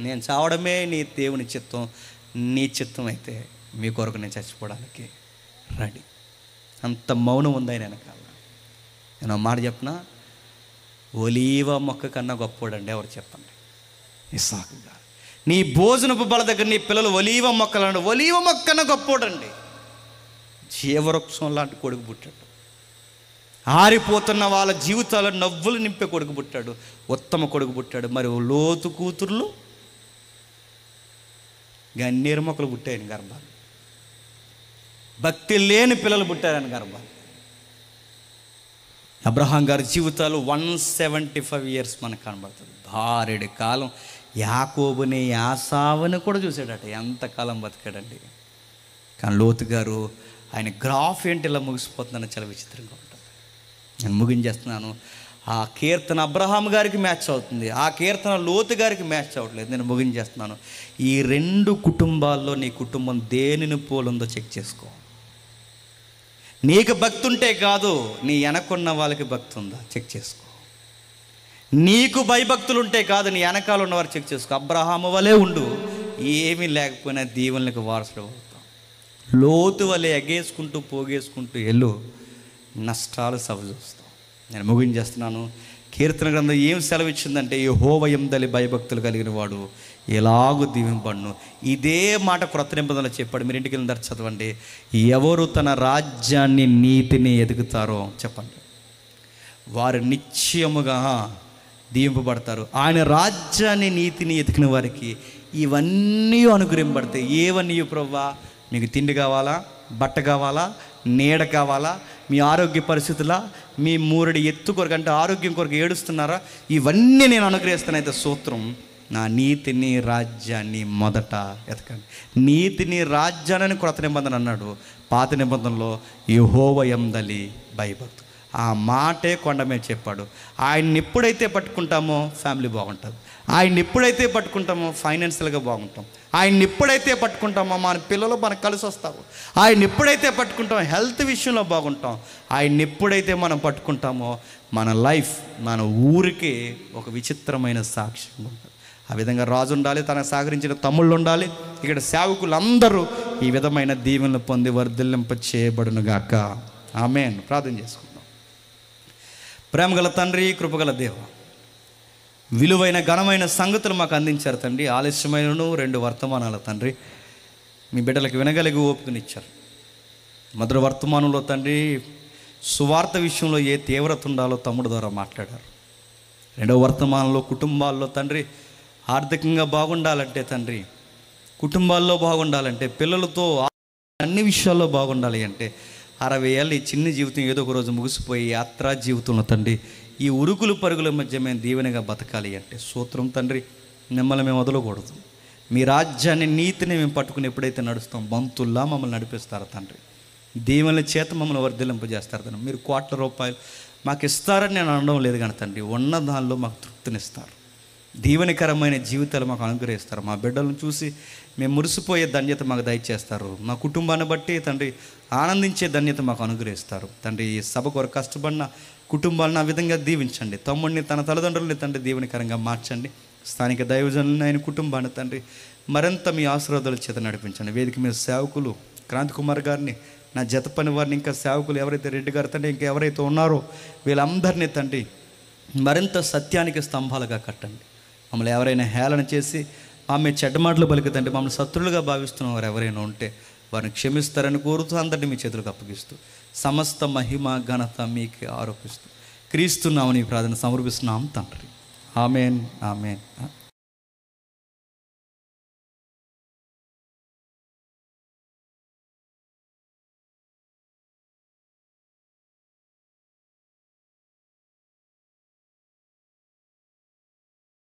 [SPEAKER 1] నేను చావడమే నీ దేవుని చిత్తం. నీ చిత్తం అయితే మీ కొరకు నేను చచ్చిపోవడానికి రెడీ. అంత మౌనం ఉంది ఆయన వెనకాల. నేను మాట చెప్పనా, ఒలీవ మొక్క కన్నా గొప్పోడండి ఎవరు చెప్పండి? ఇస్సాకు గారు. నీ భోజనపు బల దగ్గర నీ పిల్లలు ఒలీవ మొక్కలు, ఒలీవ మొక్క కన్నా గొప్పోడండి. జీవవృక్షం లాంటి కొడుకు పుట్టాడు. ఆరిపోతున్న వాళ్ళ జీవితాల్లో నవ్వులు నింపే కొడుకు పుట్టాడు, ఉత్తమ కొడుకు పుట్టాడు. మరి లోతు కూతుర్లు గన్నేరు మొక్కలు పుట్టాయని గర్భాలు, భక్తి లేని పిల్లలు పుట్టారని గర్భాలు. అబ్రహాం గారి జీవితాలు 175 years మనకు కనబడుతుంది. భారెడి కాలం యాకోబుని యాసావుని కూడా చూశాడట, ఎంతకాలం బతికాడండి. కానీ లోతు గారు ఆయన గ్రాఫ్ ఏంటి ఇలా ముగిసిపోతుందని చాలా విచిత్రంగా ఉంటుంది. నేను ముగించేస్తున్నాను. ఆ కీర్తన అబ్రహాం గారికి మ్యాచ్ అవుతుంది, ఆ కీర్తన లోతు గారికి మ్యాచ్ అవ్వట్లేదు. నేను ముగించేస్తున్నాను. ఈ రెండు కుటుంబాల్లో నీ కుటుంబం దేనిని పోలుందో చెక్ చేసుకో. నీకు భక్తి ఉంటే కాదు, నీ వెనకున్న వాళ్ళకి భక్తి ఉందా చెక్ చేసుకో. నీకు భయభక్తులు ఉంటే కాదు, నీ వెనకాల ఉన్నవారు చెక్ చేసుకో. అబ్రహాము వలే ఉండు, ఏమీ లేకపోయినా దీవెనలకు వారసుడు అవుతాం. లోతు వలె ఎగేసుకుంటూ పోగేసుకుంటూ వెళ్ళు, నష్టాలు సవజూస్తాం. నేను ముగించేస్తున్నాను. కీర్తన గ్రంథం ఏం సెలవిచ్చిందంటే, యెహోవా యందలి భయభక్తులు కలిగిన వాడు ఎలాగూ దీవింపబడును. ఇదే మాట క్రొత్త నిబంధనలో చెప్పాడు. మీరు ఇంటికి వెళ్ళిన తర్వాత చదవండి. ఎవరు తన రాజ్యాన్ని నీతిని ఎదుగుతారో చెప్పండి, వారు నిశ్చయముగా దీవింపబడతారు. ఆయన రాజ్యాన్ని నీతిని ఎతికిన వారికి ఇవన్నీ అనుగ్రహింపబడతాయి. ఏవన్నీ ప్రభువా? మీకు తిండి కావాలా, బట్ట కావాలా, నీడ కావాలా, మీ ఆరోగ్య పరిస్థితులా, మీ మూరడి ఎత్తు కొరకు అంటే ఆరోగ్యం కొరకు ఏడుస్తున్నారా? ఇవన్నీ నేను అనుగ్రహిస్తానైతే సూత్రం నా నీతిని రాజ్యాన్ని మొదట ఎతకండి. నీతిని రాజ్యాన్ని క్రొత్త నిబంధన అన్నాడు. పాత నిబంధనలో యెహోవా యందలి భయభక్తు. ఆ మాటే కొండ మీద చెప్పాడు. ఆయన్ని ఎప్పుడైతే పట్టుకుంటామో ఫ్యామిలీ బాగుంటుంది. ఆయన్ని ఎప్పుడైతే పట్టుకుంటామో ఫైనాన్షియల్గా బాగుంటాం. ఆయన్ని ఎప్పుడైతే పట్టుకుంటామో మన పిల్లలు మనకు కలిసి వస్తారు. ఆయన్ని ఎప్పుడైతే పట్టుకుంటామో హెల్త్ విషయంలో బాగుంటాం. ఆయన్ని ఎప్పుడైతే మనం పట్టుకుంటామో మన లైఫ్ మన ఊరికి ఒక విచిత్రమైన సాక్ష్యం ఉంటుంది. ఆ విధంగా రాజు ఉండాలి, తనకు సహకరించిన తమ్ముళ్ళు ఉండాలి. ఇక్కడ సేవకులందరూ ఈ విధమైన దీవెనలు పొంది వర్ధిల్లింప చేయబడునుగాక. ఆమేన్. ప్రార్థన చేసుకుందాం. ప్రేమగల తండ్రి, కృపగల దేవ, విలువైన ఘనమైన సంగతులు మాకు అందించారు తండ్రి. ఆలస్యమైనను 2 వర్తమానాలు తండ్రి మీ బిడ్డలకు వినగలిగి ఓపికనిచ్చారు. మొదటి వర్తమానంలో తండ్రి సువార్త విషయంలో ఏ తీవ్రత ఉండాలో తమ్ముడు ద్వారా మాట్లాడారు. 2వ వర్తమానంలో కుటుంబాల్లో తండ్రి ఆర్థికంగా బాగుండాలంటే తండ్రి, కుటుంబాల్లో బాగుండాలంటే, పిల్లలతో అన్ని విషయాల్లో బాగుండాలి అంటే 60 ఏళ్ళ ఈ చిన్న జీవితం ఏదో ఒక రోజు ముగిసిపోయి యాత్రా జీవితంలో తండ్రి ఈ ఉరుకులు పరుగుల మధ్య మేము దీవెనగా బతకాలి అంటే సూత్రం తండ్రి, మిమ్మల్ని మేము వదలకూడదు. మీ రాజ్యాన్ని నీతిని మేము పట్టుకుని ఎప్పుడైతే నడుస్తాం బంతుల్లా మమ్మల్ని నడిపిస్తారు తండ్రి. దీవెనల చేత మమ్మల్ని వర్ధిల్లింపజేస్తారు తండ్రి. మీరు కోట్ల రూపాయలు మాకు ఇస్తారని నేను అనడం లేదు కానీ తండ్రి, ఉన్న దానిలో మాకు తృప్తినిస్తారు. దీవెనకరమైన జీవితాలు మాకు అనుగ్రహిస్తారు. మా బిడ్డలను చూసి మేము మురిసిపోయే ధన్యత మాకు దయచేస్తారు. మా కుటుంబాన్ని బట్టి తండ్రి ఆనందించే ధన్యత మాకు అనుగ్రహిస్తారు తండ్రి. ఈ సభ కొరకు కష్టపడిన కుటుంబాలను ఆ విధంగా దీవించండి. తమ్ముడిని తన తల్లిదండ్రులని తండ్రి దీవెనకరంగా మార్చండి. స్థానిక దైవజనులను ఆయన కుటుంబాన్ని తండ్రి మరింత మీ ఆశీర్వాదాల చేత నడిపించండి. వేదిక మీద సేవకులు క్రాంతి కుమార్ గారిని, నా జత పని వారిని, ఇంకా సేవకులు ఎవరైతే రెడ్డి గారు తండ్రి ఇంకా ఎవరైతే ఉన్నారో వీళ్ళందరినీ తండ్రి మరింత సత్యానికి స్తంభాలుగా కట్టండి. మమ్మల్ని ఎవరైనా హేళన చేసి ఆమె చెడ్డ మాటలు పలుకుతండి మమ్మల్ని శత్రులుగా భావిస్తున్న వారు ఎవరైనా ఉంటే వారిని క్షమిస్తారని కోరుతూ అందరినీ మీ చేతులకు అప్పగిస్తూ సమస్త మహిమ ఘనత మీకే ఆరోపిస్తూ క్రీస్తు నామమున ఈ ప్రార్థన సమర్పిస్తున్నాం తండ్రి. ఆమేన్, ఆమేన్.